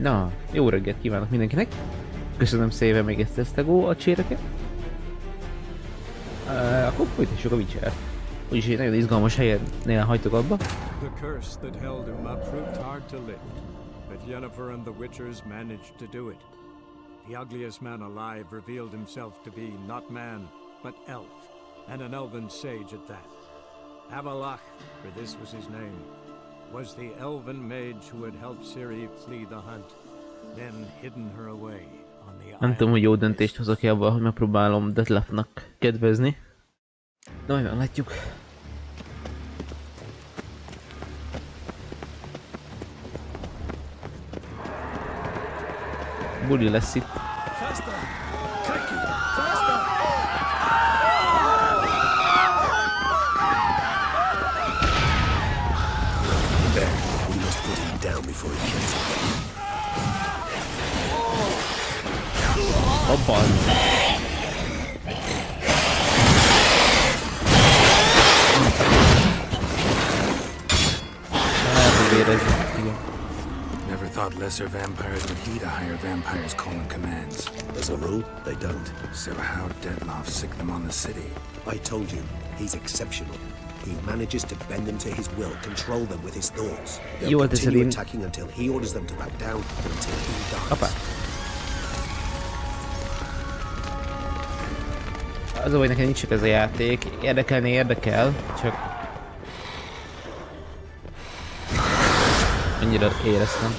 Na, jó reggelt kívánok mindenkinek! Köszönöm szépen még ezt a cséreket. Akkor folytassuk a Witcher-t. Úgyis egy nagyon izgalmas helyennél hagytok abba. The curse that held him up proved hard to lift, but Yennefer and the Witchers managed to do it. The ugliest man alive revealed himself to be not man, but elf, and an elven sage at that. Avalach, for this was his name, was the elven mage who had helped Ciri flee the hunt, then hidden her away on the island. Nem tudom, hogy jó döntést hozok-e abban, hogy megpróbálom Detlefnak kedvezni. De majd meglátjuk. Buli lesz itt. Abban. Never thought lesser vampires would heed a higher vampire's calling commands. As a rule, they don't. So how Dettlaff sick them on the city? I told you, he's exceptional. He manages to bend them to his will, control them with his thoughts. They'll continue attacking until he orders them to back down, or until he dies. Az, hogy nekem nincs ez a játék, érdekel, csak annyira éreztem.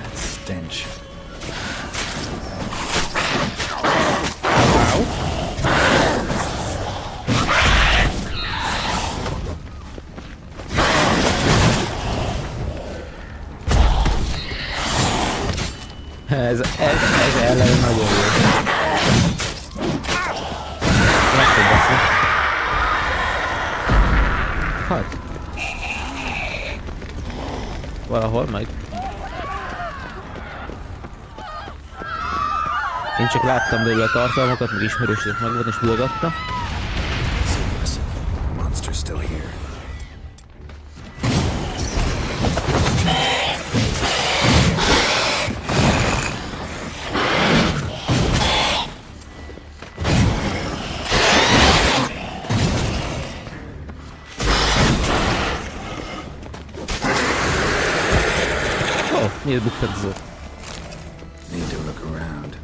That stench. Wow. Ez ellen nagyon jó. Megfogbasszik. Hát. Valahol meg. Én csak láttam belőle a tartalmakat, meg ismerősök meg volt és hallgattam. Monster still here. Miért buktatzott? Need to look around.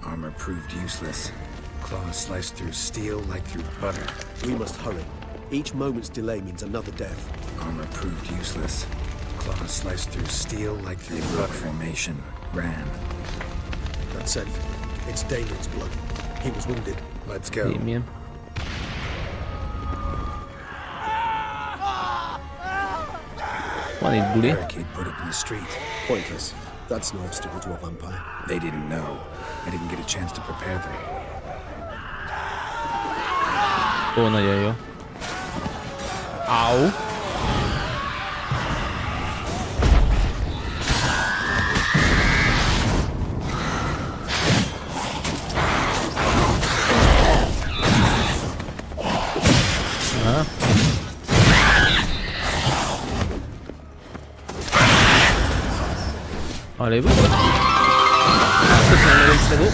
Armor proved useless. Claws sliced through steel like through butter. We must hurry. Each moment's delay means another death. Armor proved useless. Claws sliced through steel like through blood formation. Ran. That's it. It's Damien's blood. He was wounded. Let's go. Damien. Van itt buli. Barricade put up in the street. Pointless. That's no obstacle to a vampire. They didn't know. I didn't get a chance to prepare them. Ó, nagyon jó. Au. Aha. Elébe volt? Köszönöm, hogy visszagó.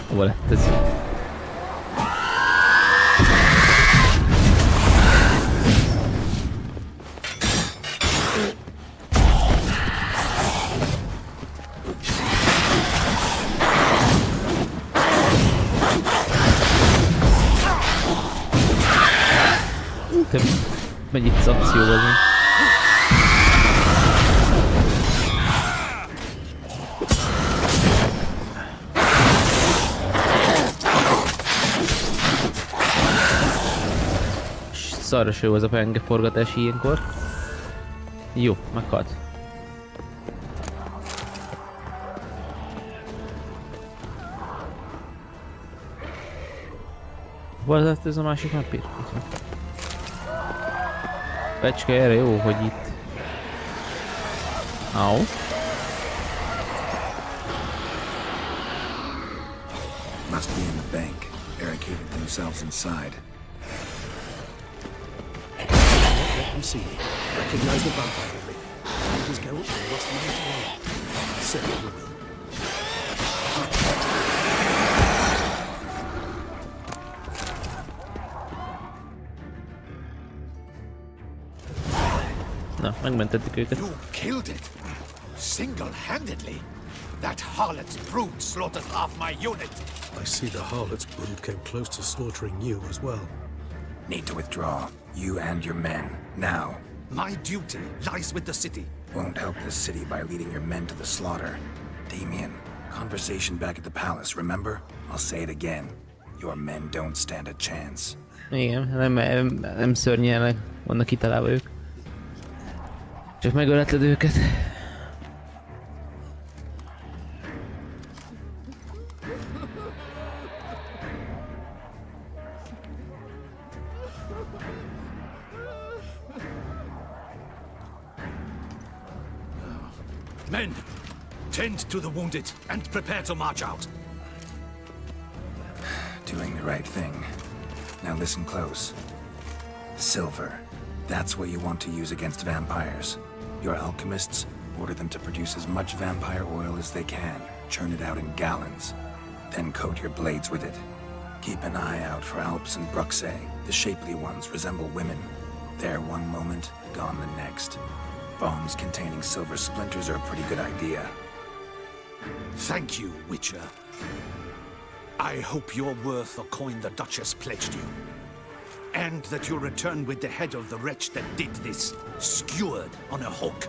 Hova lett ez? Te megy itt az akcióba az. Szarra se jó az a pengeforgatás ilyenkor. Jó, meghalt. Hol lett ez a másik mapír? Pecske erre jó, hogy itt. Au. Must be in the bank. Barricaded themselves inside. come see me. Recognize the vampire in me. Please go and lost my way. Certainly you will. Na, megmentettük őket. You killed it! Single-handedly! That harlot's brood slaughtered half my unit! I see the harlot's brood came close to slaughtering you as well. Need to withdraw. You and your men. Now. My duty lies with the city. Won't help the city by leading your men to the slaughter. Damien, conversation back at the palace, remember? I'll say it again. Your men don't stand a chance. Igen, nem szörnyelnek, vannak kitalálva ők. Csak megöletled őket. Men, tend to the wounded and prepare to march out. Doing the right thing. Now listen close. Silver. That's what you want to use against vampires. Your alchemists, order them to produce as much vampire oil as they can. Churn it out in gallons. Then coat your blades with it. Keep an eye out for Alps and Bruxae. The shapely ones resemble women. There one moment, gone the next. Bombs containing silver splinters are a pretty good idea. Thank you, Witcher. I hope you're worth the coin the Duchess pledged you. And that you'll return with the head of the wretch that did this, skewered on a hook.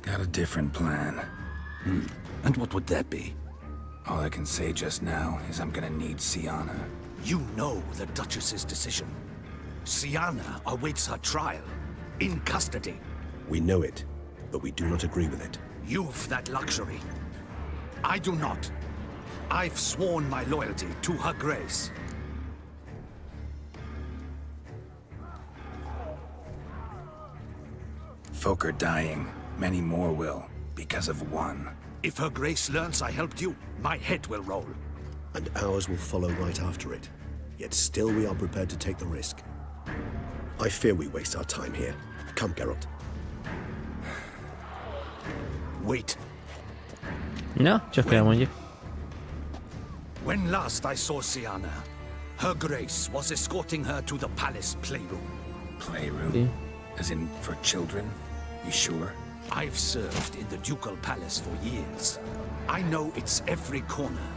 Got a different plan. And what would that be? All I can say just now is I'm gonna need Sienna. You know the Duchess's decision. Sienna awaits her trial, in custody. We know it, but we do not agree with it. You've that luxury. I do not. I've sworn my loyalty to her grace. Folk are dying. Many more will, because of one. If her grace learns I helped you, my head will roll. And ours will follow right after it. Yet still we are prepared to take the risk. I fear we waste our time here. Come, Geralt. Wait. Na, csak elmondjuk. When last I saw Sienna, her grace was escorting her to the palace playroom. Playroom? Yeah. As in, for children? You sure? I've served in the ducal palace for years. I know its every corner.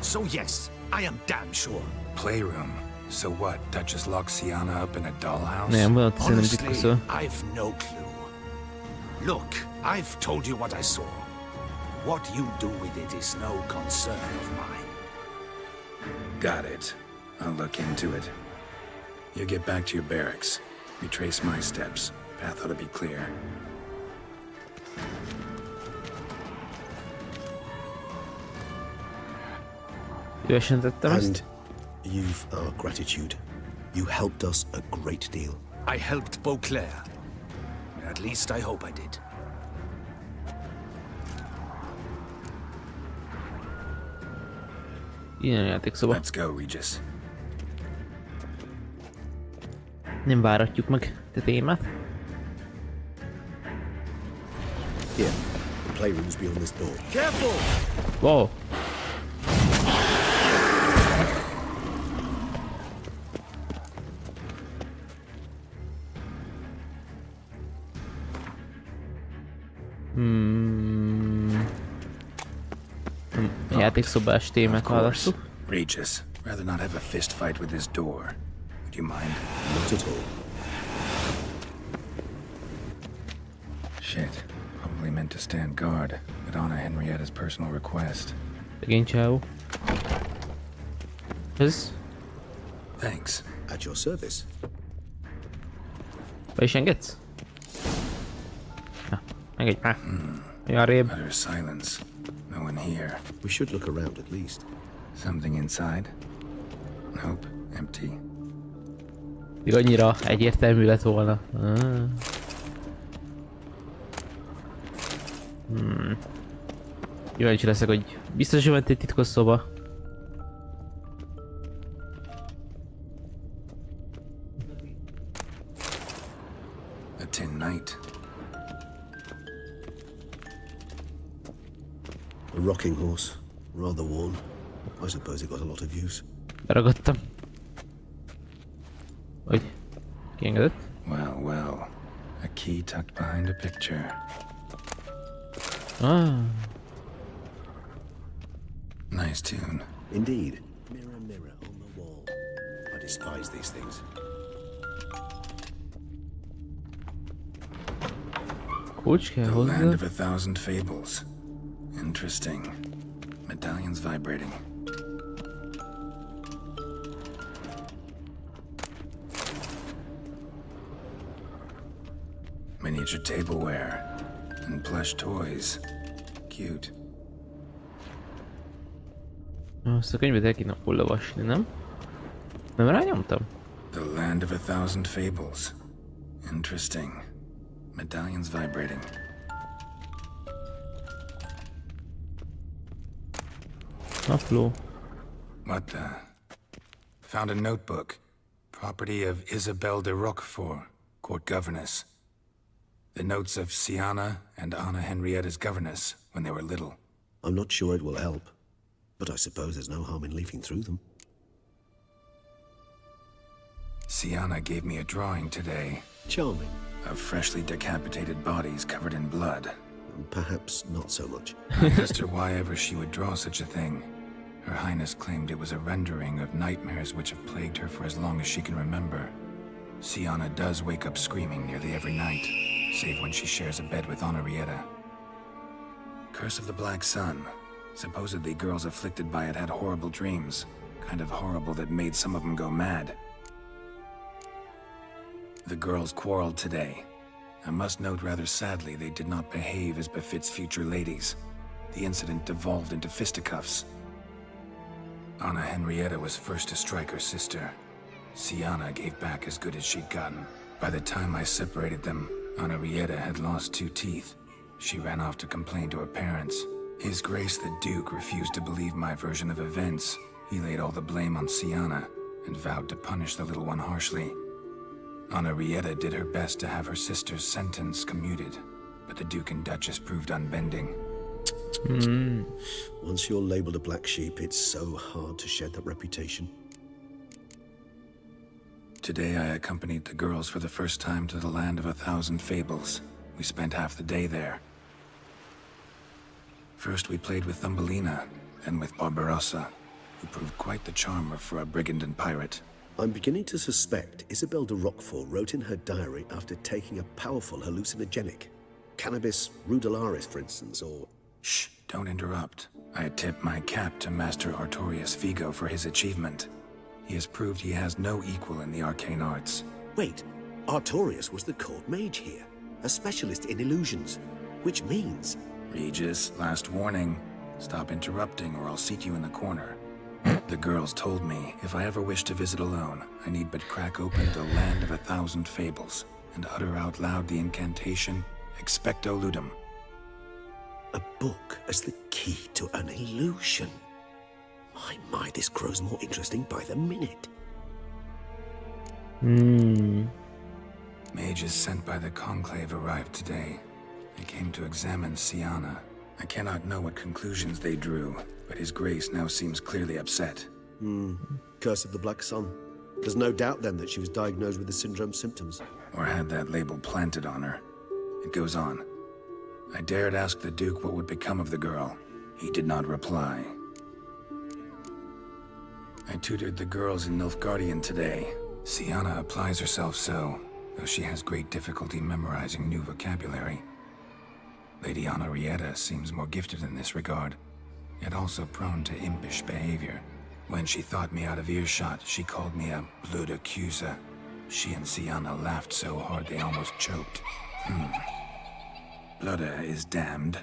So yes, I am damn sure. Playroom? So what, Duchess locks Sienna up in a dollhouse? Nem, volt szerintem Honestly, titkosszó. I've no clue. Look, I've told you what I saw. What you do with it is no concern of mine. Got it. I'll look into it. You get back to your barracks. Retrace my steps. Path ought to be clear. Ügyesen tettem ezt. And you've our gratitude. You helped us a great deal. I helped Beauclair. At least I hope I did. Ilyen játékszoba. Let's go, Regis. Nem váratjuk meg a témát. Here, the playroom's beyond this door. Careful! Wow. Játékszobás témát választok. Regis, rather not have a fist fight with this door. Would you mind? Not at all. Shit. Probably meant to stand guard, but honor Henrietta's personal request. Szegény csávó. Ez? Thanks. At your service. Be is engedsz? Na, engedj már. Olyan rébb. Utter silence. No one here. We should look around at least. Something inside? Nope. Empty. Még annyira egyértelmű lett volna. Kíváncsi leszek, hogy biztos, hogy ment egy titkos szoba. night. A rocking horse. Rather worn. I suppose it got a lot of use. Beragadtam. Hogy? Kiengedett? Well, well. A key tucked behind a picture. Ah. Nice tune. Indeed. Mirror, mirror on the wall. I despise these things. Kulcs kell The land hozzá. of a thousand fables. Interesting. Medallions vibrating. Miniature tableware and plush toys. Cute. Azt a könyvet el kéne olvasni, nem? Nem rányomtam? The land of a thousand fables. Interesting. Medallions vibrating. Napló. What the? Found a notebook. Property of Isabelle de Roquefort, court governess. The notes of Siana and Anna Henrietta's governess when they were little. I'm not sure it will help, but I suppose there's no harm in leafing through them. Siana gave me a drawing today Charming. of freshly decapitated bodies covered in blood. Perhaps not so much. I asked her why ever she would draw such a thing. Her Highness claimed it was a rendering of nightmares which have plagued her for as long as she can remember. Siana does wake up screaming nearly every night, save when she shares a bed with Henrietta. Curse of the Black Sun. Supposedly girls afflicted by it had horrible dreams. Kind of horrible that made some of them go mad. The girls quarreled today. I must note rather sadly they did not behave as befits future ladies. The incident devolved into fisticuffs. Anna Henrietta was first to strike her sister. Siana gave back as good as she'd gotten. By the time I separated them, Henrietta had lost 2 teeth. She ran off to complain to her parents. His Grace the Duke refused to believe my version of events. He laid all the blame on Siana and vowed to punish the little one harshly. Henrietta did her best to have her sister's sentence commuted, but the Duke and Duchess proved unbending. Once you're labeled a black sheep, it's so hard to shed that reputation. Today I accompanied the girls for the first time to the land of a thousand fables. We spent half the day there. First we played with Thumbelina, then with Barbarossa, who proved quite the charmer for a brigand and pirate. I'm beginning to suspect Isabelle de Roquefort wrote in her diary after taking a powerful hallucinogenic. Cannabis rudelaris, for instance, or... Shh, don't interrupt. I tip my cap to Master Artorius Vigo for his achievement. He has proved he has no equal in the arcane arts. Wait, Artorius was the court mage here, a specialist in illusions, which means... Regis, last warning. Stop interrupting or I'll seat you in the corner. The girls told me if I ever wish to visit alone, I need but crack open the land of a thousand fables and utter out loud the incantation, Expecto Ludum. A book as the key to an illusion. My, this grows more interesting by the minute. Mages sent by the Conclave arrived today. They came to examine Siana. I cannot know what conclusions they drew, but His Grace now seems clearly upset. Curse of the Black Sun. There's no doubt then that she was diagnosed with the syndrome symptoms. Or had that label planted on her. It goes on. I dared ask the Duke what would become of the girl. He did not reply. I tutored the girls in Nilfgaardian today. Siana applies herself so, though she has great difficulty memorizing new vocabulary. Lady Henrietta seems more gifted in this regard, yet also prone to impish behavior. When she thought me out of earshot, she called me a blood accuser. She and Siana laughed so hard they almost choked. Blooda is damned,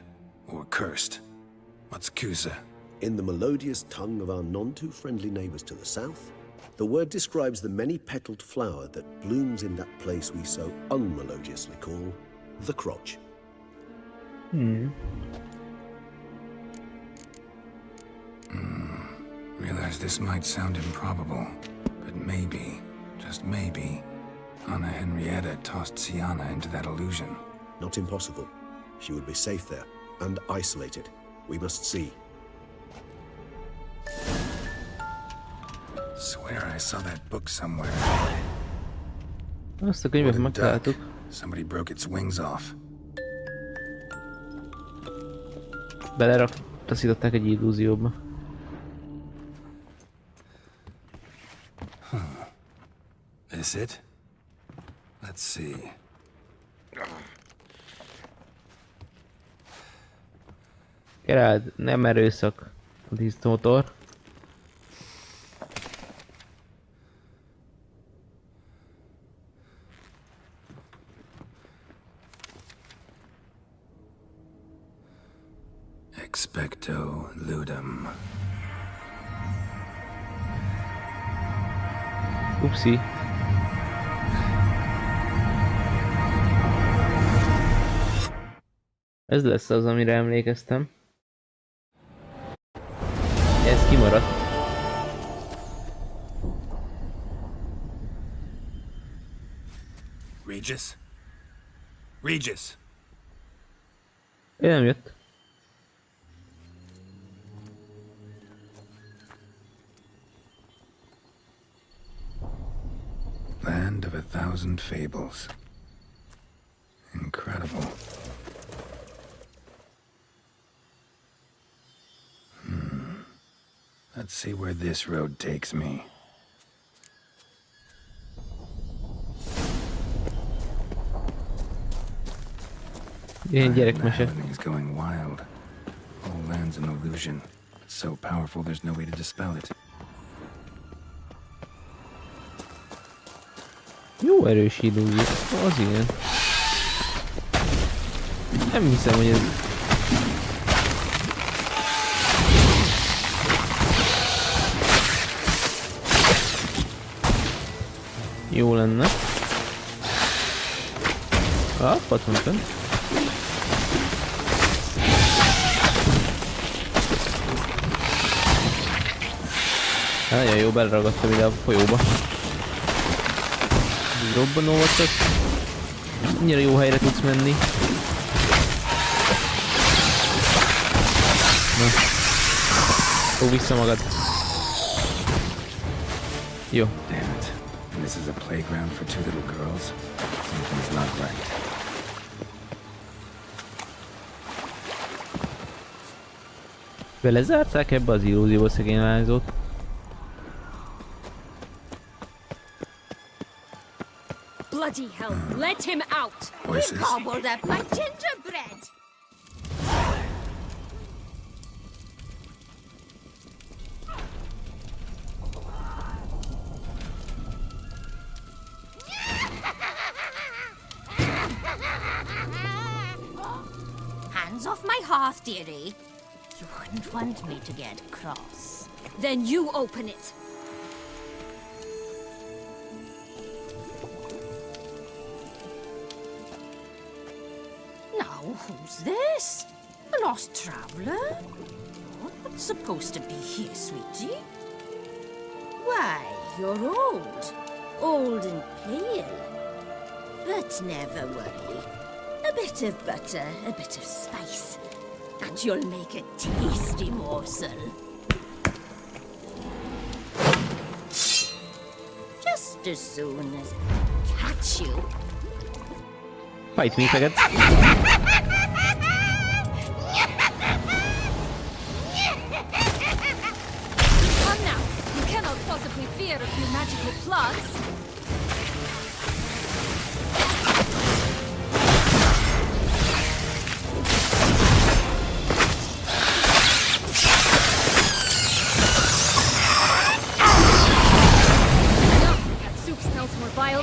or cursed. What's Cusa? In the melodious tongue of our none-too-friendly neighbors to the south, the word describes the many-petaled flower that blooms in that place we so unmelodiously call the crotch. Realize this might sound improbable, but maybe, just maybe, Anna Henrietta tossed Sienna into that illusion. Not impossible. She would be safe there, and isolated. We must see. Swear I saw that book somewhere. Azt a könyvet Wooden duck. megtaláltuk. Somebody broke its wings off. Taszították egy illúzióba. This it? Let's see. Gerald, nem erőszak. A díszmotor. Expecto ludum. Upsi. Ez lesz az, amire emlékeztem. Ez kimaradt. Regis? Regis! Ő nem jött. Land of 1,000 fables. Incredible. Let's see where this road takes me. Ilyen gyerekmese. He's going wild. All land's an illusion. It's so powerful there's no way to dispel it. Jó erős illúzió. Az ilyen. Nem hiszem, hogy ez... jó lenne. Ott van fent. Nagyon jó, beleragadtam ide a folyóba. Robbanó volt csak. Annyira jó helyre tudsz menni. Na. Ó, vissza magad. Jó. Damn it. This is a playground for two little girls. Something's not right. Belezárták ebbe az illúzióba szegény lányzót. Bloody hell, let him out! Voices. He gobbled up my gingerbread! Hands off my hearth, dearie. You wouldn't want me to get cross. Then you open it. Now, who's this? A lost traveler? What's supposed to be here, sweetie? Why, you're old. Old and pale. But never worry. A bit of butter, a bit of spice, and you'll make a tasty morsel. Just as soon as I catch you. Fight me, faggot. Come now, you cannot possibly fear a few magical plots.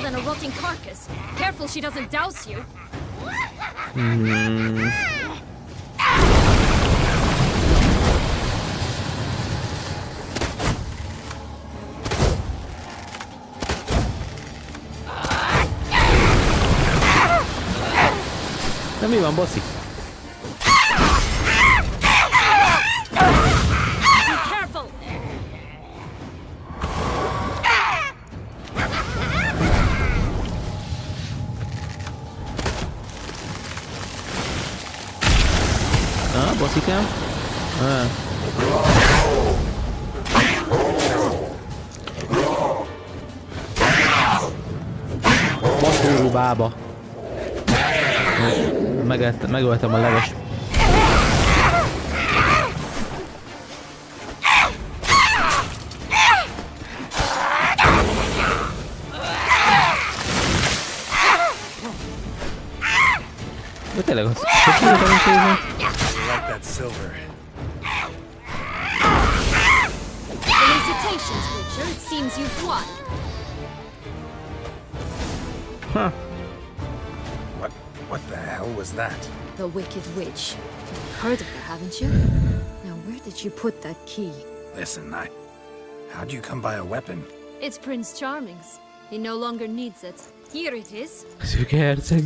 Than a rotting carcass. Careful she doesn't douse you. Na mi van, bosszi? Sikám? Baszúrú bába. Megöltem a leves. De tényleg az Like that silver. Felicitations, Witcher. It seems you've won. Huh. What the hell was that? The Wicked Witch. You've heard of her, haven't you? Now, where did you put that key? Listen, how'd you come by a weapon? It's Prince Charming's. He no longer needs it. Here it is. Szűke herceg.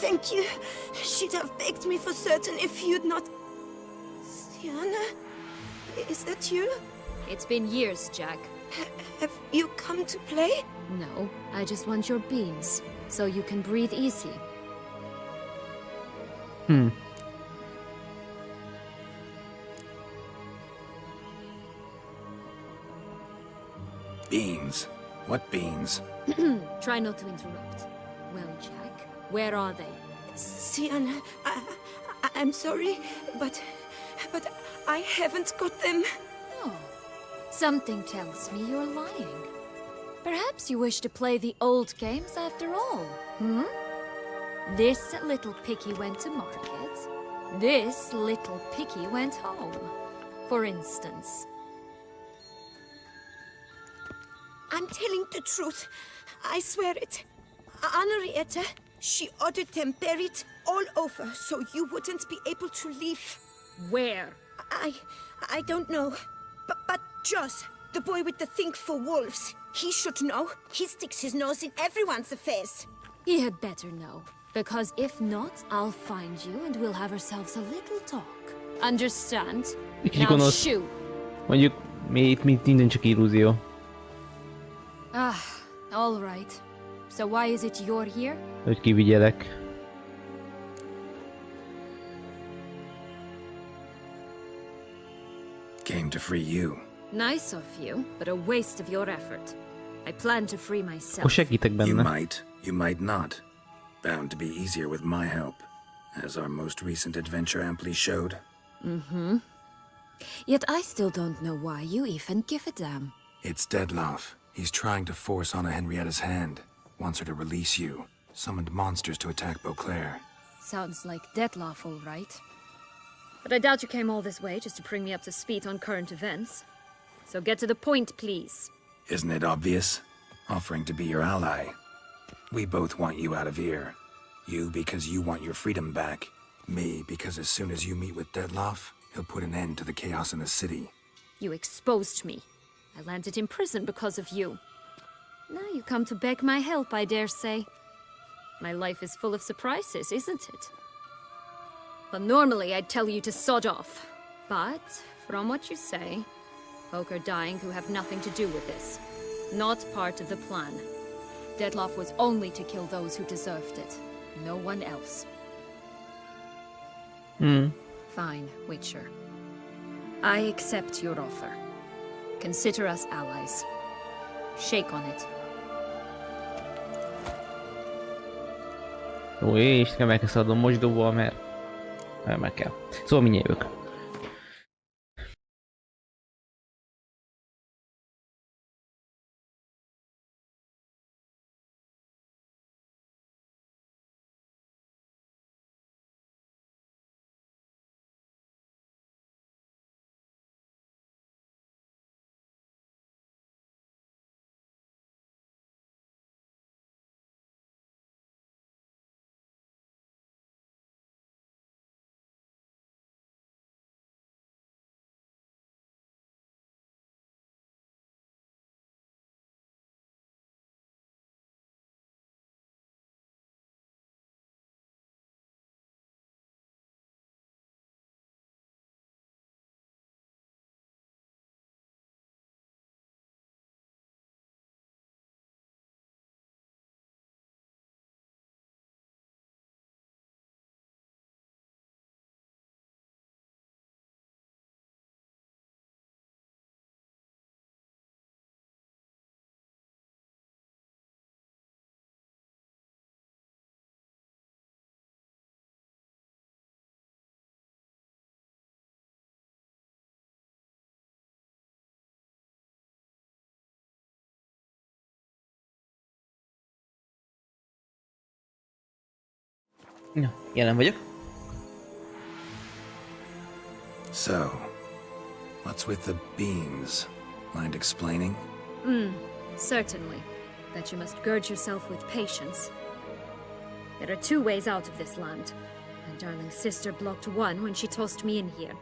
Thank you. She'd have begged me for certain if you'd not... Sienna? Is that you? It's been years, Jack. Have you come to play? No, I just want your beans, so you can breathe easy. Beans? What beans? Try not to interrupt. Well, Jack, where are they? Sienna, I'm sorry, but I haven't got them. Oh, something tells me you're lying. Perhaps you wish to play the old games after all, hmm? This little picky went to market. This little picky went home, for instance. I'm telling the truth. I swear it. Henrietta, she ordered them buried all over so you wouldn't be able to leave. Where? I don't know. But Joss, the boy with the thing for wolves, he should know. He sticks his nose in everyone's affairs. He had better know. Because if not, I'll find you and we'll have ourselves a little talk. Understand? Kicsi Now gonosz. shoot. Mondjuk itt minden csak illúzió. Ah, all right. So why is it you're here? Hogy kivigyelek. Came to free you. Nice of you, but a waste of your effort. I plan to free Akkor myself. segítek You benne. might, you might not. Bound to be easier with my help, as our most recent adventure amply showed. Yet I still don't know why you even give a damn. It's Deadloff. He's trying to force Anna Henrietta's hand. Wants her to release you. Summoned monsters to attack Beauclair. Sounds like Dettlaff, all right. But I doubt you came all this way just to bring me up to speed on current events. So get to the point, please. Isn't it obvious? Offering to be your ally. We both want you out of here. You because you want your freedom back. Me because as soon as you meet with Deadloff, he'll put an end to the chaos in the city. You exposed me. I landed in prison because of you. Now you come to beg my help, I dare say. My life is full of surprises, isn't it? But normally I'd tell you to sod off. But, from what you say, folk are dying who have nothing to do with this. Not part of the plan. Deadloff was only to kill those who deserved it. No one else. Fine, Witcher. I accept your offer. Consider us allies. Shake on it. Jó, és nekem el kell szaladnom mosdóval, mert meg kell. Szóval mindjárt jövök. Ja, jelen vagyok. So, what's with the beans? Mind explaining? Certainly. That you must gird yourself with patience. There are two ways out of this land. My darling sister blocked one when she tossed me in here.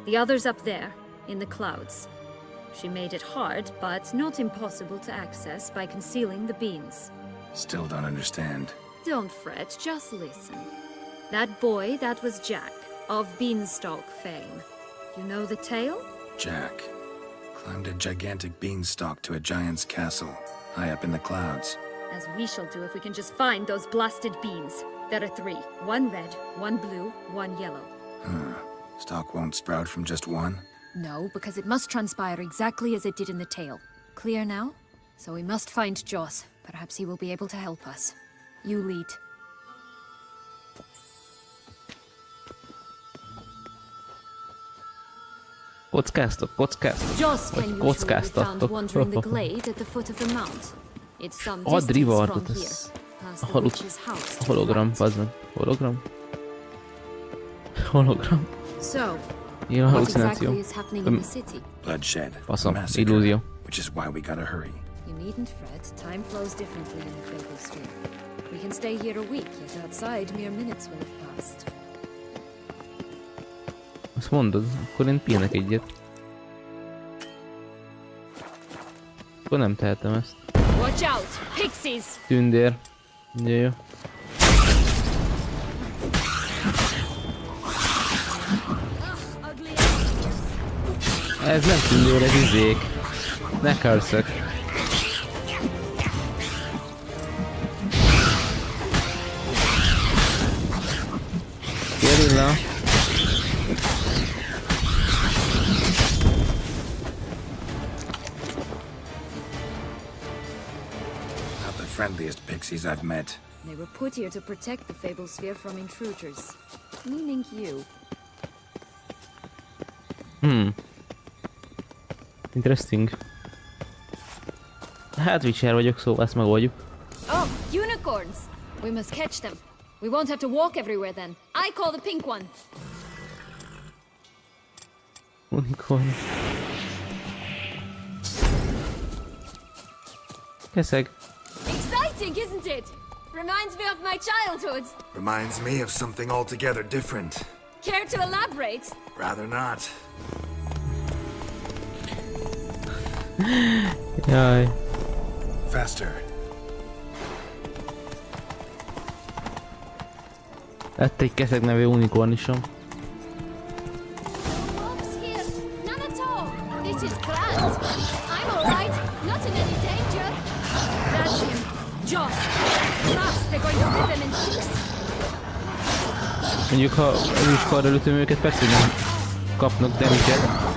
The other's up there, in the clouds. She made it hard, but not impossible to access by concealing the beans. Still don't understand. Don't fret, just listen. That boy, that was Jack, of Beanstalk fame. You know the tale? Jack climbed a gigantic beanstalk to a giant's castle, high up in the clouds. As we shall do if we can just find those blasted beans. There are 3. 1 red, 1 blue, 1 yellow. Stalk won't sprout from just one? No, because it must transpire exactly as it did in the tale. Clear now? So we must find Joss. Perhaps he will be able to help us. You lead. Kockáztok, kockáztok. Joss Vagy can usually be found kockáztattok. wandering the glade at the foot of the mount. It's some Add distance rewardot, from here, ez past a the halut. witch's house to the Hologram, right. bazd meg. Hologram? Hologram. So, Ilyen what hallucináció. exactly is happening in the city? Bloodshed. Faszom, Massacre. illúzió. Which is why we gotta hurry. You needn't fret. Time flows differently in the Fable Sphere. We can stay here a week, yet outside mere minutes will have passed. Azt mondod, akkor én pihenek egyet. Akkor nem tehetem ezt. Watch out! Pixies! Tündér. Jó. Ez nem tündér, ez izék. Ne karszak. Gerilla. Not the friendliest pixies I've met. They were put here to protect the Fable Sphere from intruders. Meaning you. Interesting. Hát Witcher vagyok, szóval ezt megoldjuk. Oh, unicorns! We must catch them. We won't have to walk everywhere then. I call the pink one. Unicorn. Keszeg. Exciting, isn't it? Reminds me of my childhood. Reminds me of something altogether different. Care to elaborate? Rather not. Jaj. Faster. Lett egy Keszeg nevű unikornisom. Wolves here. None at all. This is grand. I'm all right. Not in any danger. That's him. Joss. Fast, they're going to rip him in 6. Mondjuk, ha erős karral ütöm őket, persze nem kapnak damage-et.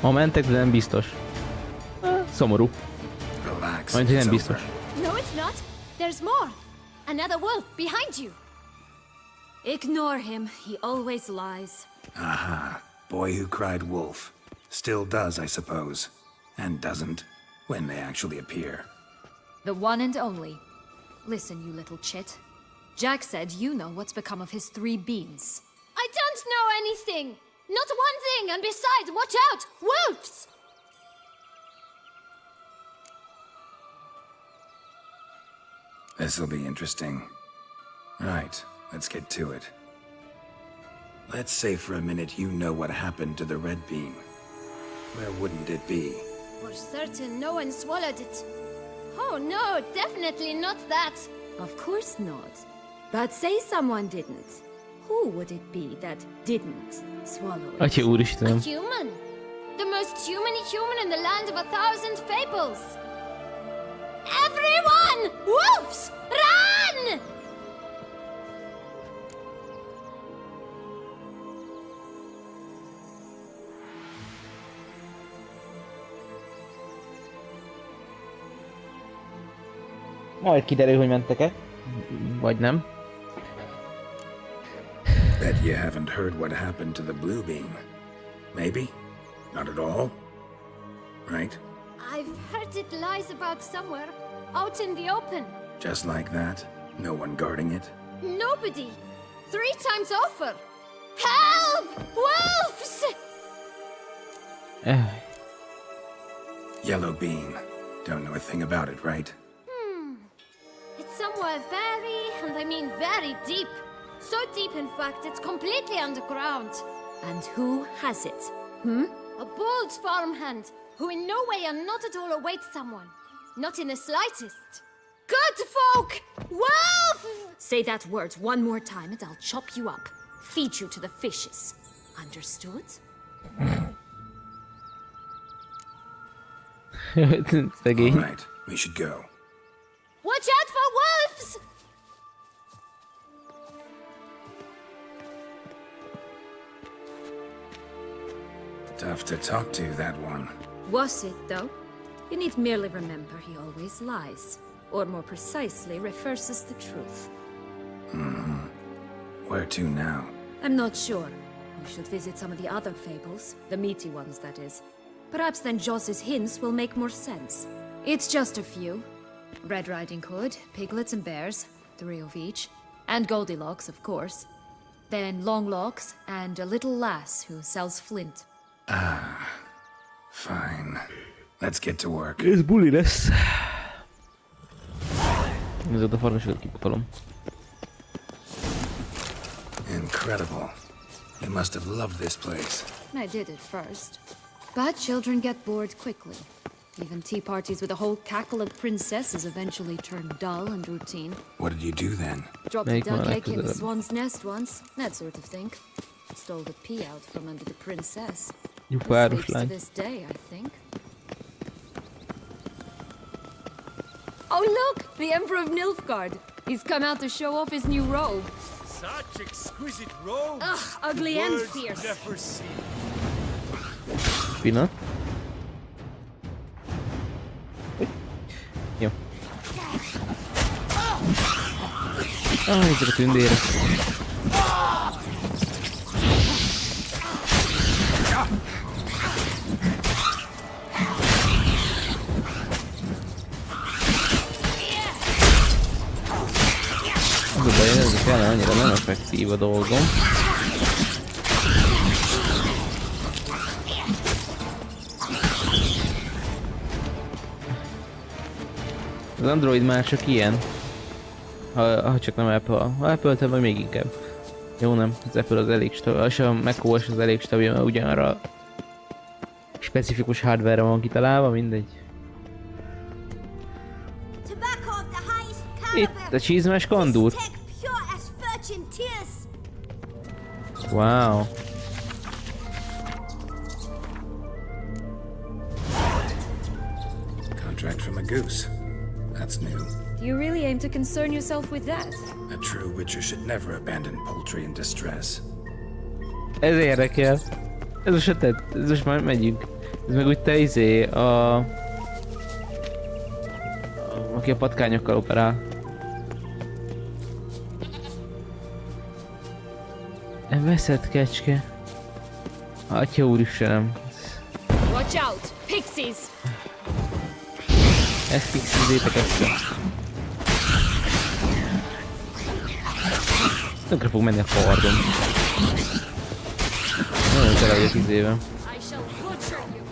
Ha mentek, de nem biztos. Szomorú. Relax. Majd, hogy it's nem biztos. over. No, it's not. There's more. Another wolf behind you. Ignore him. He always lies. Aha. Boy who cried wolf. Still does, I suppose. And doesn't, when they actually appear. The one and only. Listen, you little chit. Jack said you know what's become of his 3 beans. I don't know anything! Not one thing, and besides, watch out! Wolves! This'll be interesting. Right, let's get to it. Let's say for a minute you know what happened to the red bean. Where wouldn't it be? For certain, no one swallowed it. Oh no, definitely not that. Of course not. But say someone didn't. Who would it be that didn't swallow it? Atya A úristenem. human. The most humany human in the land of 1,000 fables. Everyone! Wolves! Run! Majd kiderül, hogy mentek-e. Vagy nem. Bet you haven't heard what happened to the blue beam. Maybe? Not at all? Right? I've heard it lies about somewhere, out in the open. Just like that? No one guarding it? Nobody! 3 times over! Help! Wolves! Yellow beam. Don't know a thing about it, right? It's somewhere very, and I mean very deep. So deep, in fact, it's completely underground. And who has it? A bold farmhand, who in no way and not at all awaits someone. Not in the slightest. Good folk! Wolf! Say that word one more time and I'll chop you up. Feed you to the fishes. Understood? Szegény. All right, we should go. Watch out for wolves! Tough to talk to, that one. Was it, though? You need merely remember he always lies. Or more precisely, reverses the truth. Where to now? I'm not sure. We should visit some of the other fables. The meaty ones, that is. Perhaps then Joss's hints will make more sense. It's just a few. Red Riding Hood, piglets and bears, 3 of each. And Goldilocks, of course. Then Longlocks, and a little lass who sells flint. Fine. Let's get to work. Ez buli lesz. Ezért a farkasokat kipakolom. Incredible. You must have loved this place. I did at first. But children get bored quickly. Even tea parties with a whole cackle of princesses eventually turn dull and routine. What did you do then? Dropped a Make duck my egg in the life swan's nest once, that sort of thing. Stole the pea out from under the princess. Jó Who páros sleeps to lány. this day, I think. Oh look! The Emperor of Nilfgaard! He's come out to show off his new robe. Such exquisite robes. Ugh, ugly and Words fierce. never seen. Pillanat. Jó. Ezek a tündérek. Az a baj, ezek ellen annyira nem effektív a dolgom. Az Android már csak ilyen. Ha csak nem Apple. Ha Apple-tel meg még inkább. Jó nem, az Apple az elég stabil, és a macOS az elég stabil, mert ugyanarra specifikus hardware-re van kitalálva, mindegy. Itt a csizmás kandúr. Wow. Contract from a goose. That's new. Do you really aim to concern yourself with that? A true witcher should never abandon poultry in distress. Ez érdekel. Ez most se tett, ez most már megyünk. Ez meg úgy te aki a patkányokkal operál. Veszett kecske. Atya úristenem. Watch out! Pixies! Ezt fixizétek össze. Tönkre fog menni a fardom. Nagyon tele vagyok izével. I shall butcher you!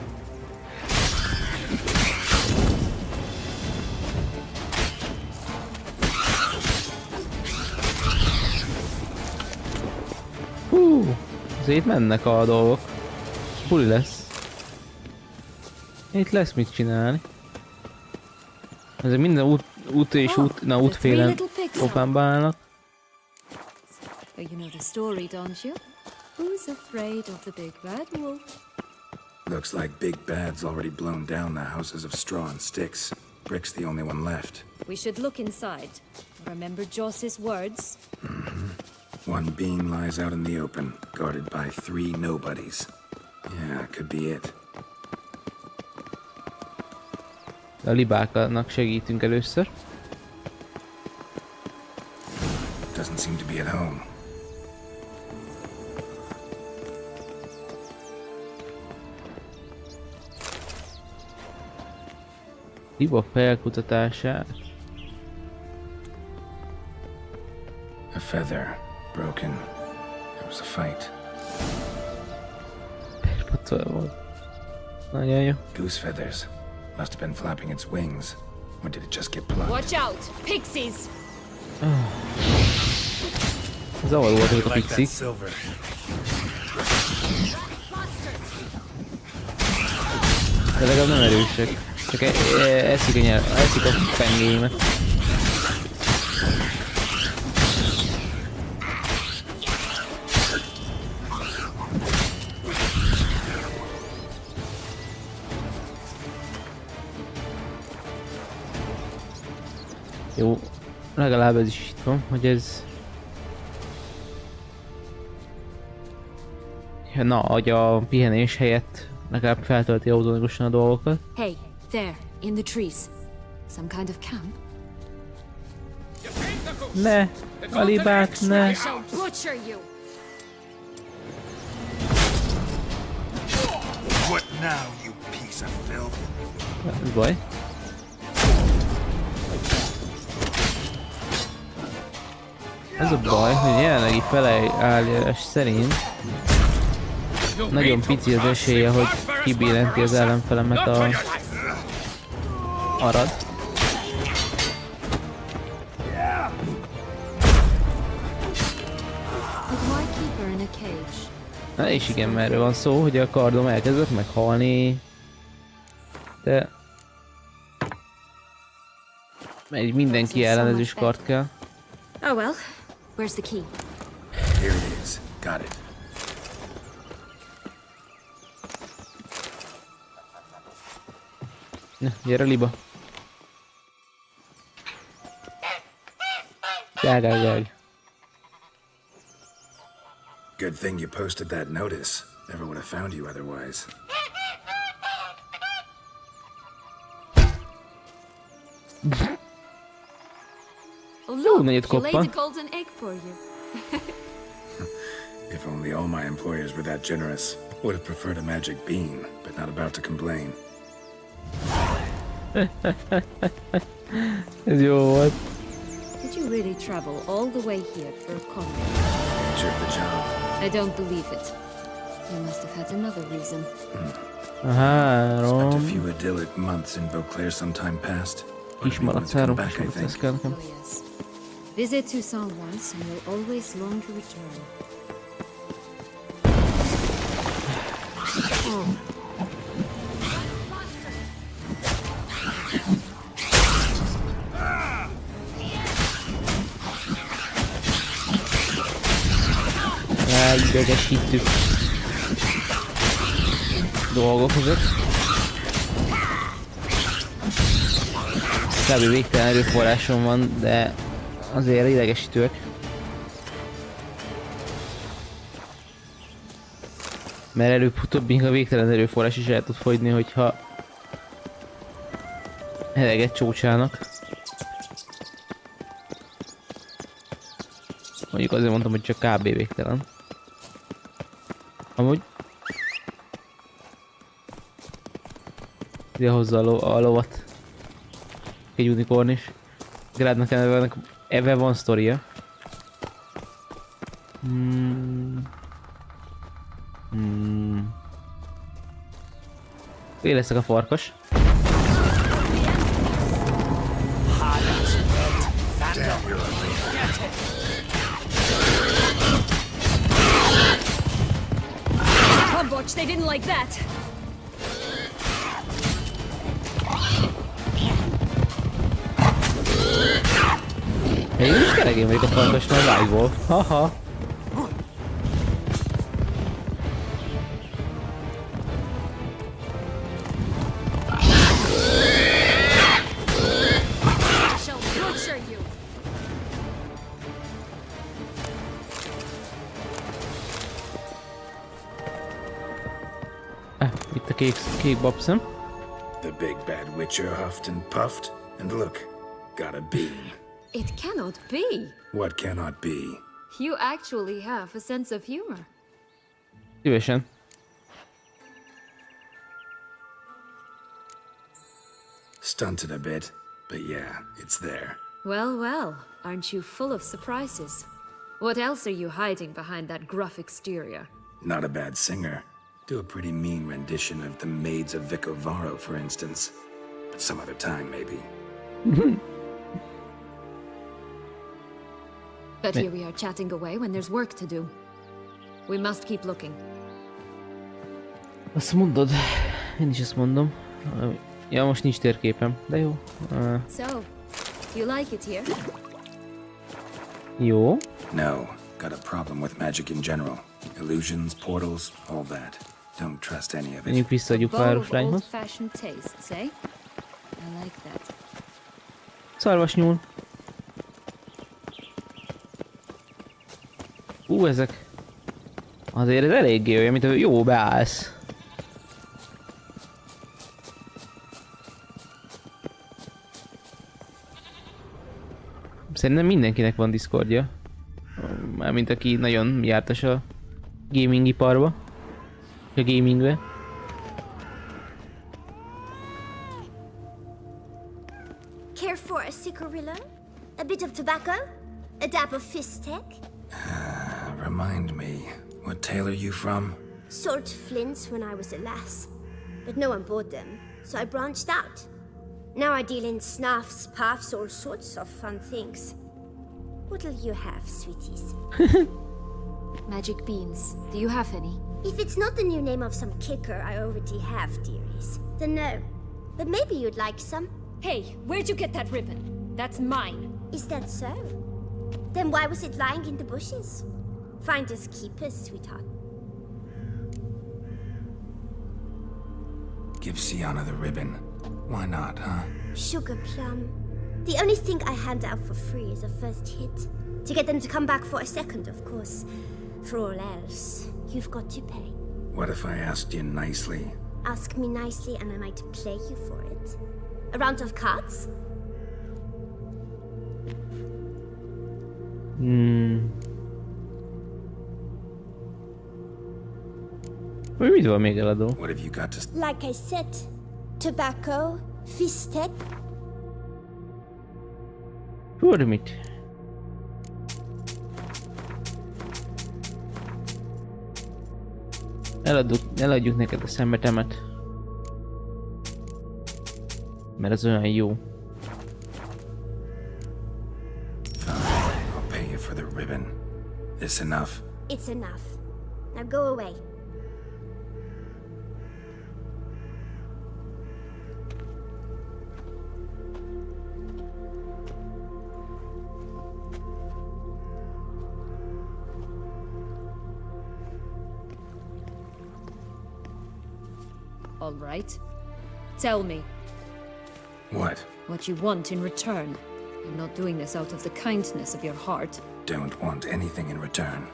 Hú, azért mennek a dolgok. Buli lesz. Itt lesz mit csinálni. Ezek minden út és útfélen kopánba állnak. You know the story, don't you? Who's afraid of the big bad wolf? Looks like Big Bad's already blown down the houses of straw and sticks. Brick's the only one left. We should look inside. Remember Joss's words? One being lies out in the open, guarded by 3 nobodies. Yeah, could be it. A libáknak segítünk először. be at home. Liba felkutatását. A feather, broken. There was a fight. Perpatol volt. Nagyon jó. Goose feathers. Must have been flapping its wings. Or did it just get plucked? Watch out! Pixies! Zavaró voltak a pixik. silver. De legalább nem erősek. Csak eszik a pengéimet. Jó, legalább ez is itt van, hogy ez... Na, hogy a pihenés helyett legalább feltölti automatikusan a dolgokat. Hey, there, in the trees. Some kind of camp? Ne! Alibák, ne! I shall butcher you! What now, you piece of filth? Ez baj. Ez a baj, hogy jelenlegi felállítás szerint nagyon pici az esélye, hogy kibillenti az ellenfelemet a arad. Na és igen, mert erről van szó, hogy a kardom elkezdett meghalni. De... Egy mindenki ellenezős kard kell. Oh well, where's the key? Here it is. Got it. Na, gyere Liba. Gág. Good thing you posted that notice. Never would have found you otherwise. Oh look, nagyot she laid koppan. a golden egg for you. If only all my employers were that generous. Would have preferred a magic bean, but not about to complain. Ez jó volt. Did you really travel all the way here for a comment? Nature of the job. I don't believe it. You must have had another reason. Spent a few idyllic months in Beauclair some time past. Kis maradt három hasonlót, ez kell nekem. Oh yes. Visit Toussaint once and you'll always long to return. Idegesítő dolgok ezek. Kb. Végtelen erőforrásom van, de azért idegesítőek. Mert előbb-utóbb még a végtelen erőforrás is el tud fogyni, hogyha eleget csócsának. Mondjuk azért mondtam, hogy csak kb. Végtelen. Amúgy... Ide hozza a lovat. Egy unicorn is. Grádnak ebben van sztoria. Én leszek a farkas. Watch, they didn't like that. Én is keregén vagyok a farkasnál, live-ból. Haha. Itt a kék babszem. The big bad witcher huffed and puffed, and look, got a bean. It cannot be. What cannot be? You actually have a sense of humor. Szívesen. Stunted a bit, but yeah, it's there. Well, well, aren't you full of surprises? What else are you hiding behind that gruff exterior? Not a bad singer. Do a pretty mean rendition of The Maids of Vicovaro, for instance. But some other time, maybe. But here we are chatting away when there's work to do. We must keep looking. Azt mondod. Én is ezt mondom. Ja, most nincs térképem, de jó. So, you like it here? Jó. No, got a problem with magic in general. Illusions, portals, all that. Don't trust any of it. Menjünk vissza a Bowl of gyufárosrányhoz. old-fashioned tastes, eh? I like that. Szarvasnyúl. Ezek. Azért ez eléggé olyan, mint hogy jó beállsz. Szerintem mindenkinek van Discordja. Mármint aki nagyon jártas a gaming iparba. A gamingbe. Care for a cigarillo? A bit of tobacco? A dab of fistek? Remind me, what tale are you from? Sold flints when I was a lass, but no one bought them, so I branched out. Now I deal in snuffs, puffs, all sorts of fun things. What'll you have, sweeties? Magic beans. Do you have any? If it's not the new name of some kicker I already have, dearies, then no. But maybe you'd like some. Hey, where'd you get that ribbon? That's mine. Is that so? Then why was it lying in the bushes? Finders keepers, sweetheart. Give Sienna the ribbon. Why not, huh? Sugar plum. The only thing I hand out for free is a first hit. To get them to come back for a second, of course. For all else, you've got to pay. What if I asked you nicely? Ask me nicely and I might play you for it. A round of cards? Mit van még eladó? What have you got to... Like I said, tobacco, fistek. Mit? Eladjuk neked a szemetemet. Mert ez olyan jó. Fine, I'll pay you for the ribbon. This enough? It's enough. Now go away. All right. Tell me What? what you want in return. You're not doing this out of the kindness of your heart. Don't want anything in return.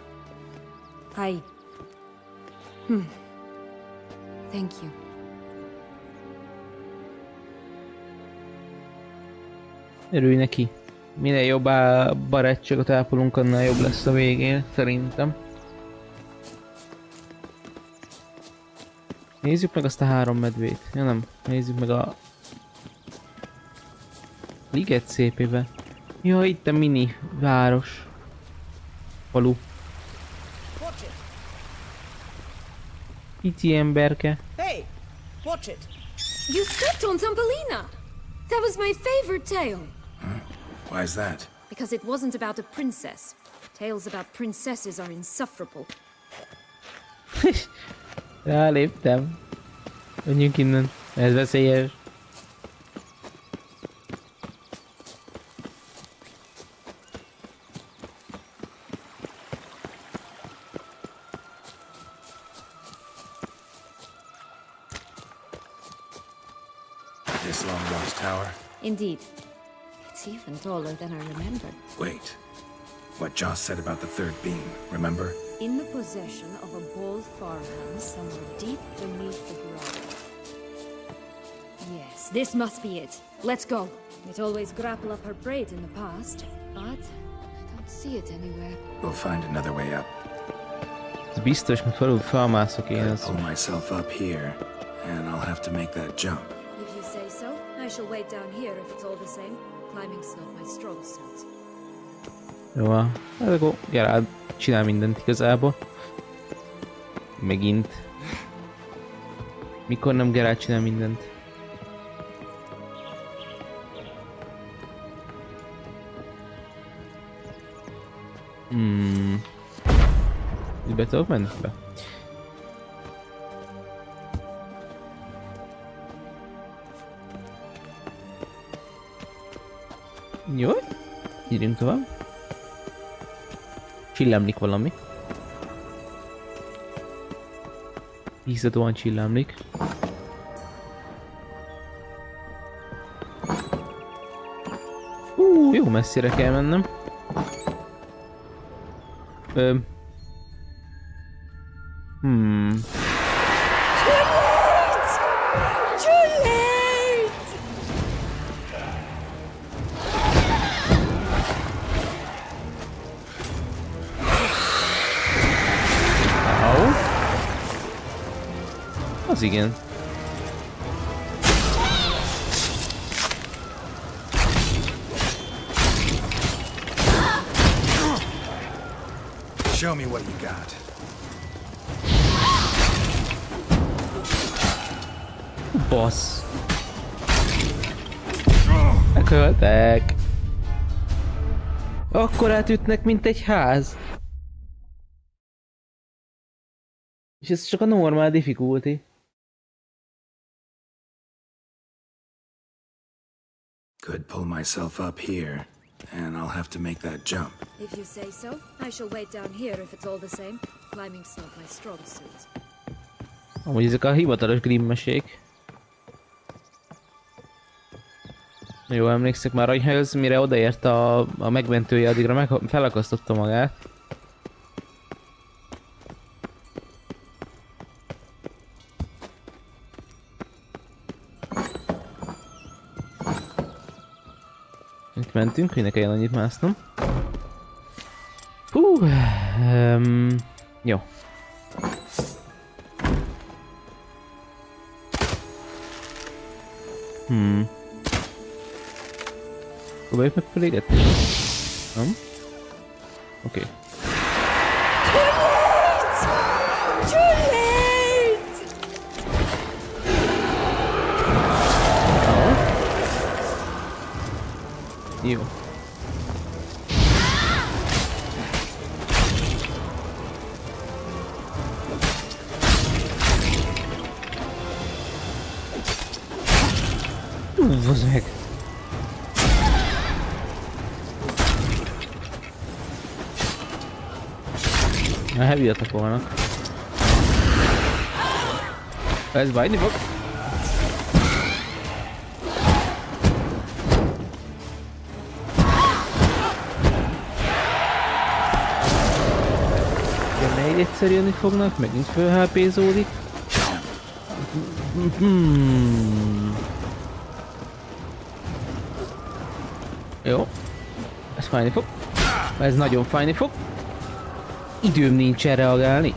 Thank you. Örülj neki. Minél jobb barátságot ápolunk, annál jobb lesz a végén, szerintem. Nézzük meg azt a 3 medvét. Ja nem, nézzük meg a... Liget szépébe. Ja, itt a mini város. Falu. Pici emberke. Hey, watch it. You stepped on Thumbelina! That was my favorite tale. Why is that? Because it wasn't about a princess. Tales about princesses are insufferable. Ráléptem. Menjünk innen. Ez veszélyes. This long-lost tower? Indeed. It's even taller than I remembered. Wait. What Joss said about the third beam, remember? In the possession of a bold farmhand somewhere deep beneath the ground. Yes, this must be it. Let's go. It always grapple up her braid in the past, but I don't see it anywhere. We'll find another way up. Ez biztos, mert felmászok én I'll az. pull myself up here, and I'll have to make that jump. If you say so, I shall wait down here if it's all the same. Climbing's not my strong suit. Jó van. Hát akkor Geralt csinál mindent igazából. Megint. Mikor nem Geralt csinál mindent? Itt be tudok menni? Be. Jó. Írjunk tovább. Csillámlik valami. Hízhatóan csillámlik. Jó messzire kell mennem. Az igen. Show me what you got. Boss. Megöltek. Akkor átütnek, mint egy ház. És ez csak a normál difficulty. Could pull myself up here, and I'll have to make that jump. If you say so, I shall wait down here if it's all the same. Climbing's not my strong suit. Amúgy ezek a hivatalos Grimm-mesék. Jó, emlékszek már, hogy ez mire odaért a megmentője, addigra felakasztotta magát. Itt mentünk, hogy ne kelljen annyit másznom. Hú, jó. Próbáljuk meg felégetni? Nem? Oké. Jó. Az meg. Na, heavy attack-olnak. Ez bajni fog. Egyszer jönni fognak, megint föl HP-zódik. Jó. Ez fájni fog. Ez nagyon fájni fog. Időm nincs erre reagálni.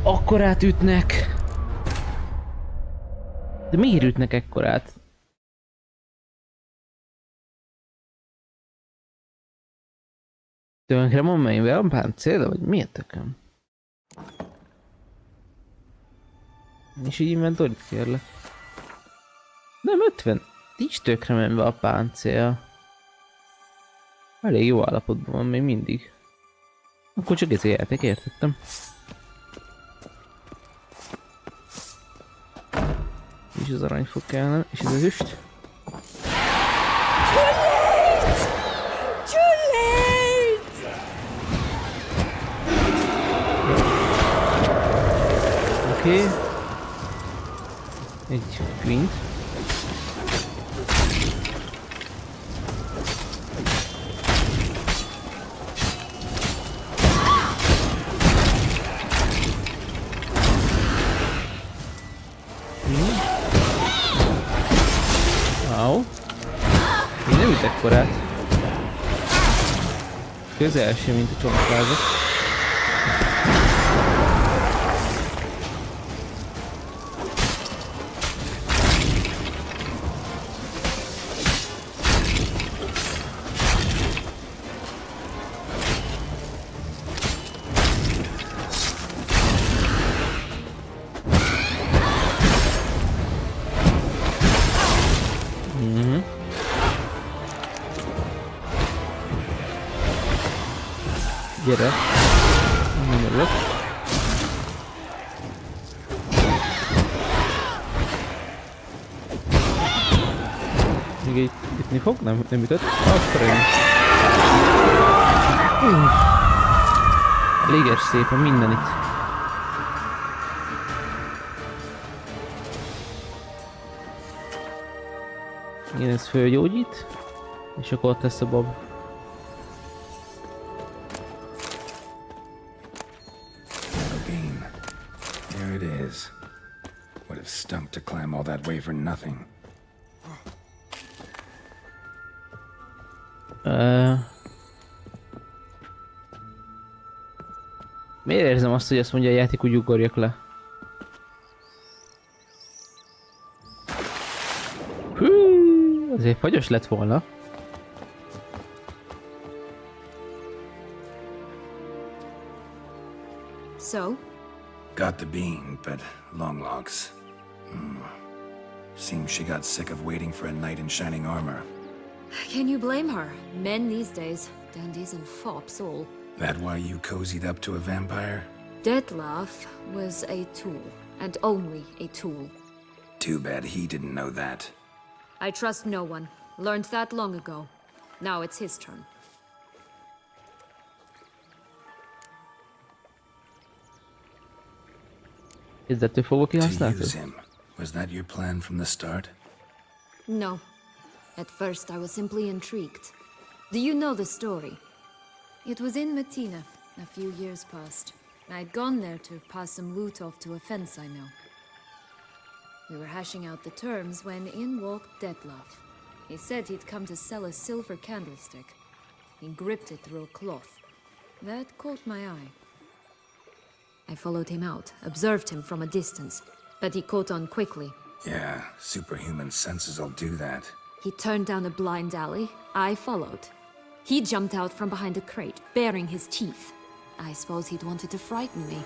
Akkorát ütnek. De miért ütnek ekkorát? Tönkre van melyben van páncél, vagy miért tököm? És így inventorit kérlek. Nem 50. Nincs tökre menve a páncél. Elég jó állapotban van még mindig. Akkor csak ez a játék, értettem. És az aranyfog kellene, és ez az üst. Oké. Egy quint. Nem üt ekkorát. Közel sem, mint a csontváza. Gyere! Nem örülök. Még így ütni fog? Nem ütött? Akkor én. Eléges szépen minden itt. Igen, ez fölgyógyít. És akkor ott lesz a bab. Stunk to climb all that way for nothing. Miért érzem azt, hogy azt mondja a játék, hogy ugorjak le? Hű, azért fagyos lett volna. So? Got the bean, but long logs. Seems she got sick of waiting for a knight in shining armor. Can you blame her? Men these days, dandies and fops all. That why you cozied up to a vampire? Detlef was a tool, and only a tool. Too bad he didn't know that. I trust no one. Learned that long ago. Now it's his turn. Kezdettől fogva kihasználtad? To use him. Was that your plan from the start? No. At first I was simply intrigued. Do you know the story? It was in Metina, a few years past. I'd gone there to pass some loot off to a fence I know. We were hashing out the terms when in walked Detlef. He said he'd come to sell a silver candlestick. He gripped it through a cloth. That caught my eye. I followed him out, observed him from a distance, but he caught on quickly. Yeah, superhuman senses'll do that. He turned down a blind alley. I followed. He jumped out from behind a crate, baring his teeth. I suppose he'd wanted to frighten me.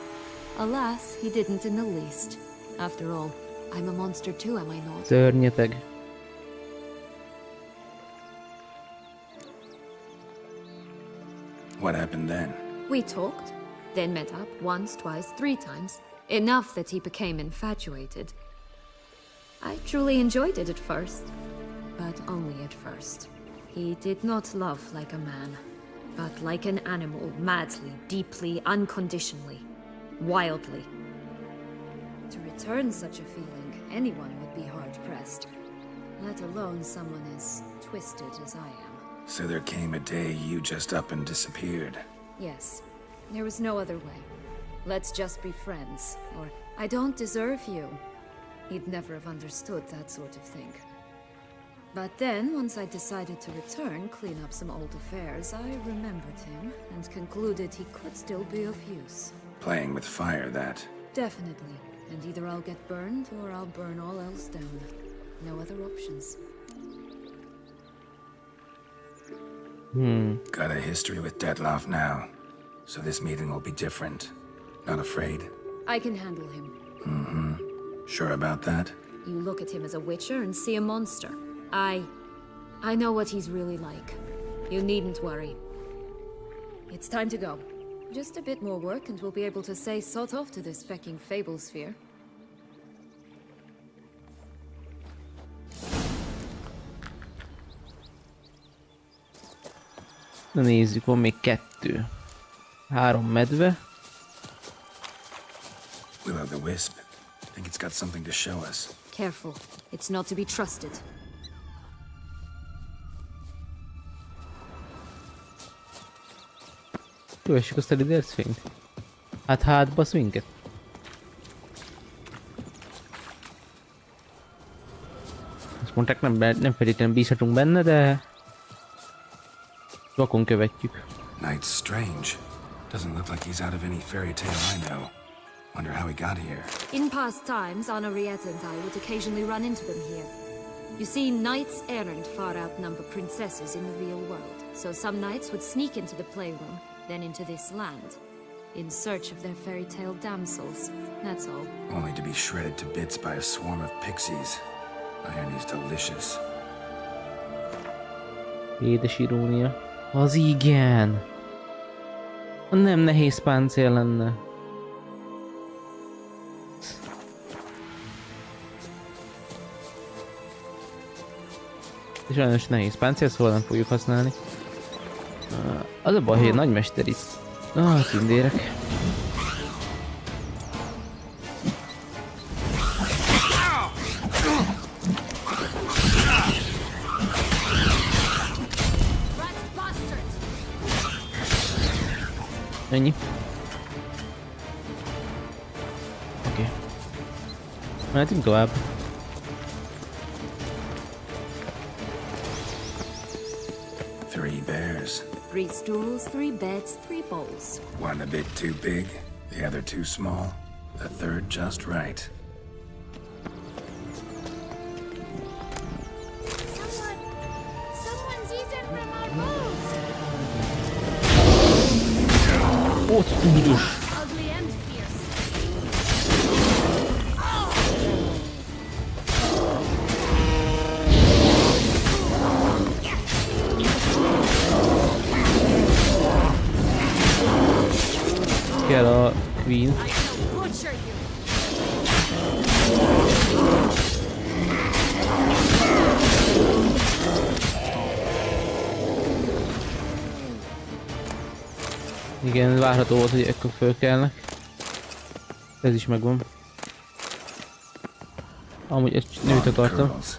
Alas, he didn't in the least. After all, I'm a monster too, am I not? Szörnyeteg. What happened then? We talked, then met up once, twice, 3 times. Enough that he became infatuated. I truly enjoyed it at first, but only at first. He did not love like a man, but like an animal, madly, deeply, unconditionally, wildly. To return such a feeling, anyone would be hard-pressed, let alone someone as twisted as I am. So there came a day you just up and disappeared. Yes, there was no other way. Let's just be friends, or I don't deserve you. He'd never have understood that sort of thing. But then, once I decided to return, clean up some old affairs, I remembered him and concluded he could still be of use. Playing with fire, that. Definitely. And either I'll get burned or I'll burn all else down. No other options. Got a history with Detlef now, so this meeting will be different. Not afraid? I can handle him. Sure about that? You look at him as a witcher and see a monster. I know what he's really like. You needn't worry. It's time to go. Just a bit more work and we'll be able to say sod off to this fecking fable sphere. Na nézzük, van még 2. 3 medve. Will-o'-the-wisp. Think it's got something to show us. Careful. It's not to be trusted. Kövessük azt a lidercfényt. Hát hátbasz minket. Azt mondták, nem feltétlenül bízhatunk benne, de Vakon követjük. Night's strange. Doesn't look like he's out of any fairy tale I know. Wonder how he got here. In past times, Henriette and I would occasionally run into them here. You see, knights errant far outnumber princesses in the real world, so some knights would sneak into the playroom, then into this land, in search of their fairy tale damsels. That's all. Only to be shredded to bits by a swarm of pixies. Irony's delicious. Édes irónia. Az igen! Nem nehéz páncél lenne. Sajnos nehéz páncél, szóval nem fogjuk használni. Az a baj, hogy nagymester itt. Tündérek. Ennyi. Oké. Mehetünk tovább. Three bears. 3 stools, 3 beds, 3 bowls. One a bit too big, the other too small, the third just right. Someone's eaten from our bowls. Ott tudós. Ugly and fierce. Kell a Queen. I shall butcher you. Igen, várható volt, hogy ekkor fölkelnek. Ez is megvan. Amúgy ezt nőt akartam. Curls.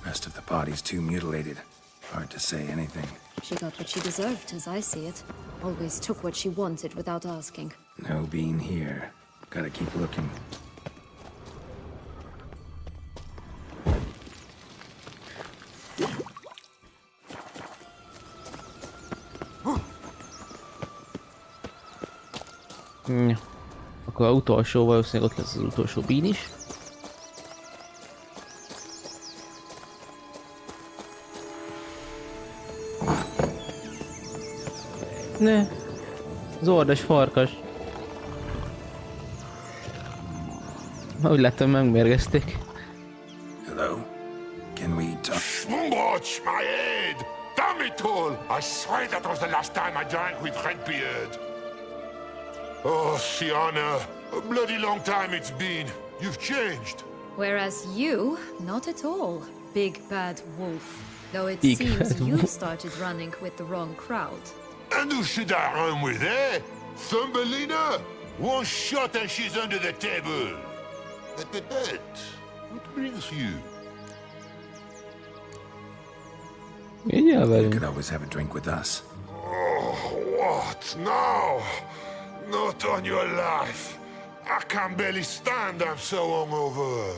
Rest of the body's too mutilated. Hard to say anything. She got what she deserved, as I see it. Always took what she wanted without asking. No bean here. Gotta keep looking. Akkor az utolsó, valószínűleg ott lesz az utolsó bín is. Ne! Zordas farkas. Úgy láttam, megmérgezték. Hello? Can we talk? Watch my head! Damn it all! I swear that was the last time I drank with Redbeard. Oh, Sienna, a bloody long time it's been. You've changed. Whereas you, not at all, big bad wolf. Though it Big seems bad you've wolf. started running with the wrong crowd. And who should I run with, eh? Thumbelina? One shot and she's under the table. But, what brings you? Így You velünk. could always have a drink with us. Oh, what now? Not on your life. I can barely stand, I'm so hungover.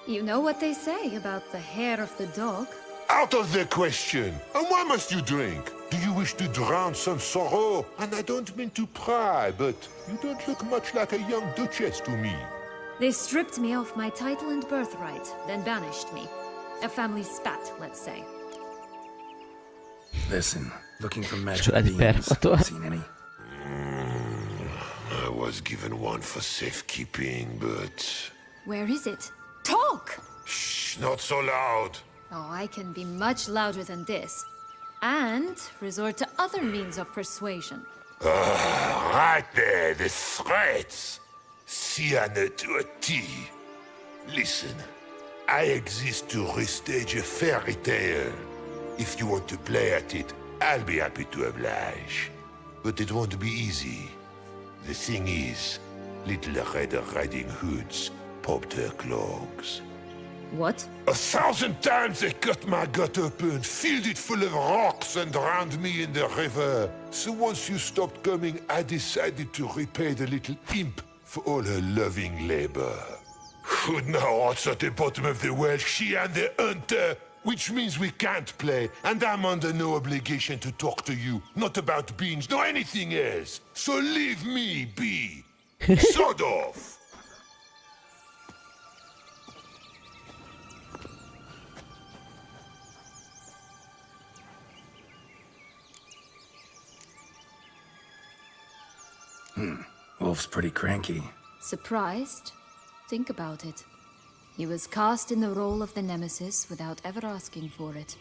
You know what they say about the hair of the dog? Out of the question. And why must you drink? Do you wish to drown some sorrow? And I don't mean to pry, but you don't look much like a young duchess to me. They stripped me of my title and birthright, then banished me. A family spat, let's say. Listen, looking for magic Családi beans. perpatól. Seen any? I was given one for safekeeping, but... Where is it? Talk! Shh, not so loud. Oh, I can be much louder than this. And resort to other means of persuasion. Right there, the threats. Sienna to a T. Listen, I exist to restage a fairy tale. If you want to play at it, I'll be happy to oblige. But it won't be easy. The thing is, little Red Riding Hoods popped her clogs. What? 1,000 times they cut my gut open, filled it full of rocks and drowned me in the river. So once you stopped coming, I decided to repay the little imp for all her loving labor. Who now rots at the bottom of the well, she and the hunter, which means we can't play, and I'm under no obligation to talk to you, not about beans, nor anything else. So leave me be. Sod off. Wolf's pretty cranky. Surprised? Think about it. He was cast in the role of the Nemesis without ever asking for it.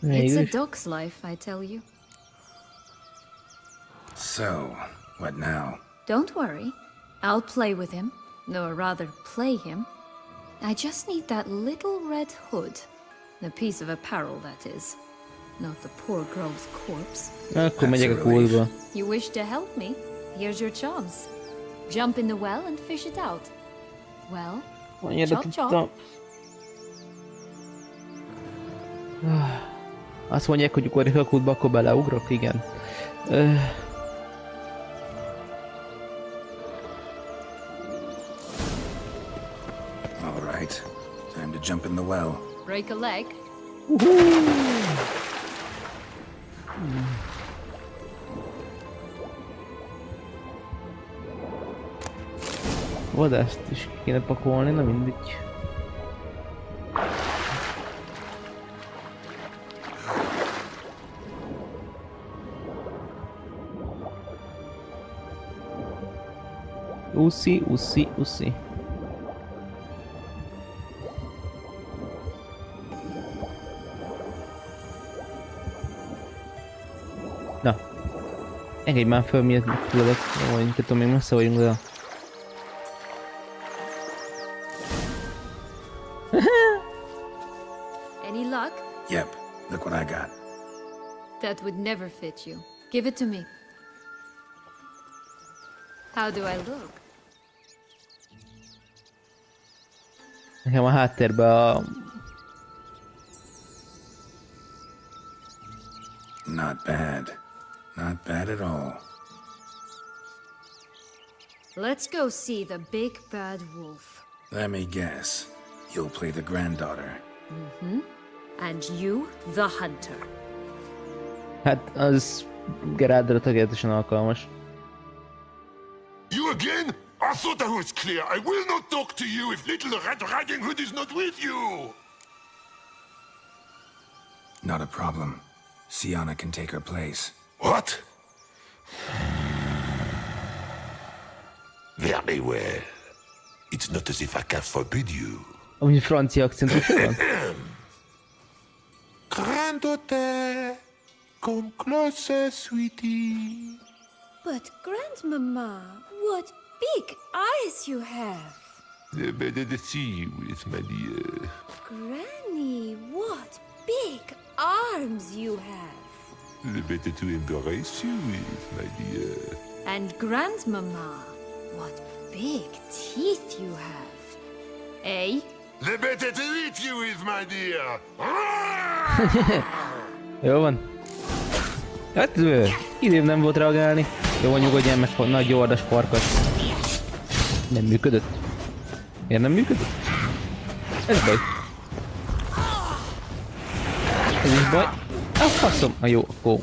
It's a dog's life, I tell you. So, what now? Don't worry. I'll play with him. Or rather, play him. I just need that little red hood. The piece of apparel, that is. Not the poor girl's corpse. Akkor megyek a kútba. You wish to help me? Here's your chance. Jump in the well and fish it out. Well, chop chop. Azt mondják, hogy akkor a kútba, akkor beleugrok? Igen. All right. Time to jump in the well. Break a leg. Vadászt is kéne pakolni, na mindegy. Uszi. Na. Engedj már föl, miért megküldök. Jó, én tudom, még messze vagyunk, de... Any luck? Yep, look what I got. That would never fit you. Give it to me. How do I look? Nekem a háttérben a... Not bad. Not bad at all. Let's go see the big bad wolf. Let me guess. You'll play the granddaughter. And you, the hunter. Hát az Gerádra tökéletesen alkalmas. You again? I thought I was clear. I will not talk to you if little Red Riding Hood is not with you. Not a problem. Sienna can take her place. What? Very well. It's not as if I can forbid you. Ami francia akcentus van? Granddaughter, come closer, sweetie. But, Grandmama, what big eyes you have! Better to see you with, my dear. Granny, what big arms you have! The better to embrace you with, my dear. And Grandmama, what big teeth you have. Eh? The better to eat you with, my dear. Jó van. Hát időm nem volt reagálni. Jó van, nyugodjál meg, nagy ordas farkas. Nem működött. Miért nem működött? Ez baj. Ez is baj. Ah, faszom. Ah, jó, akkor...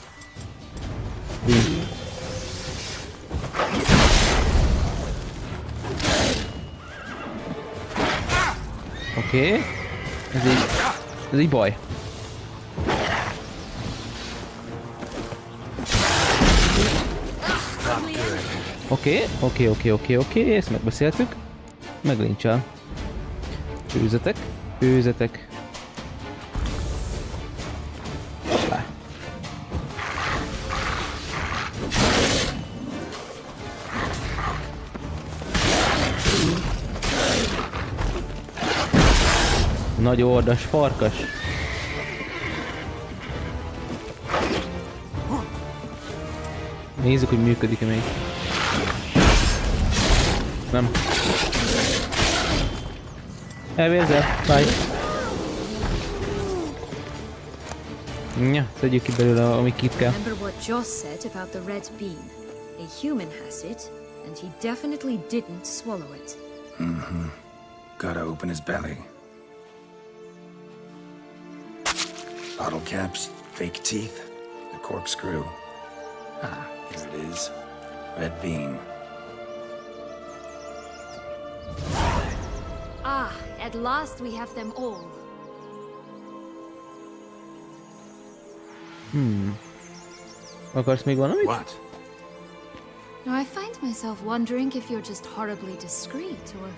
Oké. Ez így baj. Oké, ezt megbeszéltük. Meglincsel. Főzetek. Hoppá. Nagy ordas farkas. Nézzük, hogy működik-e még. Nem. Elvérzel? Bye. Ja, szedjük ki belőle, amik itt kell. Remember what Joss said about the red bean. A human has it, and he definitely didn't swallow it. Gotta open his belly. Bottle caps, fake teeth, a corkscrew. Ah, here it is. Red bean. Ah, at last we have them all. Akarsz még valamit? What? Now I find myself wondering if you're just horribly discreet, or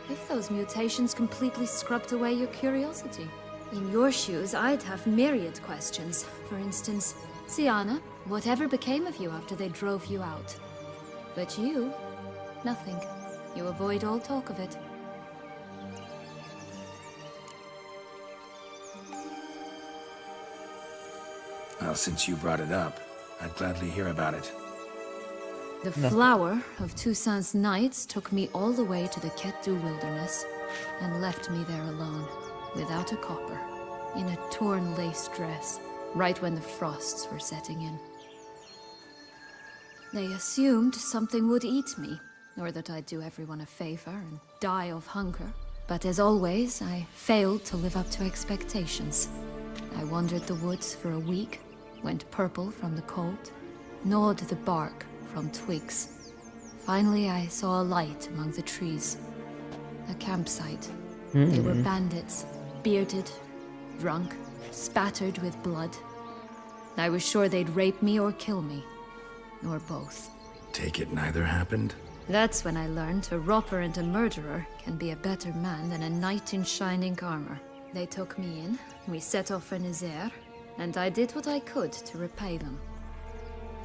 if those mutations completely scrubbed away your curiosity. In your shoes, I'd have myriad questions. For instance, Sienna, whatever became of you after they drove you out? But you, nothing. You avoid all talk of it. Well, since you brought it up, I'd gladly hear about it. The flower of Toussaint's knights took me all the way to the Kedd wilderness and left me there alone, without a copper, in a torn lace dress, right when the frosts were setting in. They assumed something would eat me, or that I'd do everyone a favor and die of hunger. But as always, I failed to live up to expectations. I wandered the woods for a week, went purple from the cold, gnawed the bark from twigs. Finally, I saw a light among the trees. A campsite. They were bandits, bearded, drunk, spattered with blood. I was sure they'd rape me or kill me, or both. Take it neither happened? That's when I learned a robber and a murderer can be a better man than a knight in shining armor. They took me in, we set off for Nazaire, and I did what I could to repay them.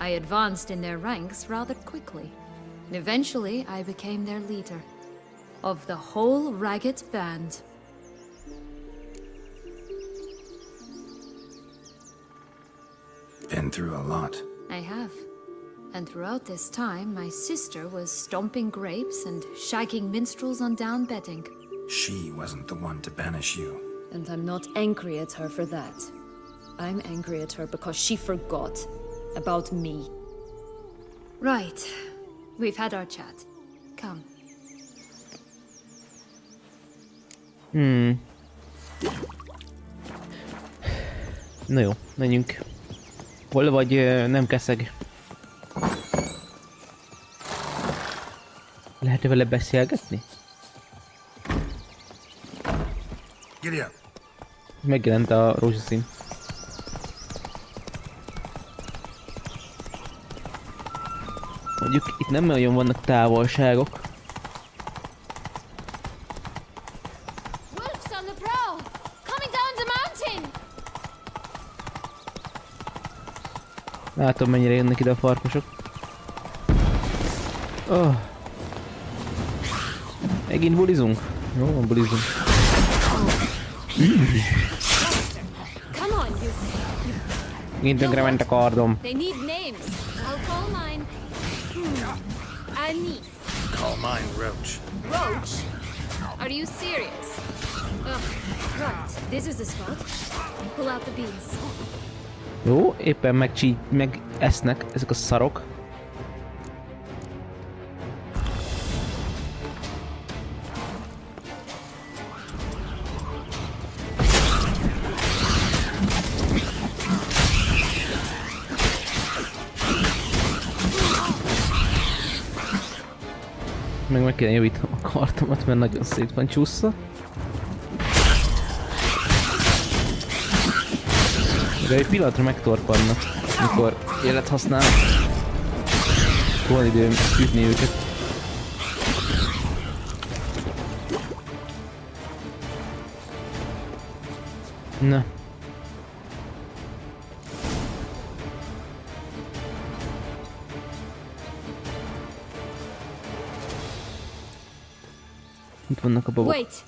I advanced in their ranks rather quickly, and eventually I became their leader. Of the whole ragged band. Been through a lot. I have. And throughout this time, my sister was stomping grapes and shagging minstrels on down bedding. She wasn't the one to banish you. And I'm not angry at her for that. I'm angry at her because she forgot about me. Right. We've had our chat. Come. Na jó, menjünk. Hol vagy, nem keszeg? Lehet-e vele beszélgetni? Giddy up. Megjelent a rózsaszín. Mondjuk itt nem nagyon vannak távolságok. Wolves on the prowl! Coming down the mountain! Látom, mennyire jönnek ide a farkasok. Oh. Megint bulizunk? Jó, van bulizunk. Come on, you. Megint tönkrement a kardom. They need names. I'll call mine. Anis. Call mine Roach. Roach? Are you serious? Right. This is the spot. Pull out the beans. Jó, éppen meg esznek ezek a szarok. Meg kéne javítanom a kartomat, mert nagyon szét van csúszva. De egy pillanatra megtorpannak, mikor élet használ. Van időm ütni őket. Na. Itt vannak a babok. Wait!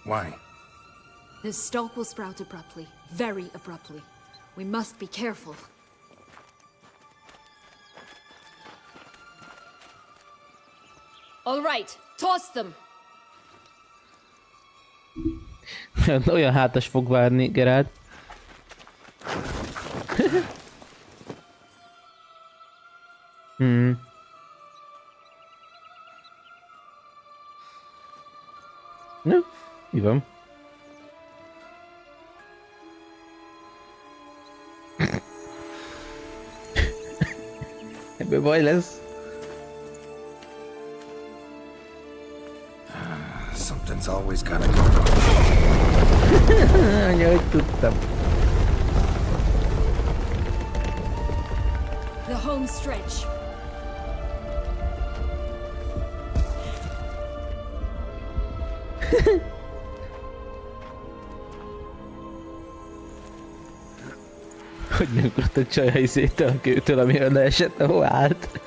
Why? The stalk will sprout abruptly. Very abruptly. We must be careful. All right, toss them! Olyan hátas fog várni, Geralt. Na, mi van? Ebből baj lesz. Something's always gotta go wrong. Anya, hogy tudtam. The home stretch. Hogy megugrott a csaj a izétől a kőtől, amiről leesett, ahol állt.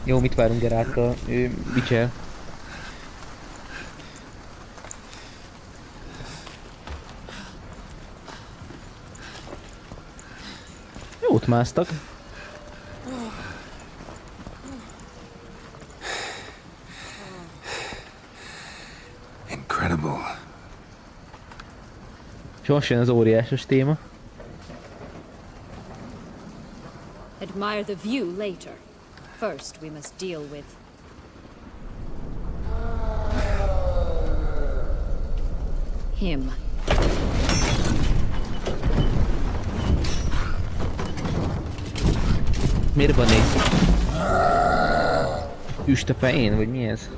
Jó, mit várunk Geráttól? Ő bicsel. Jót másztak. Incredible. És most jön az óriásos téma. Admire the view later. First, we must deal with... him. Miért van egy üst a fején, vagy mi ez?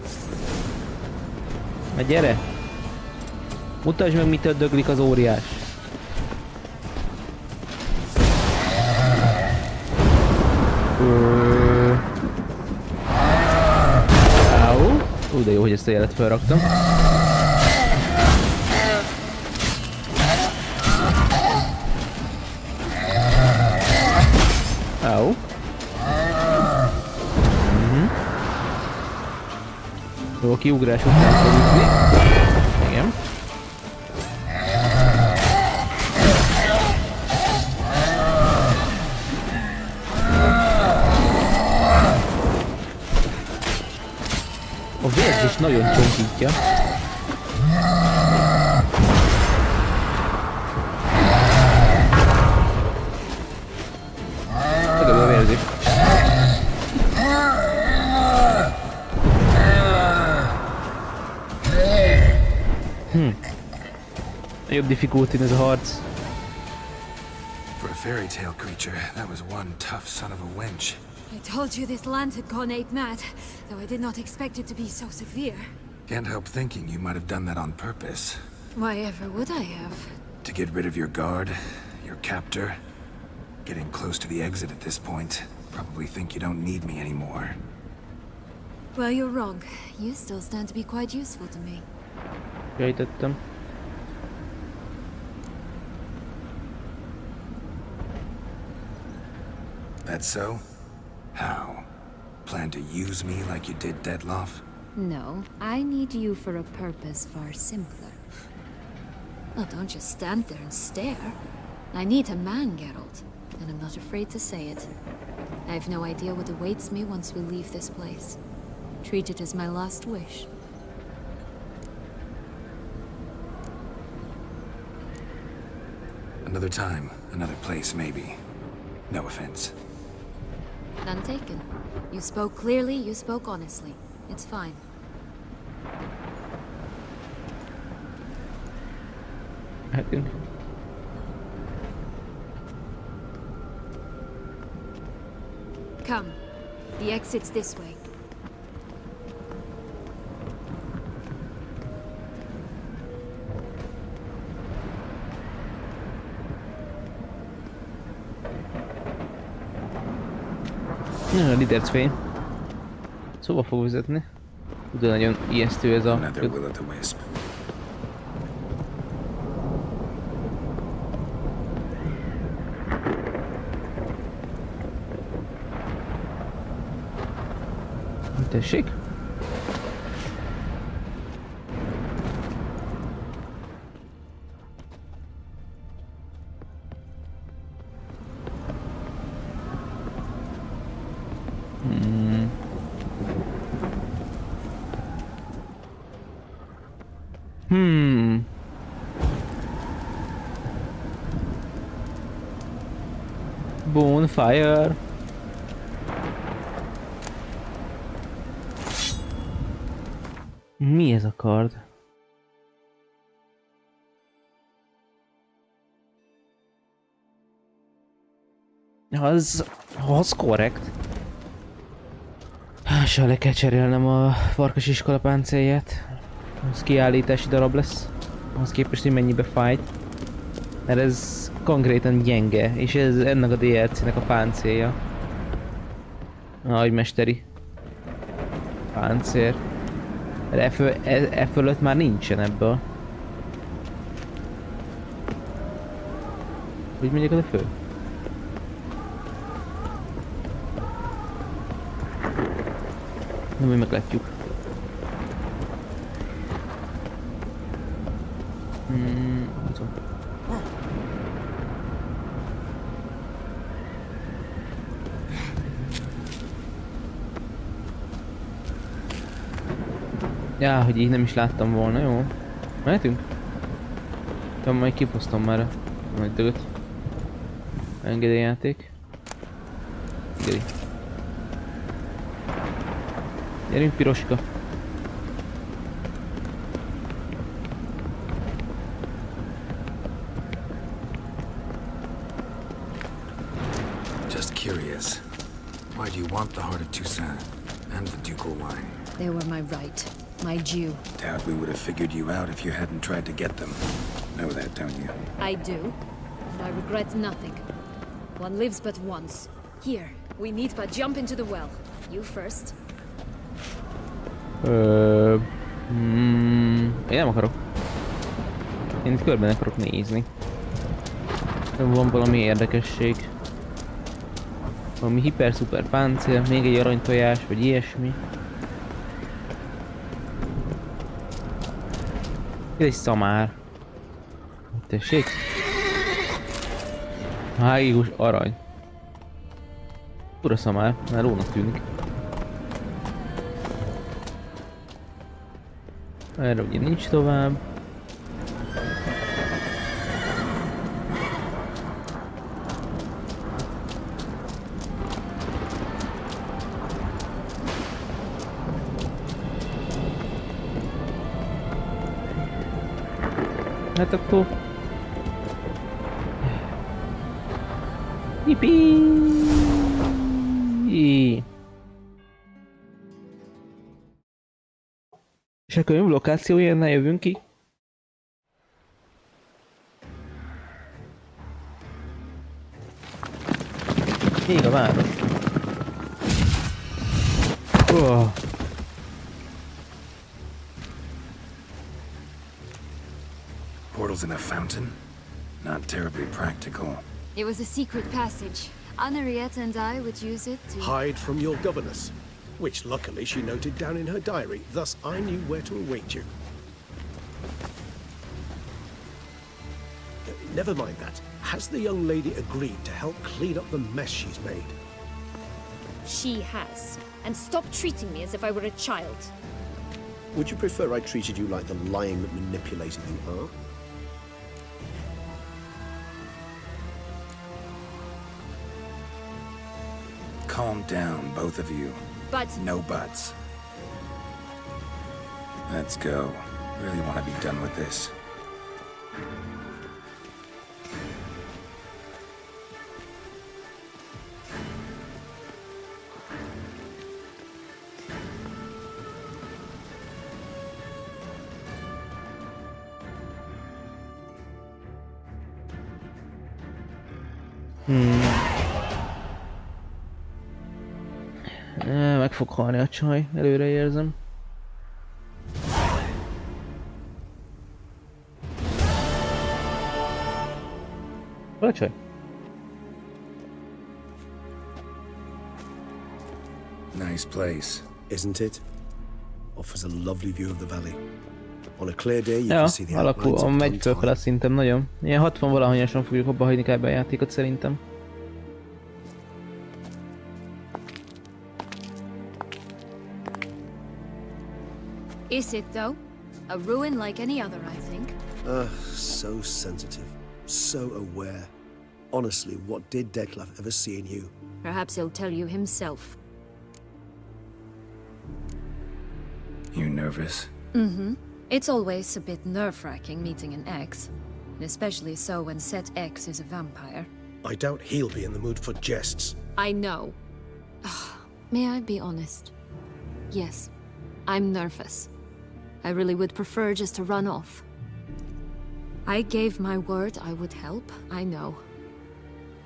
Na gyere! Mutasd meg, mitől döglik az óriás. Áú! De jó, hogy ezt a jelet felraktam. Áú! Jó, kiugrás után kell ütni. Igen. A vérzés nagyon csonkítja. Legalább a vérzés. Jobb difficulty ez a harc. For a fairy tale creature, that was one tough son of a wench. I told you this land had gone ape mad, though I did not expect it to be so severe. Can't help thinking you might have done that on purpose. Why ever would I have? To get rid of your guard, your captor. Getting close to the exit at this point. Probably think you don't need me anymore. Well, you're wrong. You still stand to be quite useful to me. Jajtettem. That's so? How? Plan to use me like you did Deadloff? No, I need you for a purpose far simpler. Well, don't just stand there and stare. I need a man, Geralt, and I'm not afraid to say it. I have no idea what awaits me once we leave this place. Treat it as my last wish. Another time, another place, maybe. No offense. None taken. You spoke clearly, you spoke honestly. It's fine. Hetünk. Come. The exit's this way. A lidercfény. Szóval fog vezetni. De nagyon ijesztő ez a... Another will-o'-the-wisp. Tessék? Bonfire. Mi ez a kard? Az korrekt. Se le kell cserélnem a farkas iskola páncélját. Az kiállítási darab lesz. Az képest, hogy mennyibe fájt. Mert ez konkrétan gyenge, és ez ennek a DLC-nek a páncélja. Nagymesteri páncér. E fölött már nincsen ebből. Hogy megyek oda föl? Nem, mi meglátjuk. Ja, hogy így nem is láttam volna, jó? Mehetünk? Tudom, majd kiposztom már a nagy dögöt. Engedélyjáték. Gyeri. Gyerünk, piroska. Just curious. Why do you want the heart of Toussaint and the ducal wine? They were my right. My due. Doubt we would have figured you out if you hadn't tried to get them. Know that, don't you? I do, and I regret nothing. One lives but once. Here, we need but jump into the well. You first. Én nem akarok. Én itt körben akarok nézni. Van valami érdekesség. Valami hiper-szuper páncél, még egy aranytojás, vagy ilyesmi. Ez egy szamár. Tessék? Mágikus arany. Ura szamár, már rónak tűnik. Erre ugye nincs tovább. Hát akkor... Yippee! És a könyv lokációjánál jövünk ki. Még a város. Oh. Portals in a fountain? Not terribly practical. It was a secret passage. Henriette and I would use it to... Hide from your governess, which luckily she noted down in her diary, thus I knew where to await you. Never mind that. Has the young lady agreed to help clean up the mess she's made? She has. And stop treating me as if I were a child. Would you prefer I treated you like the lying manipulator you are? Calm down, both of you. But... No buts. Let's go. Really want to be done with this. Meg fog halni a csaj, előre érzem. Hol a csaj? Nice place. Isn't it? Offers a lovely view of the valley. On a clear day you Ja, can see the outlines alakul, of megy fölfele szintem nagyon. Ilyen 60 valahanyasan fogjuk abba hagyni kb. A játékot szerintem. Is it, though? A ruin like any other, I think. So sensitive, so aware. Honestly, what did Declaf ever see in you? Perhaps he'll tell you himself. You nervous? It's always a bit nerve-wracking meeting an ex, especially so when said ex is a vampire. I doubt he'll be in the mood for jests. I know. May I be honest? Yes, I'm nervous. I really would prefer just to run off. I gave my word I would help, I know.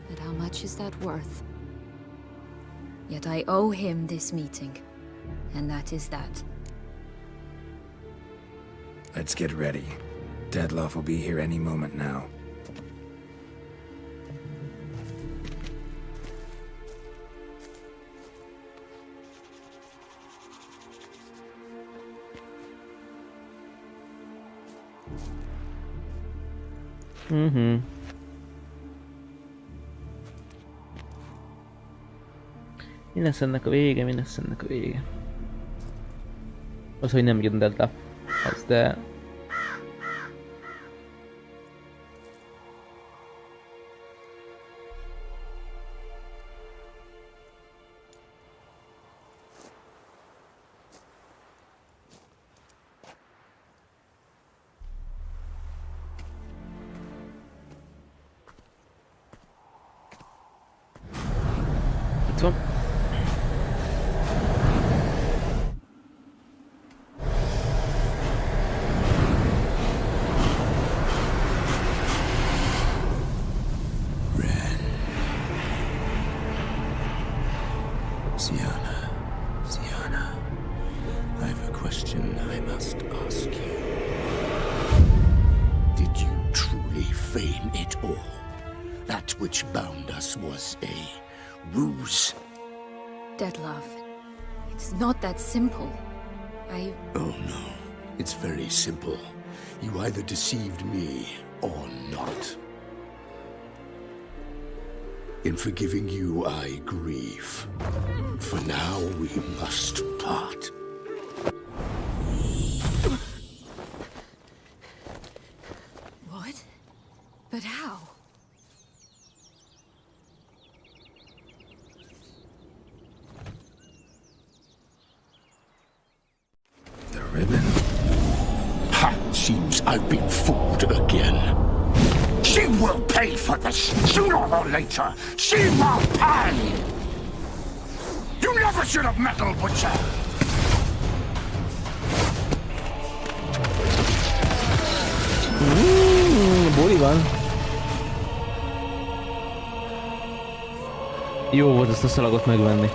But how much is that worth? Yet I owe him this meeting, and that is that. Let's get ready. Deadloff will be here any moment now. Mi lesz ennek a vége, mi lesz ennek a vége? Az, hogy nem jön Delta. Az, de... Itt van. Sienna, I have a question I must ask you. Did you truly feign it all? That which bound us was a ruse? Deadlove, it's not that simple. Oh no, it's very simple. You either deceived me or not. In forgiving you, I grieve. For now, we must part. What? But how? The ribbon? Ha! Seems I've been fooled again. She will pay for this, sooner or later. She will pay! You never should have meddled, Witcher! Buli van. Jó volt ezt a szalagot megvenni.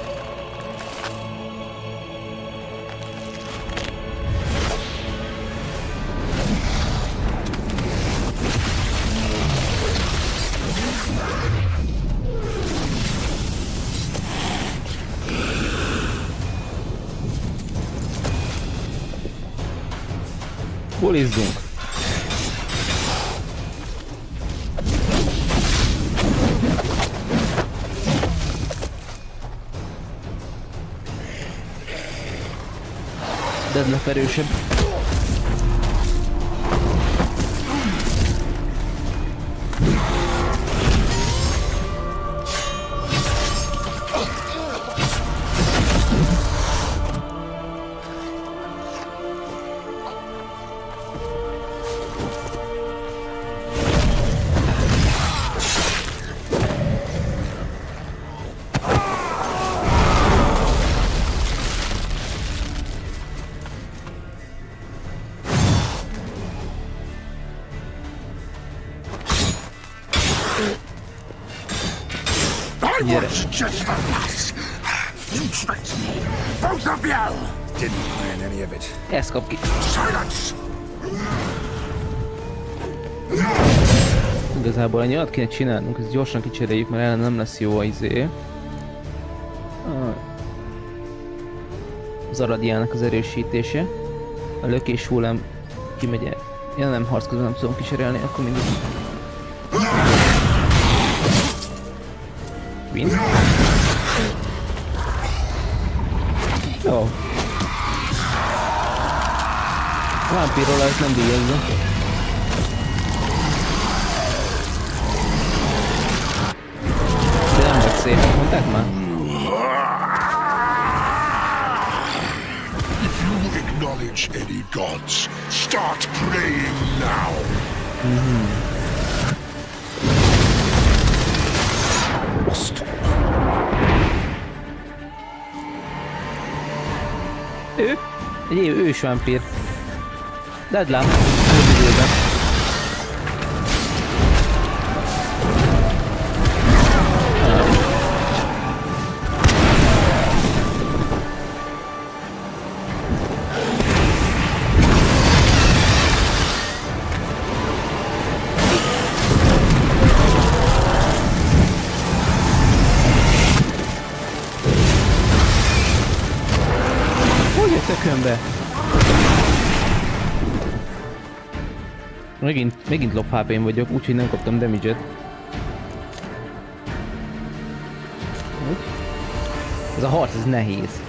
Bulizzunk. Deadlock erősebb. Was just a lass. You tricked me, both of you! Didn't plan any of it. Ezt kap ki. Silence! Igazából a nyilat kéne csinálnunk, ezt gyorsan kicseréljük, mert ellen nem lesz jó az izé. Az Aradiának az erősítése. A lökés hullám kimegy el. Ja nem, harc közben nem tudom kicserélni, akkor mindig. Win. Jó. A vámpírról ezt nem díjazza. De nem vagy szép, mondták már? acknowledge any gods, start praying now. Ő? Egy ősvámpír. Dedlám. Úgy időben. Tökönbe. Megint low HP-n vagyok, úgyhogy nem kaptam damage-et. Ez a harc, ez nehéz.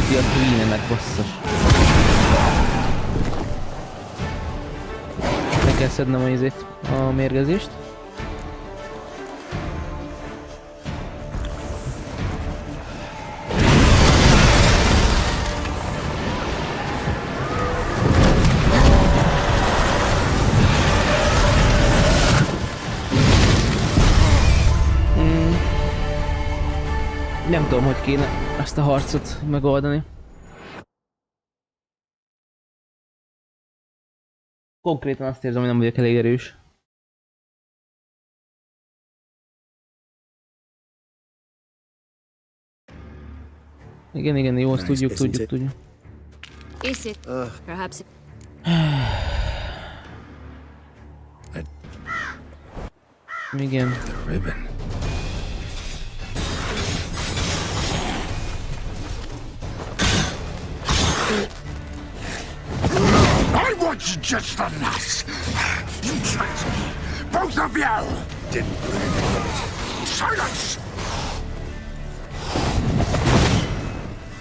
A Queen-emet, basszus. Le kell szednem a mérgezést. Nem tudom, hogy kéne ezt a harcot megoldani. Konkrétan azt érzem, hogy nem vagyok elég erős. Igen, jó, azt tudjuk. Is it? Perhaps it... Igen. I want just the nuts. You trapped me, both of you. Didn't bring any of it. Silence.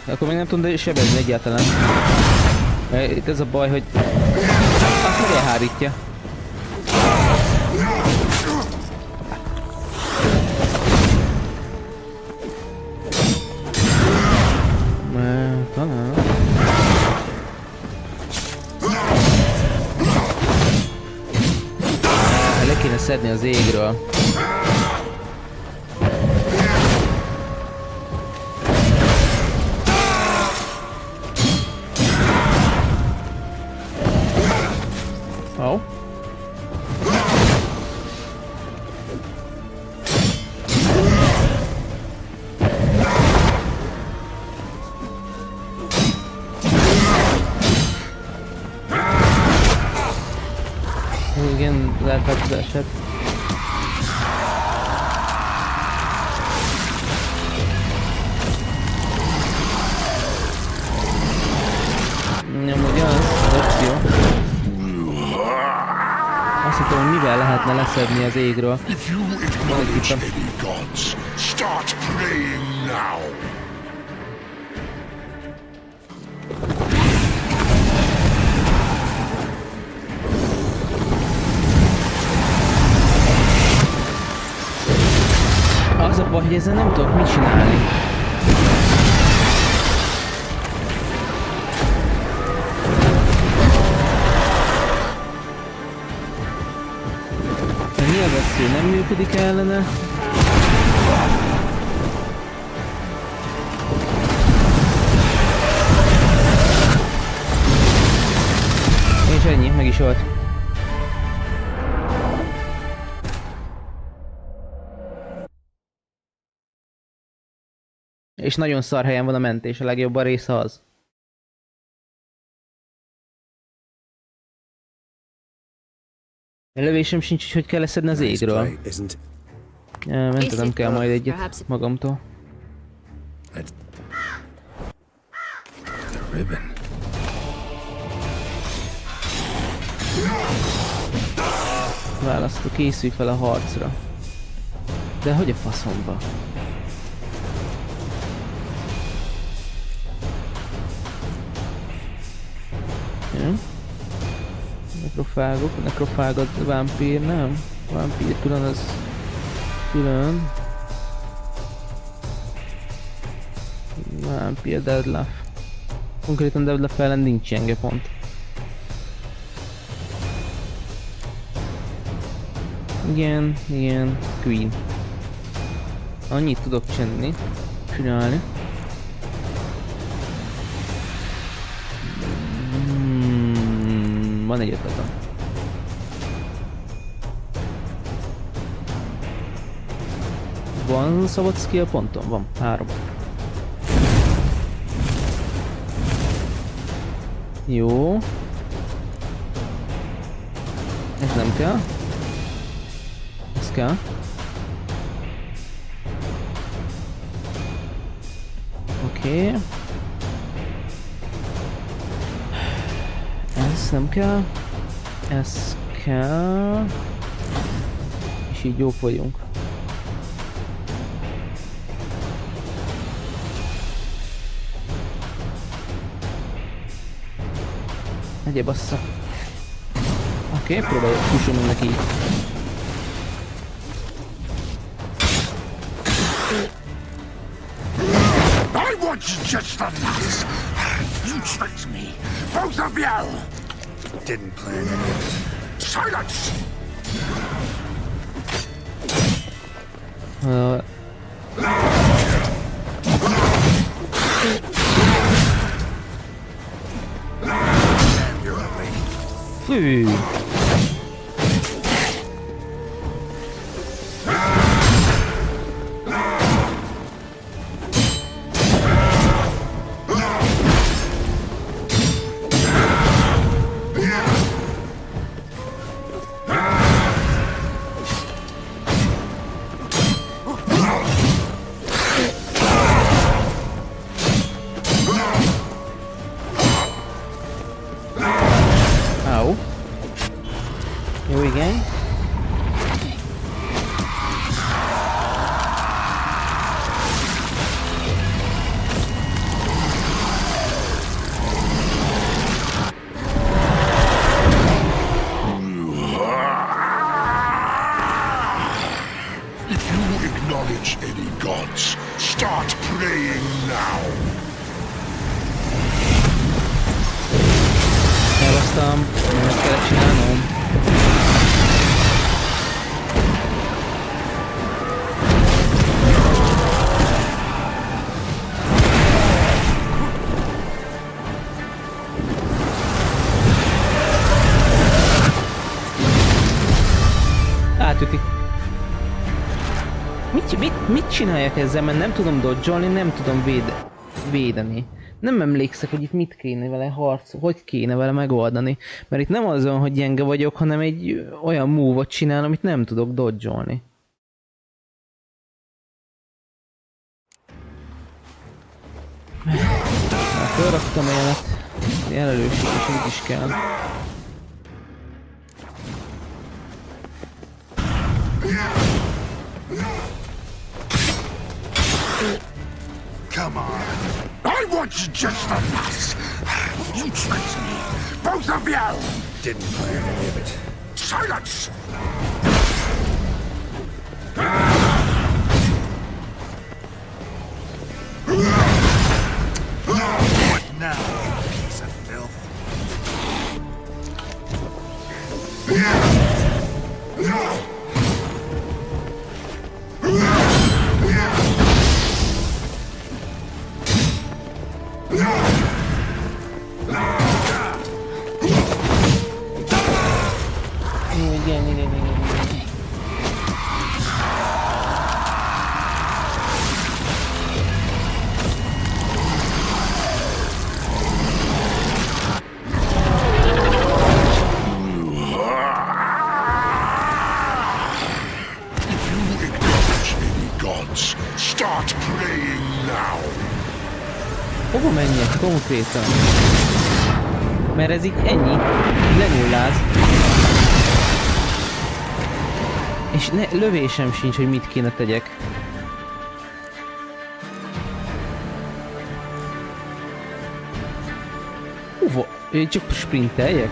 Akkor még nem tudom sebezni egyáltalán. Itt ez a baj, hogy azt meg elhárítja. Talán. Le kéne szedni az égről. Oh. Igen, lehet az eset. Nem ugyanaz az opció. Azt hittem, hogy mivel lehetne leszedni az égről. Majd itt az a baj, hogy ezzel nem tudok mit csinálni. A nyilvessző nem működik ellene. És ennyi, meg is volt. És nagyon szar helyen van a mentés, a legjobb a része az. A lövésem sincs, hogy kell leszedni az égről. Mentenem kell majd egyet magamtól. Választó, készülj fel a harcra. De hogy a faszomba? Nekrofágok, nekrofág az vámpír, nem? Vámpír külön az külön. Vámpír deadlift. Konkrétan deadlift ellen nincs gyenge pont. Igen, Queen. Annyit tudok csinálni. Van egy ötletem. Van szabad skill ponton? Van, 3. Jó. Ez nem kell. Ez kell. Oké. Ez nem kell. Ez kell. És így jók vagyunk. Megye bassza. Oké, próbáljuk pusolni neki így. I want just the last. You tricked me, both of you. Didn't plan any of it. Silence! Fű. Jó, igen. If you acknowledge any gods, start praying now. Elbasztam, ezt kellett csinálnom. Átütik. Mit csináljak ezzel, mert nem tudom dodge-olni, nem tudom védeni. Nem emlékszek, hogy itt mit kéne vele hogy kéne vele megoldani. Mert itt nem azon, hogy gyenge vagyok, hanem egy olyan move-ot csinál, amit nem tudok dodge-olni. Fölraktam élet. Jelölőség is úgy is kell. Come on. I want you just the last. You tricked me, both of you. Didn't plan any of it. Silence! What now, you piece of filth? Igen. Start praying now. Hova menjek konkrétan? Mert ez így ennyi, lenulláz. És lövésem sincs, hogy mit kéne tegyek. Hova? Én csak sprinteljek?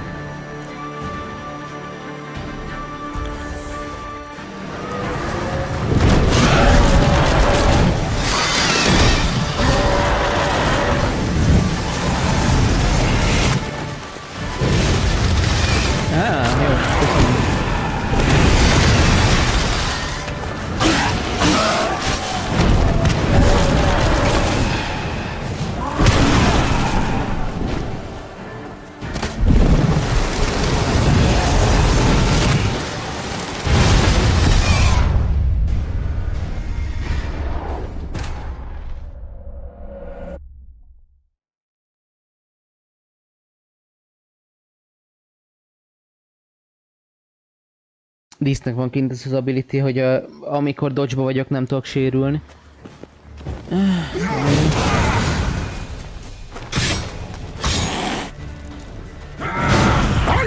Jó, köszönöm. Dísznek van kint az ability, hogy amikor dodge-ba vagyok, nem tudok sérülni. I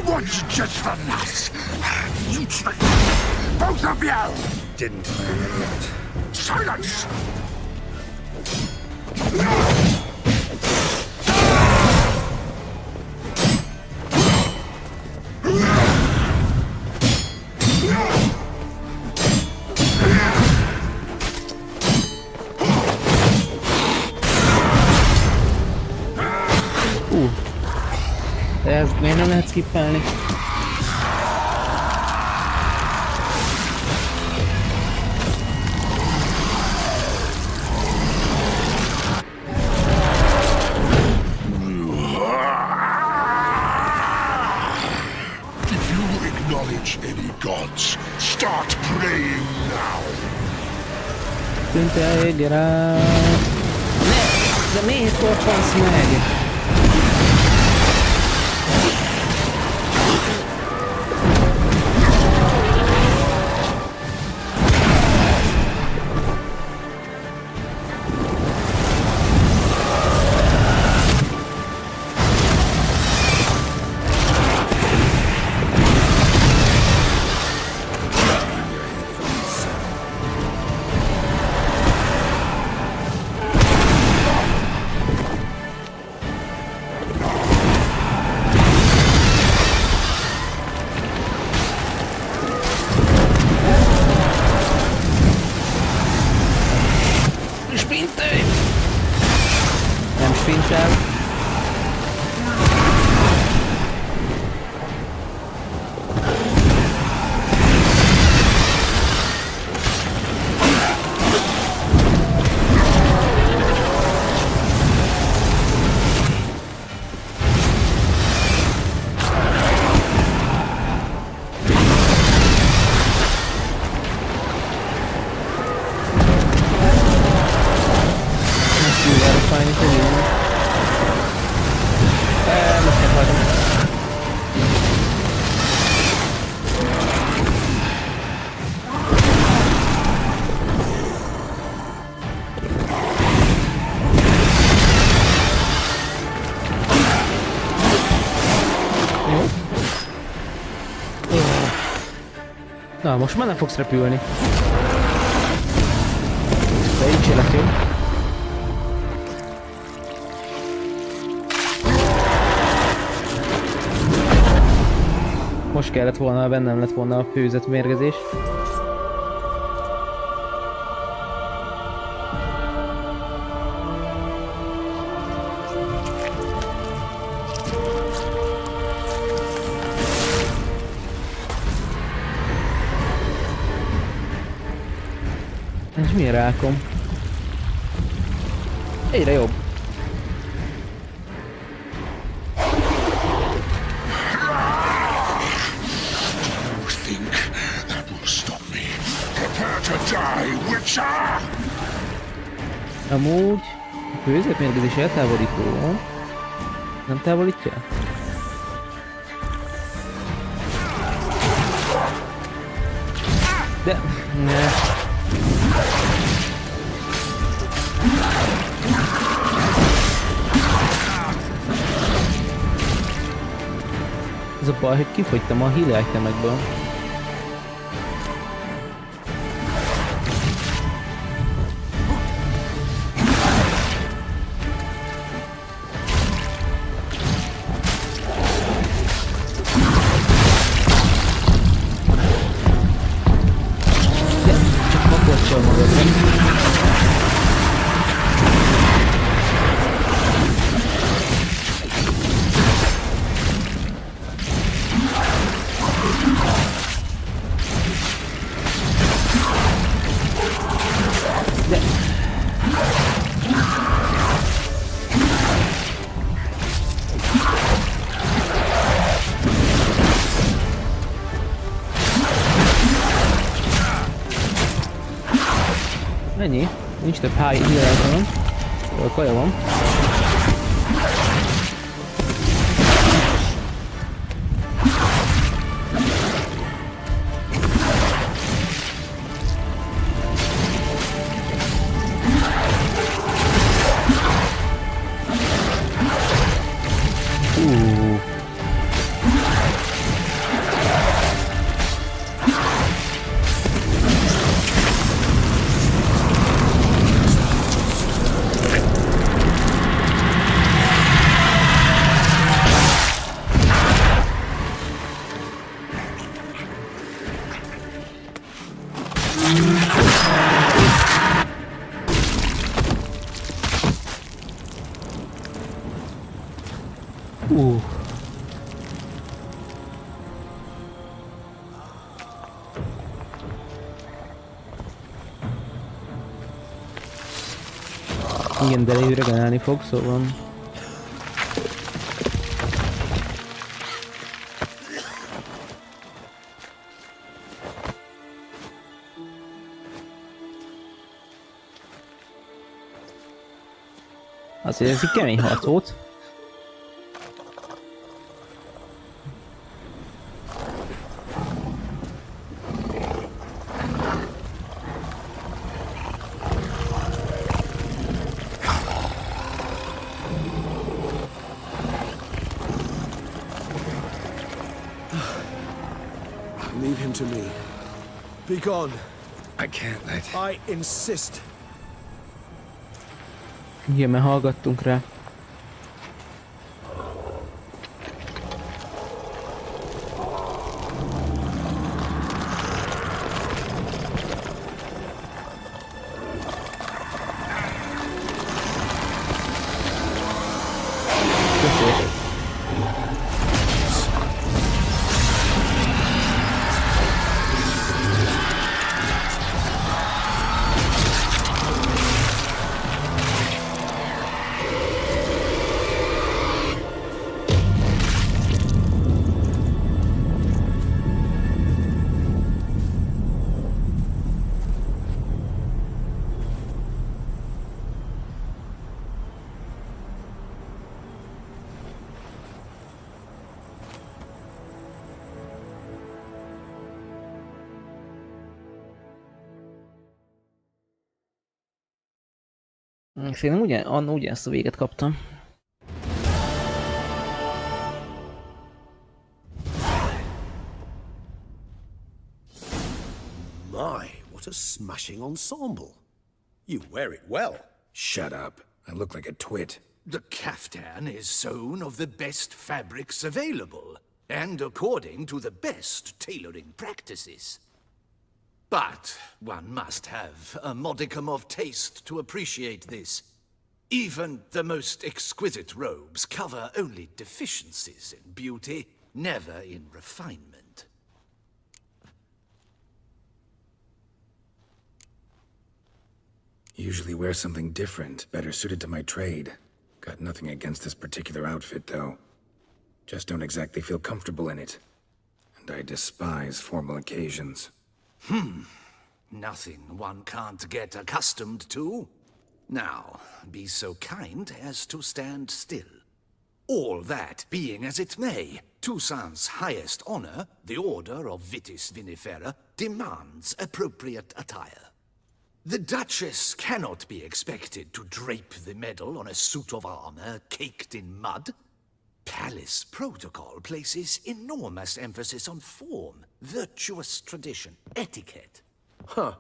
want you just for this. You tricked both of you. Didn't plan any of it. Silence! De ez miért nem lehet skippelni? If you acknowledge any gods, start praying now. Tűnte rá... Ne! De miért torpansz meg? Nem sprintel. Na, most már nem fogsz repülni. De így élek, jó? Most kellett volna, ha bennem lett volna a főzött mérgezés. Ez milyen rákom? Egyre jobb. Amúgy a főzött mérgezés eltávolító. Nem távolítja? De... ne. Ez a baj, hogy kifogytam a heal itemekből. Ennyi. Nincs több híráltalom. A kaja van. Igen, de ő regenerálni fog, szóval... Azért ez egy kemény harc volt. Leave him to me. Be gone. I can't let... I insist. Igen, mert hallgattunk rá. Köszönjük. Szerintem ugyanezt a véget kaptam. My, what a smashing ensemble. You wear it well. Shut up. I look like a twit. The caftan is sewn of the best fabrics available, and according to the best tailoring practices. But one must have a modicum of taste to appreciate this. Even the most exquisite robes cover only deficiencies in beauty, never in refinement. Usually wear something different, better suited to my trade. Got nothing against this particular outfit, though. Just don't exactly feel comfortable in it. And I despise formal occasions. Nothing one can't get accustomed to. Now, be so kind as to stand still. All that being as it may, Toussaint's highest honor, the Order of Vitis Vinifera, demands appropriate attire. The Duchess cannot be expected to drape the medal on a suit of armor caked in mud. Palace protocol places enormous emphasis on form, virtuous tradition, etiquette. Huh.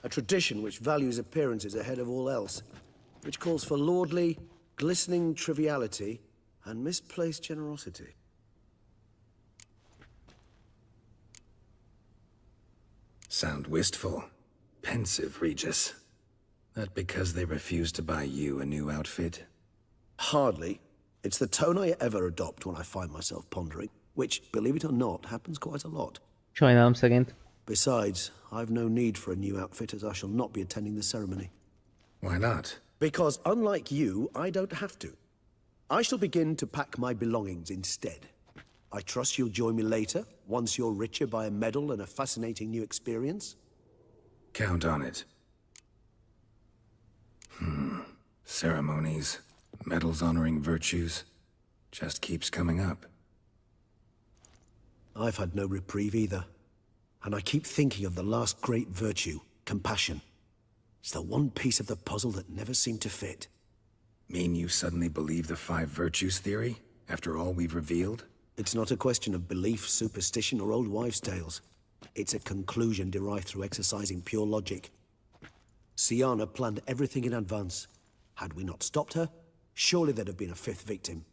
A tradition which values appearances ahead of all else. Which calls for lordly, glistening triviality and misplaced generosity. Sound wistful. Pensive, Regis. That because they refuse to buy you a new outfit? Hardly. It's the tone I ever adopt when I find myself pondering, which, believe it or not, happens quite a lot. Sajnálom szegényt. Besides, I've no need for a new outfit as I shall not be attending the ceremony. Why not? Because unlike you, I don't have to. I shall begin to pack my belongings instead. I trust you'll join me later, once you're richer by a medal and a fascinating new experience. Count on it. Ceremonies, medals honoring virtues, just keeps coming up. I've had no reprieve either. And I keep thinking of the last great virtue, compassion. It's the one piece of the puzzle that never seemed to fit. Mean you suddenly believe the 5 virtues theory, after all we've revealed? It's not a question of belief, superstition, or old wives' tales. It's a conclusion derived through exercising pure logic. Siana planned everything in advance. Had we not stopped her, surely there'd have been a 5th victim.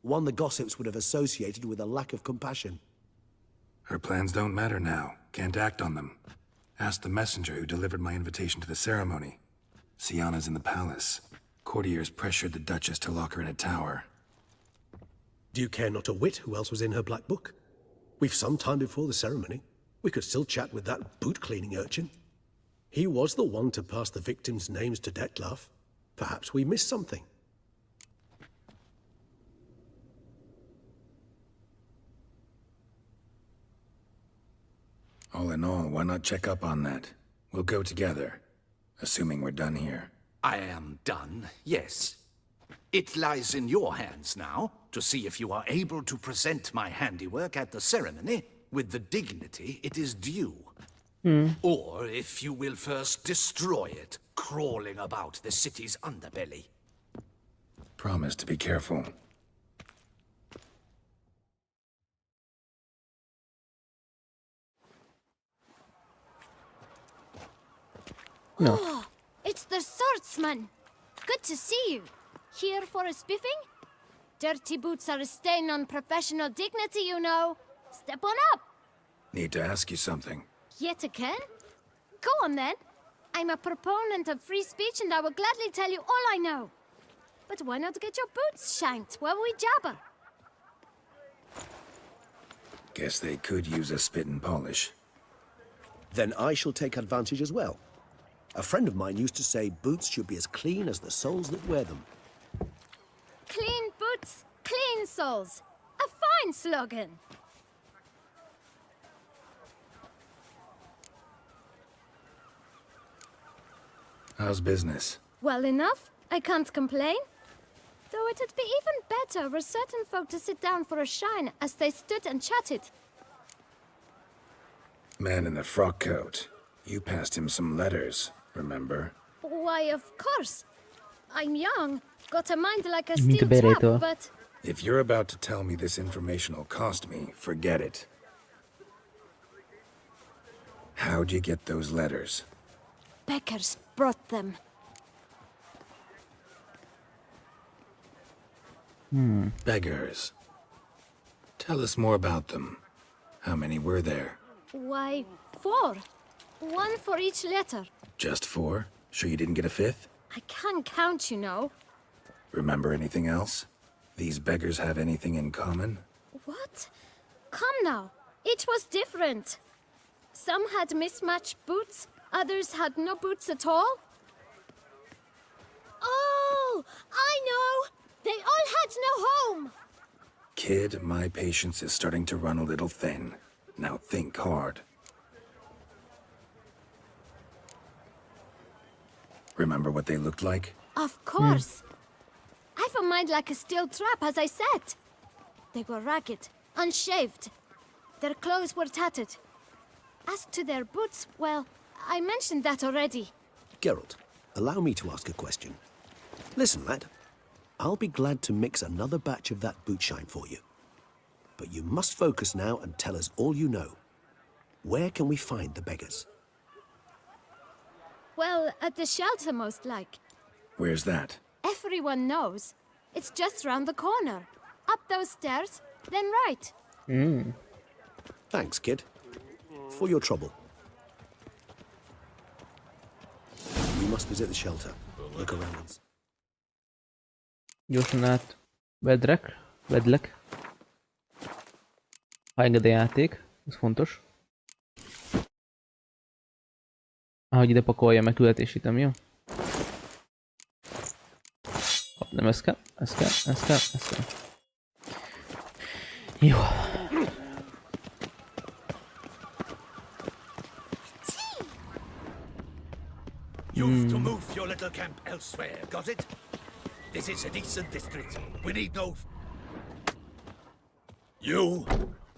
One the gossips would have associated with a lack of compassion. Her plans don't matter now. Can't act on them. Ask the messenger who delivered my invitation to the ceremony. Siana's in the palace. Courtiers pressured the Duchess to lock her in a tower. Do you care not a whit who else was in her black book? We've some time before the ceremony. We could still chat with that boot-cleaning urchin. He was the one to pass the victims' names to Dettlaff. Perhaps we missed something. All in all, why not check up on that? We'll go together, assuming we're done here. I am done, yes. It lies in your hands now to see if you are able to present my handiwork at the ceremony with the dignity it is due. Or if you will first destroy it, crawling about the city's underbelly. Promise to be careful. No. Oh, it's the swordsman. Good to see you. Here for a spiffing? Dirty boots are a stain on professional dignity, you know. Step on up. Need to ask you something. Yet again? Go on then. I'm a proponent of free speech and I will gladly tell you all I know. But why not get your boots shanked while we jabber? Guess they could use a spit and polish. Then I shall take advantage as well. A friend of mine used to say boots should be as clean as the soles that wear them. Clean boots, clean soles. A fine slogan. How's business? Well enough. I can't complain. Though it'd be even better were certain folk to sit down for a shine as they stood and chatted. Man in the frock coat. You passed him some letters, remember? Why, of course. I'm young, got a mind like a Mint steel bereto. trap, but... If you're about to tell me this information will cost me, forget it. How'd you get those letters? Beggars brought them. Beggars. Tell us more about them. How many were there? Why, 4. 1 for each letter. Just 4? Sure you didn't get a 5th? I can't count, you know. Remember anything else? These beggars have anything in common? What? Come now. Each was different. Some had mismatched boots, others had no boots at all. Oh, I know! They all had no home! Kid, my patience is starting to run a little thin. Now think hard. Remember what they looked like? Of course. I've a mind like a steel trap, as I said. They were ragged, unshaved. Their clothes were tattered. As to their boots, well, I mentioned that already. Geralt, allow me to ask a question. Listen, lad. I'll be glad to mix another batch of that boot shine for you. But you must focus now and tell us all you know. Where can we find the beggars? Well, at the shelter, most like. Where's that? Everyone knows. It's just round the corner. Up those stairs, then right. Thanks, kid. For your trouble. We must visit the shelter. Look around us. Gyorsan át. Vedlek. Ha enged a játék, ez fontos. Ahogy ide pakolja meg küldetésítem, jó? Nem, ez kell. Jó. You've to move your little camp elsewhere, got it? This is a decent district. We need no... You?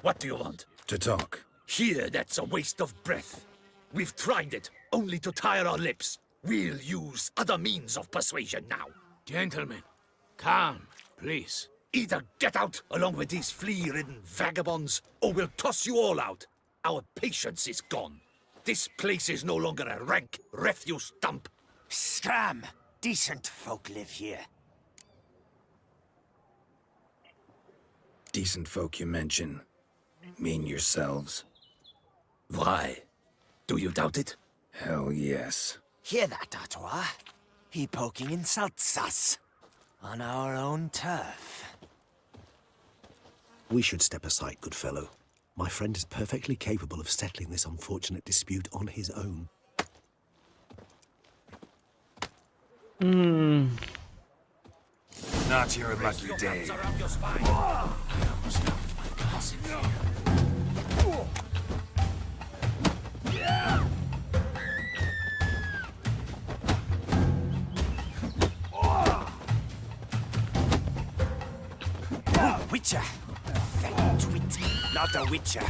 What do you want? To talk. Here, that's a waste of breath. We've tried it, only to tire our lips. We'll use other means of persuasion now. Gentlemen, calm, please. Either get out along with these flea-ridden vagabonds, or we'll toss you all out. Our patience is gone. This place is no longer a rank refuse dump. Scram! Decent folk live here. Decent folk you mention. Mean yourselves? Why? Do you doubt it? Hell yes. Hear that, Artois? He poking insults us. On our own turf. We should step aside, good fellow. My friend is perfectly capable of settling this unfortunate dispute on his own. Not your lucky day. Witcher! Fat twit, not a witcher.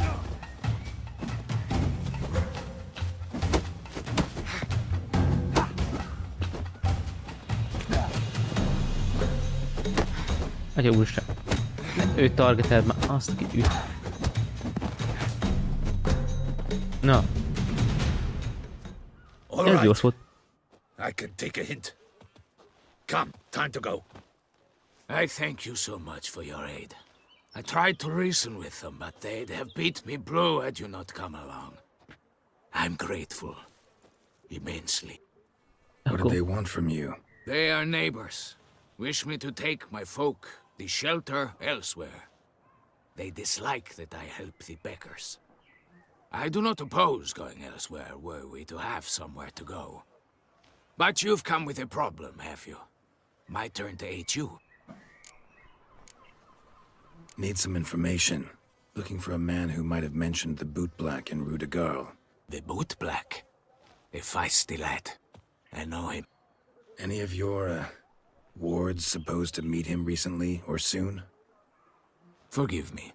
Atya úristen. Ő targeteld már azt, aki üt. Na. Ez gyors volt. I can take a hint. Come, time to go. I thank you so much for your aid. I tried to reason with them, but they'd have beat me blue had you not come along. I'm grateful. Immensely. What do they want from you? They are neighbors. Wish me to take my folk, the shelter, elsewhere. They dislike that I help the beggars. I do not oppose going elsewhere were we to have somewhere to go. But you've come with a problem, have you? My turn to aid you. Need some information. Looking for a man who might have mentioned the boot black in Rue de Garl. The boot black? A feisty lad. I know him. Any of your, wards supposed to meet him recently or soon? Forgive me.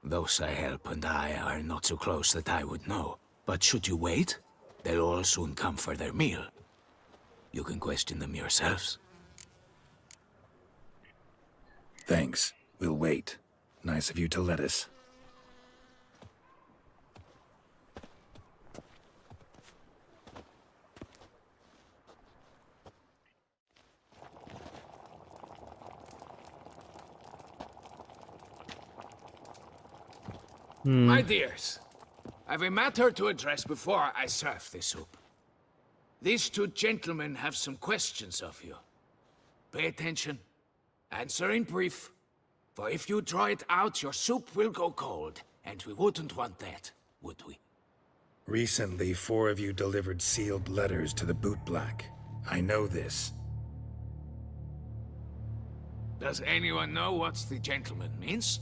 Those I help and I are not so close that I would know. But should you wait, they'll all soon come for their meal. You can question them yourselves. Thanks. We'll wait. Nice of you to let us. My dears, I've a matter to address before I serve the soup. These two gentlemen have some questions of you. Pay attention. Answer in brief. For if you draw it out, your soup will go cold. And we wouldn't want that, would we? Recently, 4 of you delivered sealed letters to the boot black. I know this. Does anyone know what the gentleman means?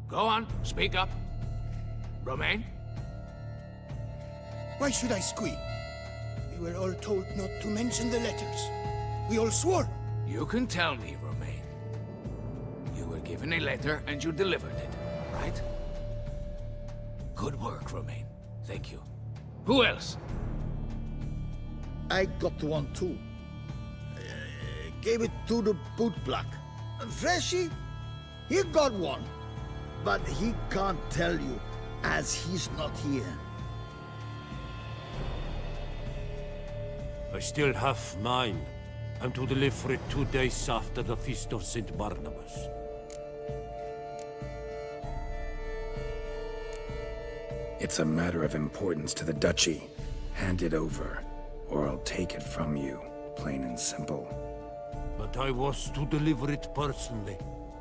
Go on, speak up. Romain? Why should I squeal? We were all told not to mention the letters. We all swore. You can tell me, Romain. You were given a letter and you delivered it, right? Good work, Romain. Thank you. Who else? I got one too. Gave it to the boot black. Freshy, he got one. But he can't tell you, as he's not here. I still have mine. I'm to deliver it 2 days after the Feast of St. Barnabas. It's a matter of importance to the Duchy. Hand it over, or I'll take it from you, plain and simple. But I was to deliver it personally.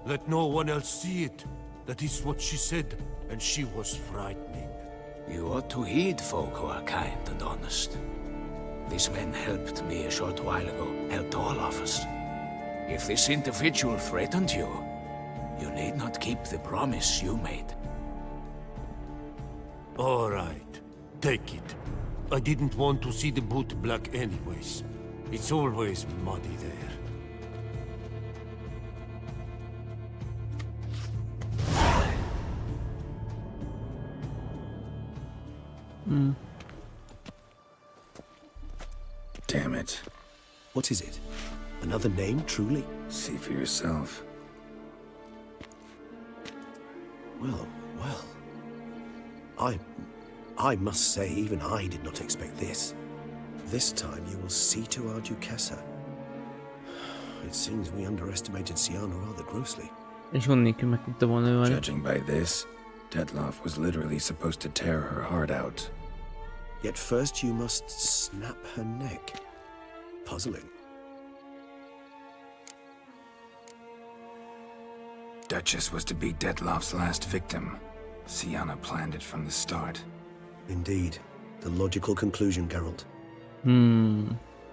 Let no one else see it. That is what she said, and she was frightening. You ought to heed folk who are kind and honest. These men helped me a short while ago, helped all of us. If this individual threatened you, you need not keep the promise you made. All right, take it. I didn't want to see the boot black anyways. It's always muddy there. Damn it. What is it? Another name, truly? See for yourself. Well, well. I must say, even I did not expect this. This time you will see to our Duchessa. It seems we underestimated Siana rather grossly. És honnék meg tudta volna ölni. Judging by this, Dettlaff was literally supposed to tear her heart out. Yet first you must snap her neck. Puzzling. Duchess was to be Dettlaff's last victim. Siana planned it from the start. Indeed. The logical conclusion, Geralt.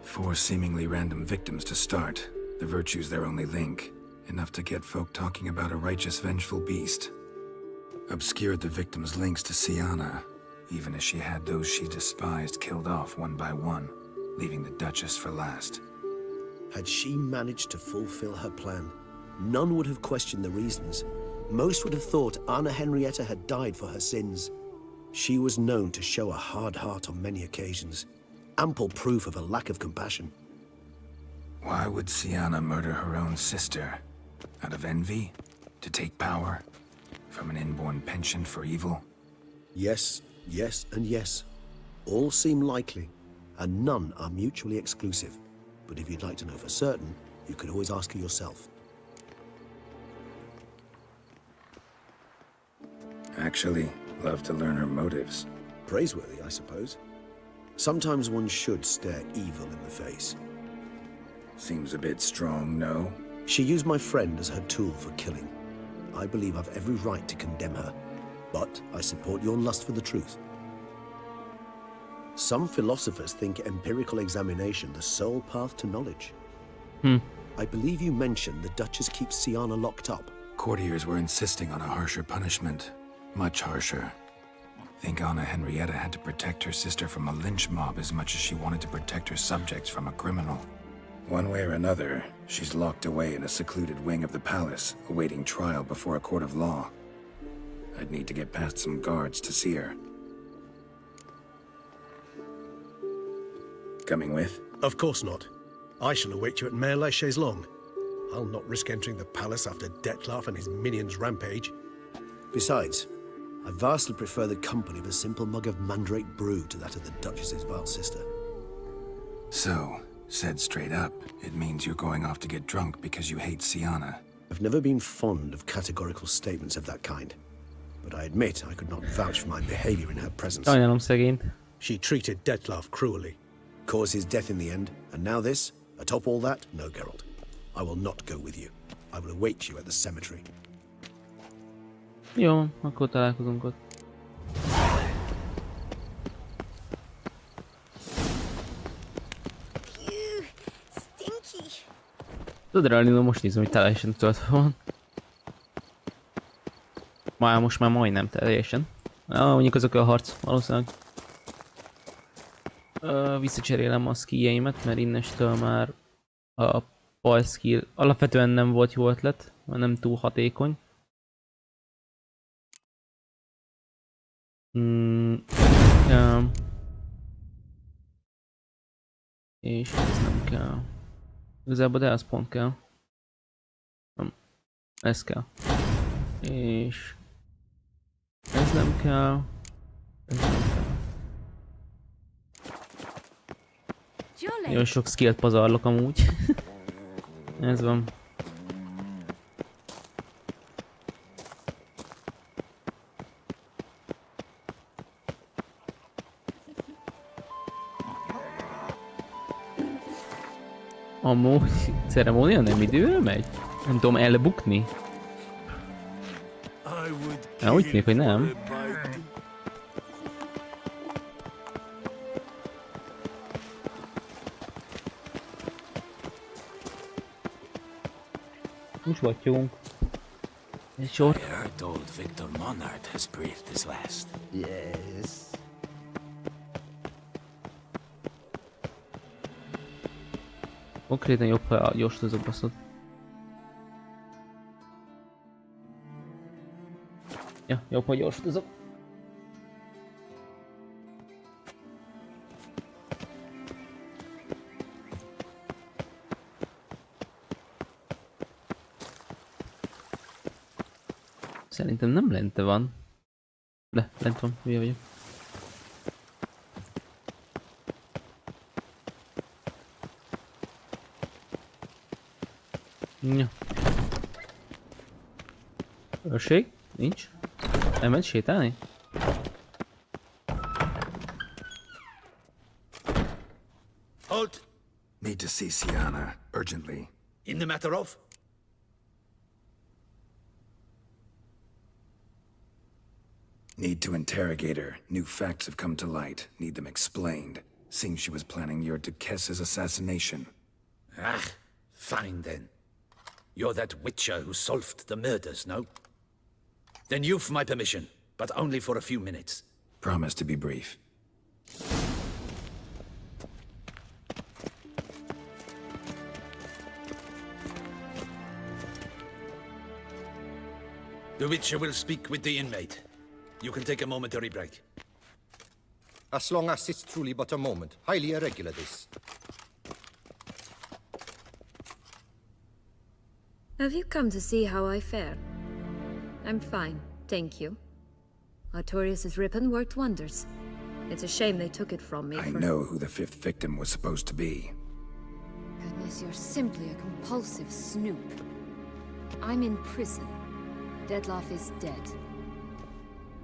4 seemingly random victims to start. The virtue's their only link. Enough to get folk talking about a righteous, vengeful beast. Obscured the victims' links to Siana, even as she had those she despised killed off one by one, leaving the Duchess for last. Had she managed to fulfill her plan, none would have questioned the reasons. Most would have thought Anna Henrietta had died for her sins. She was known to show a hard heart on many occasions. Ample proof of a lack of compassion. Why would Siana murder her own sister? Out of envy? To take power? From an inborn penchant for evil? Yes, yes, and yes. All seem likely, and none are mutually exclusive. But if you'd like to know for certain, you could always ask her yourself. Actually, love to learn her motives. Praiseworthy, I suppose. Sometimes one should stare evil in the face. Seems a bit strong, no? She used my friend as her tool for killing. I believe I've every right to condemn her, but I support your lust for the truth. Some philosophers think empirical examination the sole path to knowledge. I believe you mentioned the Duchess keeps Siana locked up. Courtiers were insisting on a harsher punishment. Much harsher. Think Anna Henrietta had to protect her sister from a lynch mob as much as she wanted to protect her subjects from a criminal. One way or another, she's locked away in a secluded wing of the palace, awaiting trial before a court of law. I'd need to get past some guards to see her. Coming with? Of course not. I shall await you at Mare la Chaise-Longue. I'll not risk entering the palace after Dettlaff and his minions rampage. Besides, I vastly prefer the company of a simple mug of mandrake brew to that of the Duchess's vile sister. So, said straight up, it means you're going off to get drunk because you hate Siana. I've never been fond of categorical statements of that kind, but I admit I could not vouch for my behavior in her presence. Sajnálom szegényt. She treated Dettlaff cruelly, caused his death in the end, and now this? Atop all that? No, Geralt. I will not go with you. I will await you at the cemetery. Jó, akkor találkozunk ott. Tudod, Ralino, most nézem, hogy teljesen töltve van. Most már majdnem teljesen. Mondjuk azok a harc, valószínűleg. Visszacserélem a skilljeimet, mert innestől már a pal skill alapvetően nem volt jó ötlet, mert nem túl hatékony. És ez nem kell. Igazából de ez pont kell. Nem. Ez kell. És ez nem kell. Ez nem kell. Nagyon sok skillt pazarlok amúgy. Ez van. Amúgy ceremónia nem időre megy? Nem tudom elbukni? Úgy tűnik, hogy nem. Most vagyunk. Egy sor. I heard old Victor Monard has breathed his last. Yes. Konkrétan jobb, ha gyorsítozok baszod. Ja, jobb, ha gyorsítozok. Szerintem nem lente van. De, lent van, hülye vagyok. Ja. Őrség? Nincs. Elment sétálni? Halt! Need to see Sienna, urgently. In the matter of? Need to interrogate her. New facts have come to light. Need them explained. Seems she was planning your Duquesse's assassination. Ah, fine then. You're that witcher who solved the murders, no? Then you've my permission, but only for a few minutes. Promise to be brief. The witcher will speak with the inmate. You can take a momentary break. As long as it's truly but a moment. Highly irregular, this. Have you come to see how I fare? I'm fine, thank you. Artorius' ribbon worked wonders. It's a shame they took it from me. I know who the fifth victim was supposed to be. Goodness, you're simply a compulsive snoop. I'm in prison. Deadloff is dead.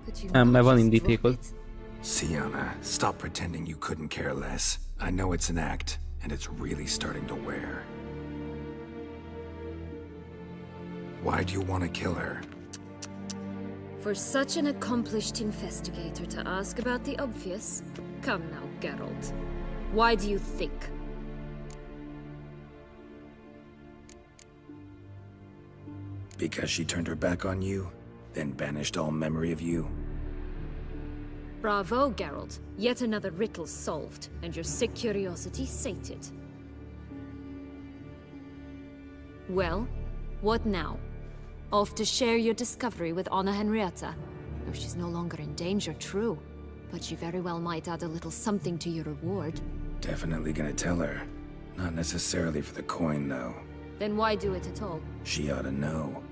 Could you not Már van just indítékod. drop it? Sienna, stop pretending you couldn't care less. I know it's an act, and it's really starting to wear. Why do you want to kill her? For such an accomplished investigator to ask about the obvious? Come now, Geralt. Why do you think? Because she turned her back on you, then banished all memory of you? Bravo, Geralt. Yet another riddle solved, and your sick curiosity sated. Well, what now? Off to share your discovery with Anna Henrietta? No, she's no longer in danger, true. But she very well might add a little something to your reward. Definitely gonna tell her. Not necessarily for the coin, though. Then why do it at all? She ought to know.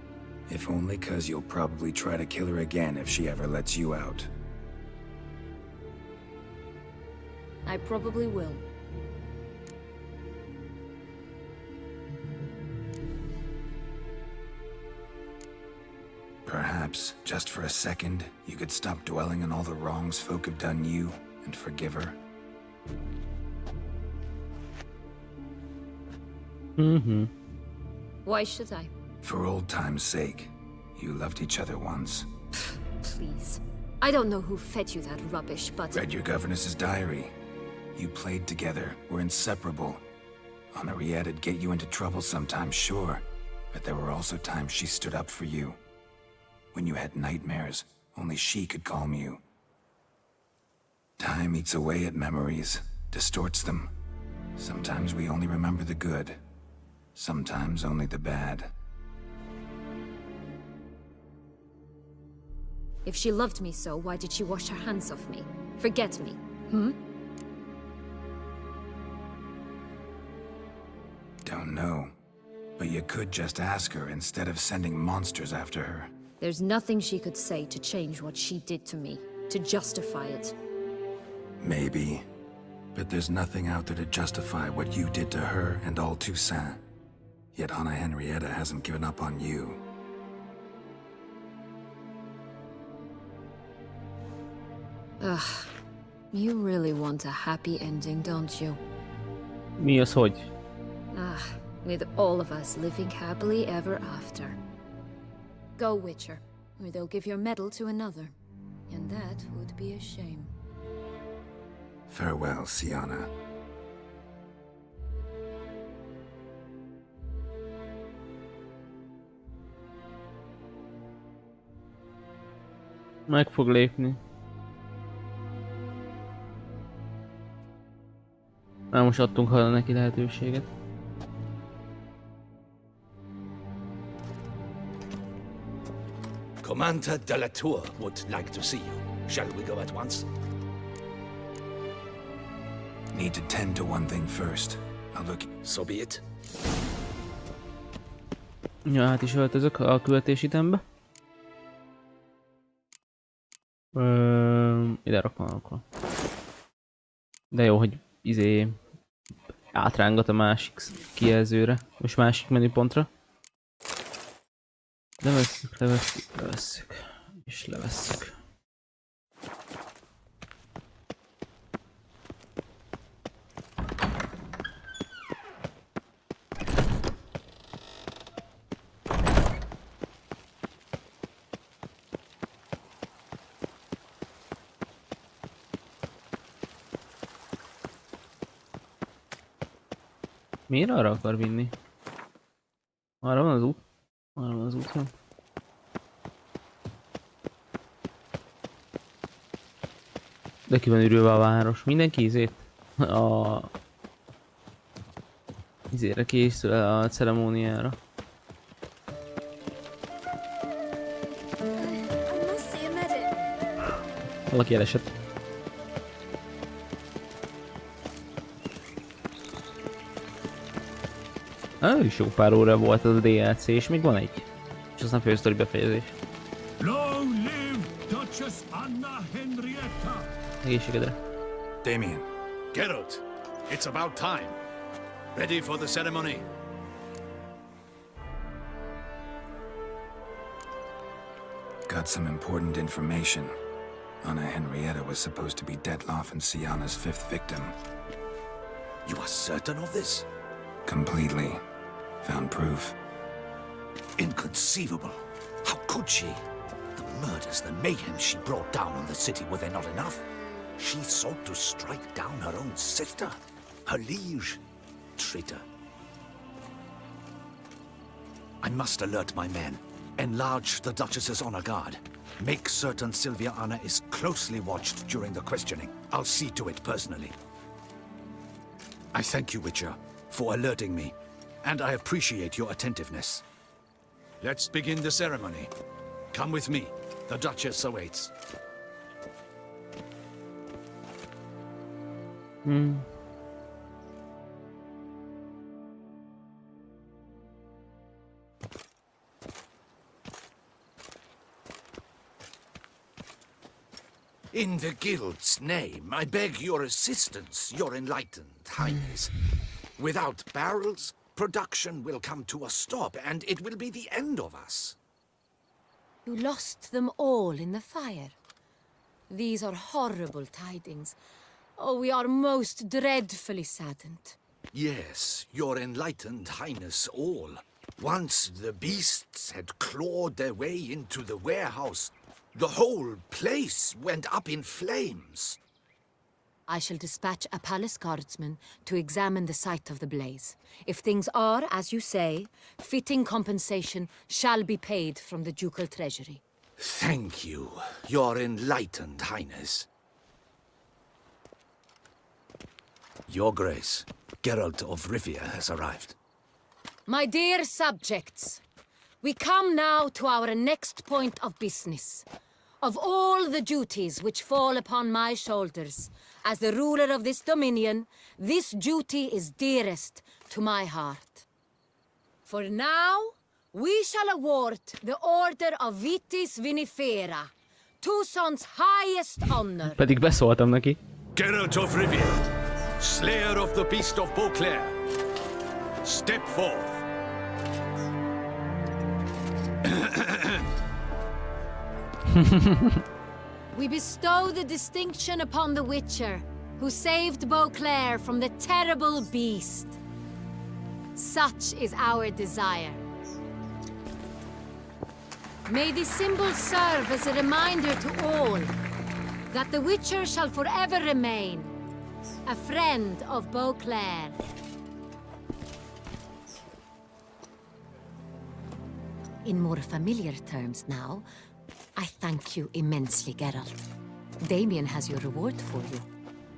If only 'cause you'll probably try to kill her again if she ever lets you out. I probably will. Perhaps, just for a second, you could stop dwelling on all the wrongs folk have done you and forgive her. Why should I? For old time's sake. You loved each other once. Please. I don't know who fed you that rubbish, but... Read your governess's diary. You played together, were inseparable. Henriette'd get you into trouble sometimes, sure. But there were also times she stood up for you. When you had nightmares, only she could calm you. Time eats away at memories, distorts them. Sometimes we only remember the good. Sometimes only the bad. If she loved me so, why did she wash her hands off me? Forget me, hmm? Don't know. But you could just ask her instead of sending monsters after her. There's nothing she could say to change what she did to me, to justify it. Maybe. But there's nothing out there to justify what you did to her and all Toussaint. Yet Anna Henrietta hasn't given up on you. Ugh. You really want a happy ending, don't you? Mi az, hogy? Ah, with all of us living happily ever after. Go, Witcher, or they'll give your medal to another. And that would be a shame. Farewell, Sienna. Meg fog lépni. Már most adtunk neki lehetőséget. Commander de la Tour would like to see you. Shall we go at once? Need to tend to one thing first. I'll look... So be it. Ja, hát is öltözök a követési itembe. Ide rakom akkor. De jó, hogy átrángat a másik kijelzőre, és másik menüpontra. Levesszük, és levesszük. Miért arra akar vinni? Arra van az út? Arra van az út, jó. De ki van ürülve a város? Mindenki izére készül a ceremóniára. Valaki elesett. Is jó pár óra volt az a DLC, és még van egy. És aztán fősztori befejezés. Long live Duchess Anna Henrietta! Egészségedre. Damien. Geralt, it's about time. Ready for the ceremony? Got some important information. Anna Henrietta was supposed to be Detloff and Sienna's 5th victim. You are certain of this? Completely. Found proof. Inconceivable. How could she? The murders, the mayhem she brought down on the city, were they not enough? She sought to strike down her own sister, her liege. Traitor. I must alert my men. Enlarge the Duchess's honor guard. Make certain Sylvia Anna is closely watched during the questioning. I'll see to it personally. I thank you, Witcher, for alerting me, and I appreciate your attentiveness. Let's begin the ceremony. Come with me. The Duchess awaits. In the Guild's name, I beg your assistance, your enlightened highness. Without barrels, production will come to a stop, and it will be the end of us. You lost them all in the fire. These are horrible tidings. Oh, we are most dreadfully saddened. Yes, your enlightened highness all. Once the beasts had clawed their way into the warehouse, the whole place went up in flames. I shall dispatch a palace guardsman to examine the site of the blaze. If things are, as you say, fitting compensation shall be paid from the ducal treasury. Thank you, your enlightened highness. Your Grace, Geralt of Rivia has arrived. My dear subjects, we come now to our next point of business. Of all the duties which fall upon my shoulders, as the ruler of this dominion, this duty is dearest to my heart. For now, we shall award the Order of Vitis Vinifera, Tucson's highest honor. Pedig beszóltam neki. Geralt of Rivia, Slayer of the Beast of Beauclair, step forth. We bestow the distinction upon the Witcher, who saved Beauclair from the terrible beast. Such is our desire. May this symbol serve as a reminder to all that the Witcher shall forever remain a friend of Beauclair. In more familiar terms now, I thank you immensely, Geralt. Damien has your reward for you.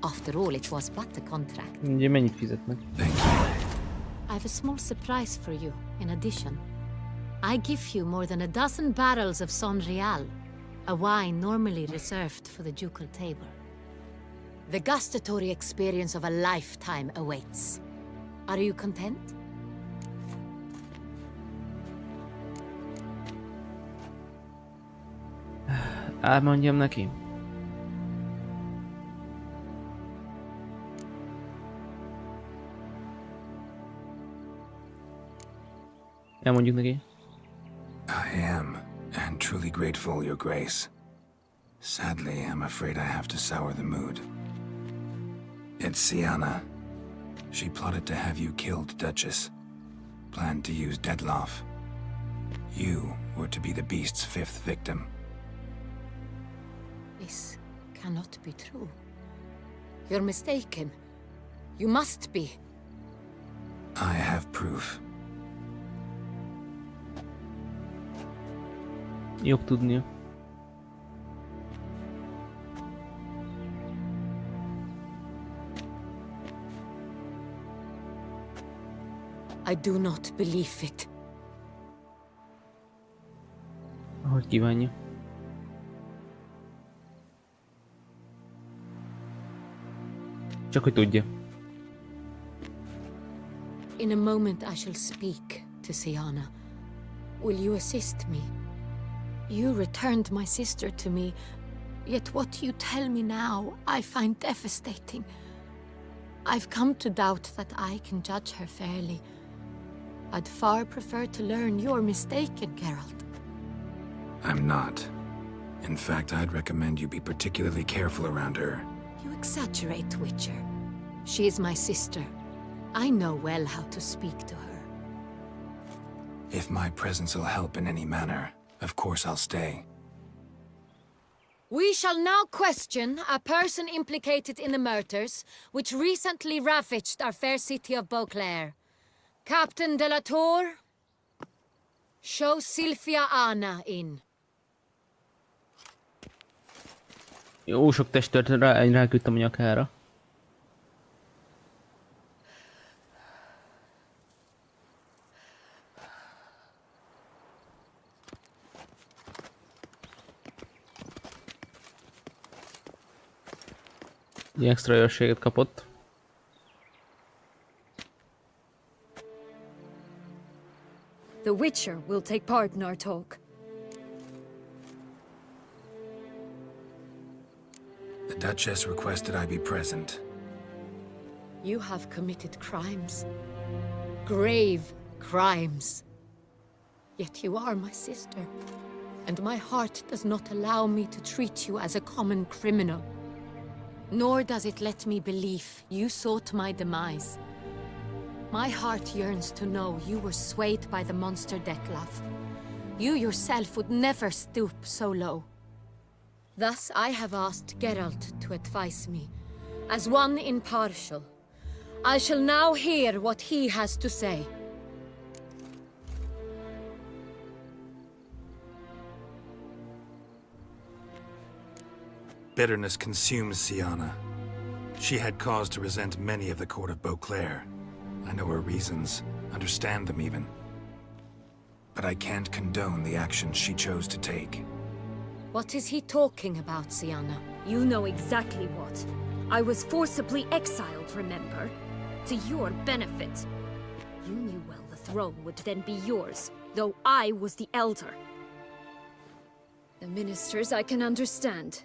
After all, it was but a contract. Ugye mennyit fizetnek? I have a small surprise for you, in addition. I give you more than a dozen barrels of Sonrial, a wine normally reserved for the ducal table. The gustatory experience of a lifetime awaits. Are you content? Elmondjam neki? Elmondjuk neki. I am, and truly grateful, Your Grace. Sadly, I'm afraid I have to sour the mood. It's Sienna. She plotted to have you killed, Duchess. Planned to use Deadloff. You were to be the beast's 5th victim. This cannot be true. You're mistaken. You must be. I have proof. Jobb tudnia. I do not believe it. Ahogy kívánja. Csak hogy tudja. In a moment I shall speak to Sienna. Will you assist me? You returned my sister to me, yet what you tell me now I find devastating. I've come to doubt that I can judge her fairly. I'd far prefer to learn you're mistaken, Geralt. I'm not. In fact, I'd recommend you be particularly careful around her. You exaggerate, Witcher. She is my sister. I know well how to speak to her. If my presence will help in any manner, of course I'll stay. We shall now question a person implicated in the murders which recently ravaged our fair city of Beauclair. Captain de la Tour, show Sylvia Anna in. Jó sok testőrt ráküldtem a nyakára. Egy extra őrséget kapott. The Witcher will take part in our talk. The Duchess requested I be present. You have committed crimes. Grave crimes. Yet you are my sister, and my heart does not allow me to treat you as a common criminal. Nor does it let me believe you sought my demise. My heart yearns to know you were swayed by the monster Dettlaff. You yourself would never stoop so low. Thus I have asked Geralt to advise me, as one impartial. I shall now hear what he has to say. Bitterness consumes Sienna. She had cause to resent many of the court of Beauclair. I know her reasons, understand them even. But I can't condone the actions she chose to take. What is he talking about, Sienna? You know exactly what. I was forcibly exiled, remember? To your benefit. You knew well the throne would then be yours, though I was the elder. The ministers I can understand.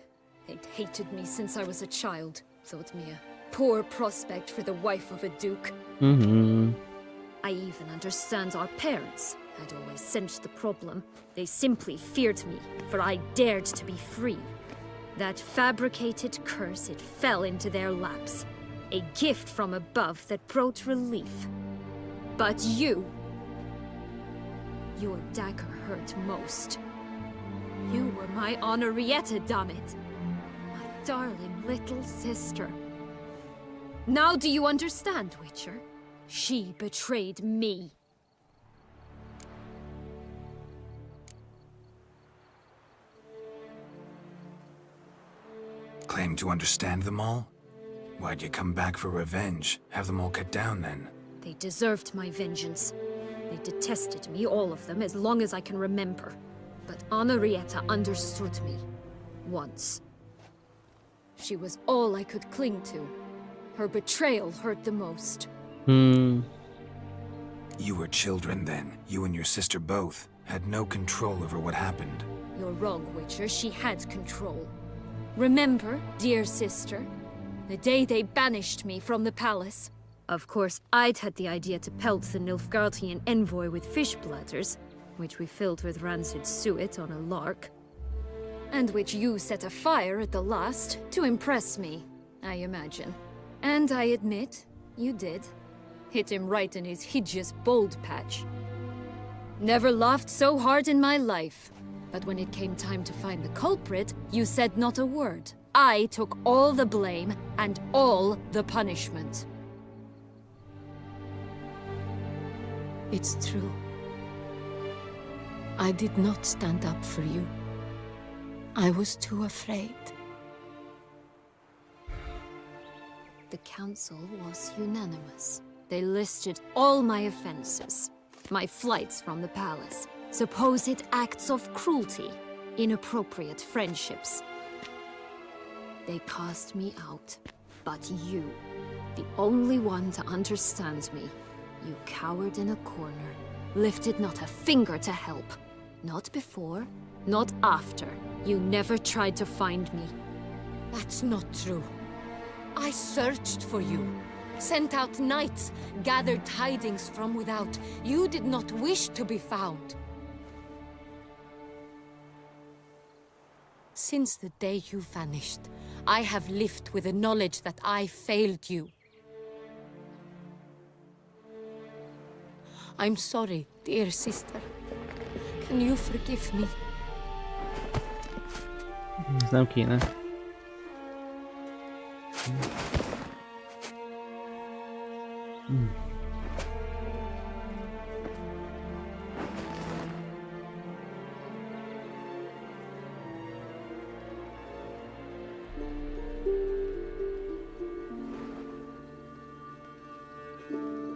They'd hated me since I was a child. Thought me a poor prospect for the wife of a duke. I even understand our parents. I'd always sensed the problem. They simply feared me, for I dared to be free. That fabricated curse, it fell into their laps. A gift from above that brought relief. But you... Your dagger hurt most. You were my Henrietta, damn it. My darling little sister. Now do you understand, Witcher? She betrayed me. Claim to understand them all? Why'd you come back for revenge? Have them all cut down then? They deserved my vengeance. They detested me, all of them, as long as I can remember. But Anarietta understood me. Once. She was all I could cling to. Her betrayal hurt the most. You were children then. You and your sister both had no control over what happened. You're wrong, Witcher. She had control. Remember, dear sister, the day they banished me from the palace? Of course, I'd had the idea to pelt the Nilfgaardian envoy with fish bladders, which we filled with rancid suet on a lark, and which you set afire at the last to impress me, I imagine. And I admit, you did. Hit him right in his hideous bald patch. Never laughed so hard in my life. But when it came time to find the culprit, you said not a word. I took all the blame and all the punishment. It's true. I did not stand up for you. I was too afraid. The council was unanimous. They listed all my offenses. My flights from the palace, supposed acts of cruelty, inappropriate friendships. They cast me out. But you, the only one to understand me, you cowered in a corner, lifted not a finger to help. Not before, not after. You never tried to find me. That's not true. I searched for you. Sent out knights, gathered tidings from without. You did not wish to be found. Since the day you vanished, I have lived with the knowledge that I failed you. I'm sorry, dear sister. Can you forgive me? Ez nem kéne.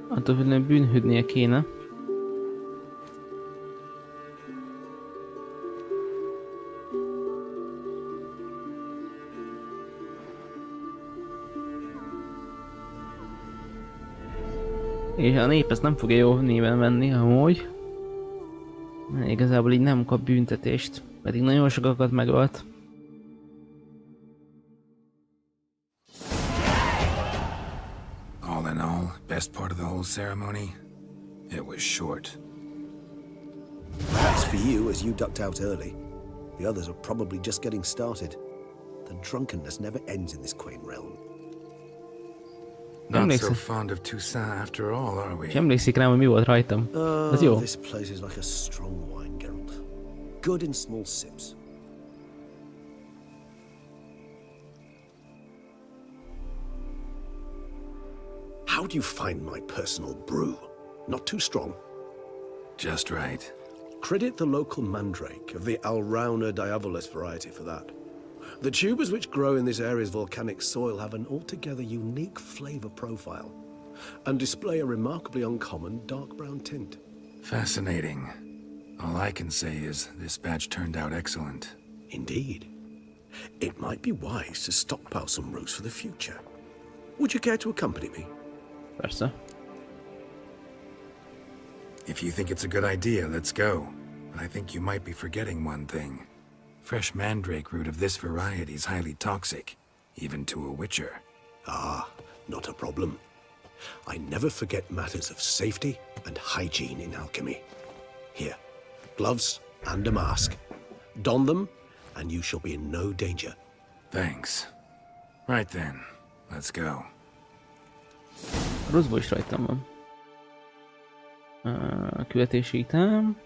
Attól függően bűnhődnie kéne. És a nép ezt nem fogja jó néven venni, amúgy. Igazából így nem kap büntetést, pedig nagyon sokakat megölt. All in all, best part of the whole ceremony? It was short. That's for you, as you ducked out early. The others are probably just getting started. The drunkenness never ends in this quaint realm. Not so fond of Toussaint after all, are we? Emlékszik rám, hogy mi volt rajtam. Ez jó. This place is like a strong wine, Geralt. Good in small sips. How do you find my personal brew? Not too strong? Just right. Credit the local mandrake of the Alrauna diavolis variety for that. The tubers which grow in this area's volcanic soil have an altogether unique flavor profile and display a remarkably uncommon dark brown tint. Fascinating. All I can say is this batch turned out excellent. Indeed. It might be wise to stockpile some roots for the future. Would you care to accompany me? Persze. If you think it's a good idea, let's go. But I think you might be forgetting one thing. Fresh mandrake root of this variety is highly toxic, even to a witcher. Ah, not a problem. I never forget matters of safety and hygiene in alchemy. Here, gloves and a mask. Don them, and you shall be in no danger. Thanks. Right then, let's go. Rosszból is rajtam van. Követési item.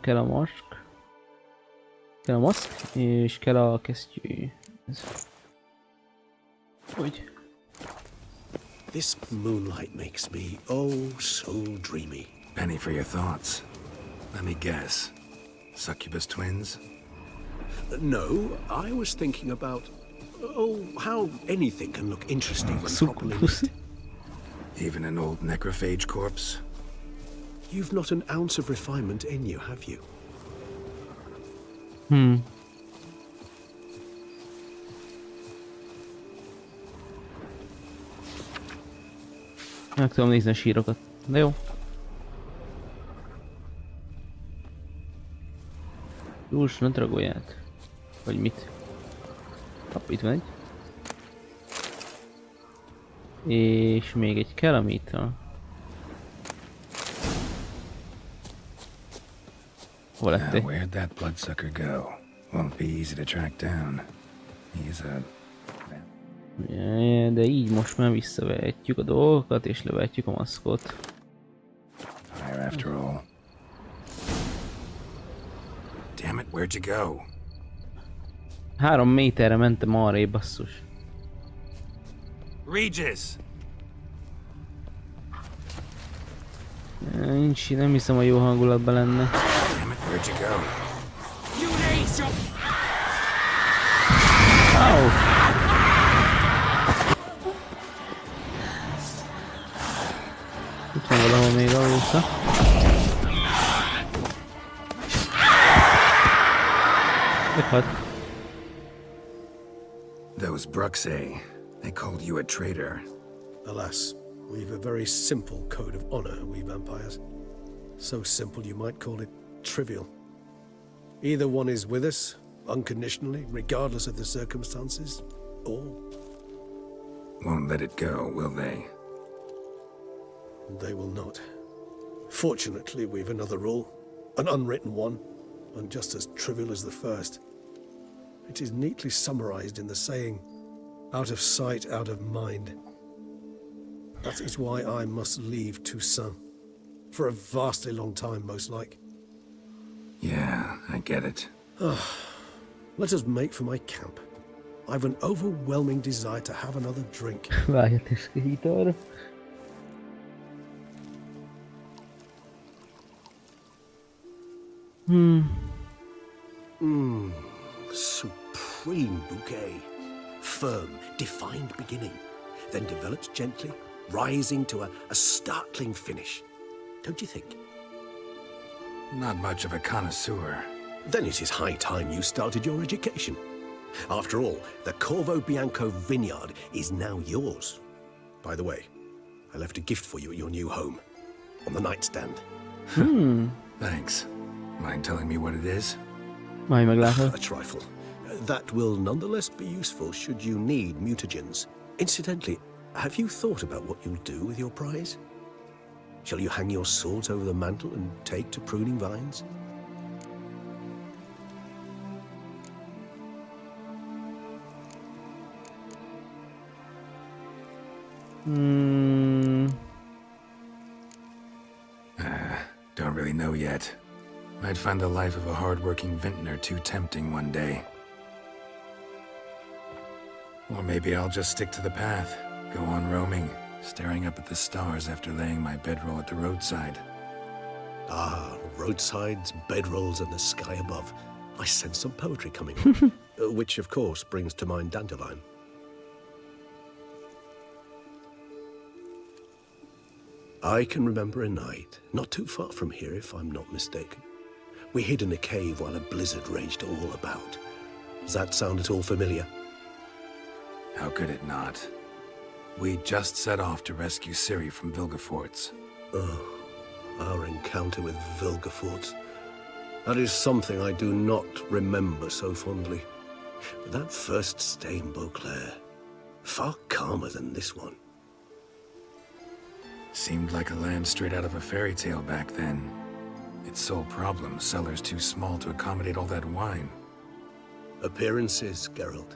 Kell a mask. Kell a maszk, és kell a kesztyű. Hogy? This moonlight makes me oh so dreamy. Penny for your thoughts. Let me guess. Succubus twins? No, I was thinking about how anything can look interesting when properly lit. Even an old necrophage corpse? You've not an ounce of refinement in you, have you? Meg tudom nézni a sírokat. De jó. Júls, ne dragolják. Vagy mit? Hopp, itt van egy. És még egy keramita. Hol lett? Now, where'd that bloodsucker go? Won't be easy to track down. He's a... De így most már visszavehetjük a dolgokat és levehetjük a maszkot. Fire after all. Damn it, where'd you go? 3 méterre mentem arrébb, basszus. Regis! Nincs, nem hiszem, a jó hangulatban lenne. Damn it, where'd you go? Au! Itt van valahol még a vissza. Meghalt. Those Bruxay, they called you a traitor. Alas, we've a very simple code of honor, we vampires. So simple you might call it trivial. Either one is with us, unconditionally, regardless of the circumstances, or... Won't let it go, will they? They will not. Fortunately, we've another rule, an unwritten one, and just as trivial as the first. It is neatly summarized in the saying, out of sight, out of mind. That is why I must leave Toussaint. For a vastly long time, most like. Yeah, I get it. Let us make for my camp. I've an overwhelming desire to have another drink. Várját is kihít arra. Supreme bouquet. Firm, defined beginning. Then develops gently, rising to a startling finish. Don't you think? Not much of a connoisseur. Then it is high time you started your education. After all, the Corvo Bianco vineyard is now yours. By the way, I left a gift for you at your new home. On the nightstand. Thanks. Mind telling me what it is? Majd meglátod. A trifle. That will nonetheless be useful should you need mutagens. Incidentally, have you thought about what you'll do with your prize? Shall you hang your swords over the mantle and take to pruning vines? Don't really know yet. I'd find the life of a hard-working vintner too tempting one day. Or maybe I'll just stick to the path, go on roaming, staring up at the stars after laying my bedroll at the roadside. Ah, roadsides, bedrolls, and the sky above. I sense some poetry coming. Which, of course, brings to mind Dandelion. I can remember a night, not too far from here if I'm not mistaken. We hid in a cave while a blizzard raged all about. Does that sound at all familiar? How could it not? We just set off to rescue Ciri from Vilgefortz. Oh, our encounter with Vilgefortz. That is something I do not remember so fondly. But that first stay in Beauclair, far calmer than this one. Seemed like a land straight out of a fairy tale back then. Its sole problem, cellars too small to accommodate all that wine. Appearances, Geralt.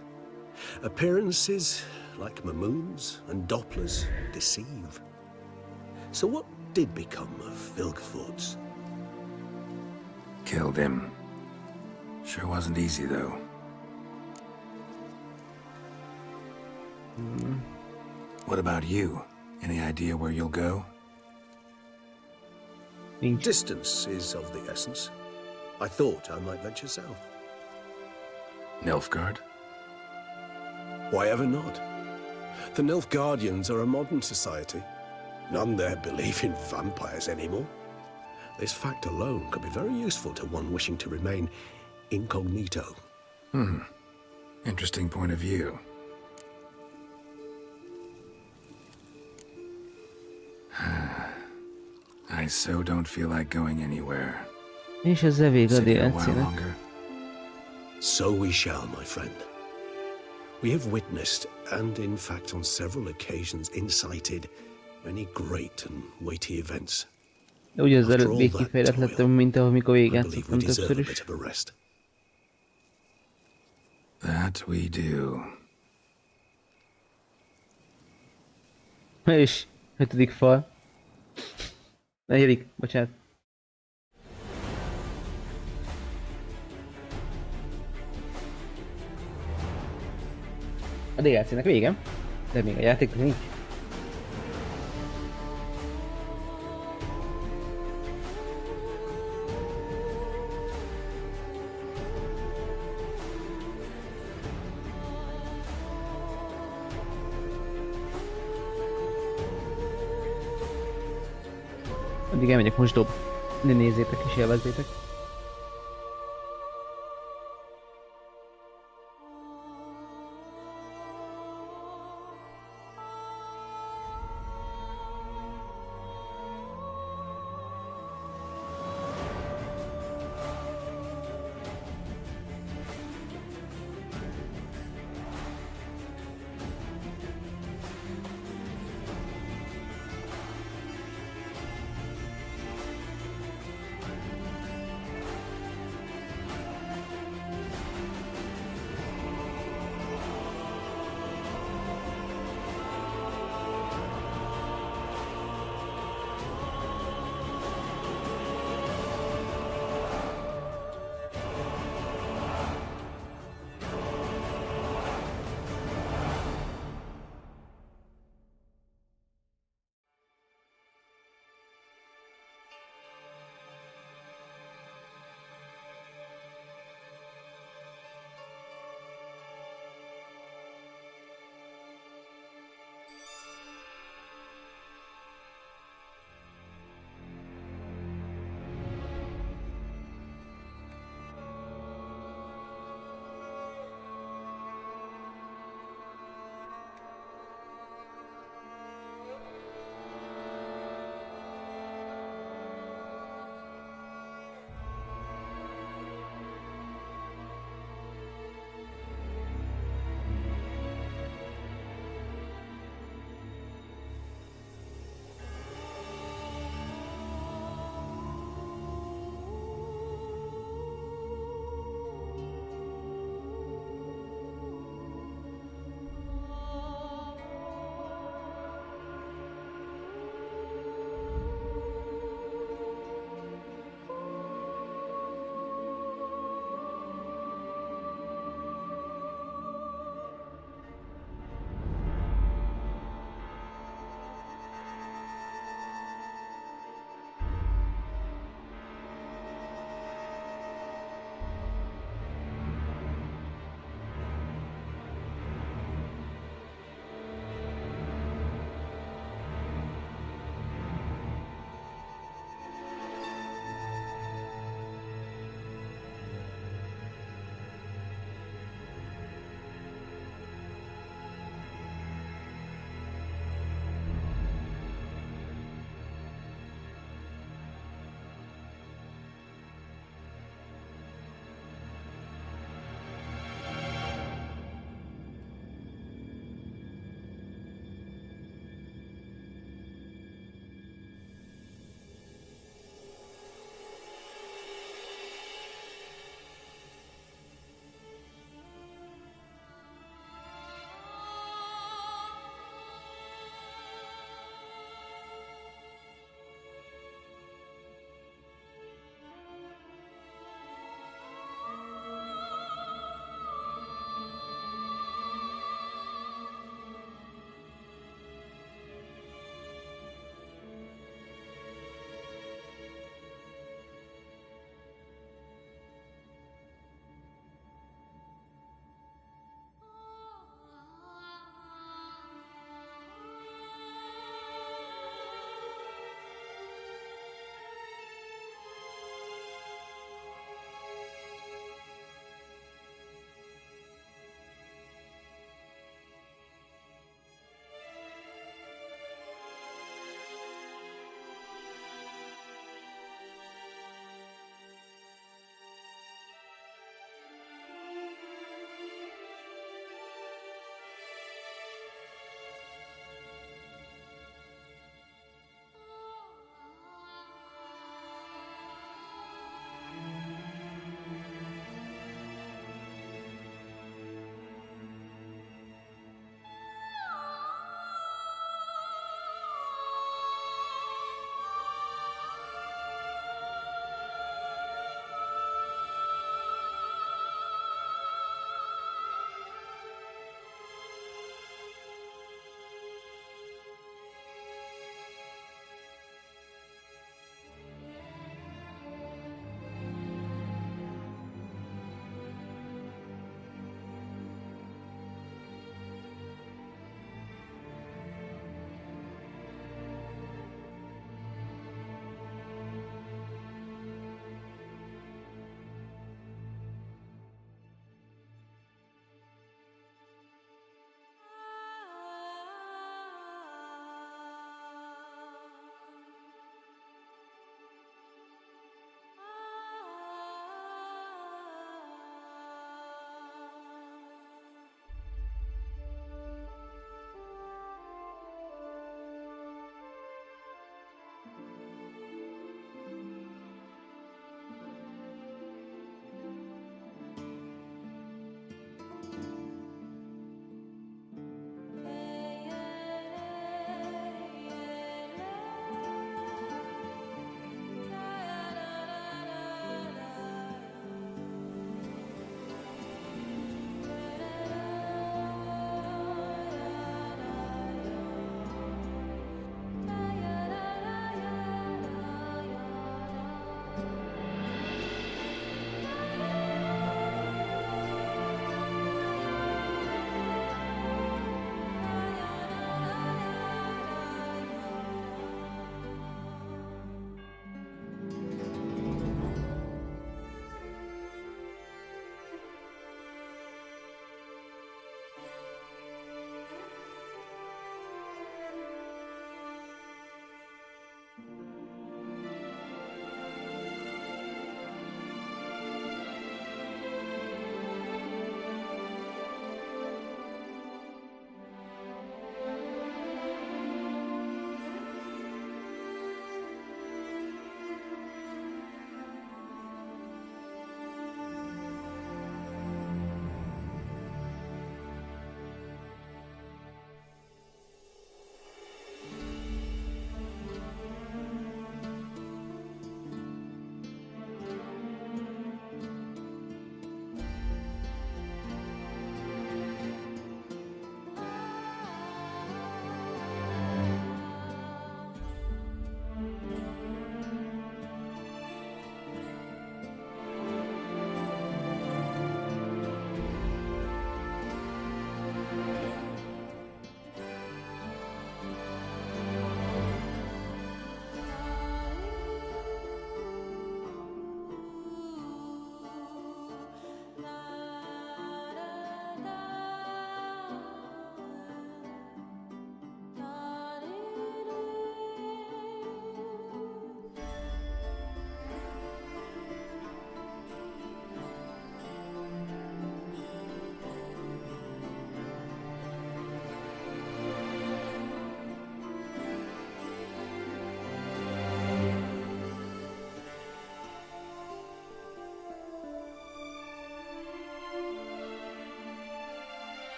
Appearances, like Mamoons and Dopplers, deceive. So what did become of Vilgefortz? Killed him. Sure wasn't easy, though. What about you? Any idea where you'll go? Distance is of the essence. I thought I might venture south. Nilfgaard? Why ever not? The Nilfgaardians are a modern society. None there believe in vampires anymore. This fact alone could be very useful to one wishing to remain incognito. Interesting point of view. I so don't feel like going anywhere. És ezzel vége a Sit here a while DLC-nek. longer. So we shall, my friend. We have witnessed, and in fact on several occasions incited, many great and weighty events. De ugye ezzel After all még that kifejletlettem, mint amikor I believe we végigjátszottam deserve többször a is. bit of a rest. That we do. És 5. fal. 4. bocsánat. A DLC-nek vége, de még a játéknak nincs. Addig elmegyek most dob. Ne nézzétek és élvezzétek.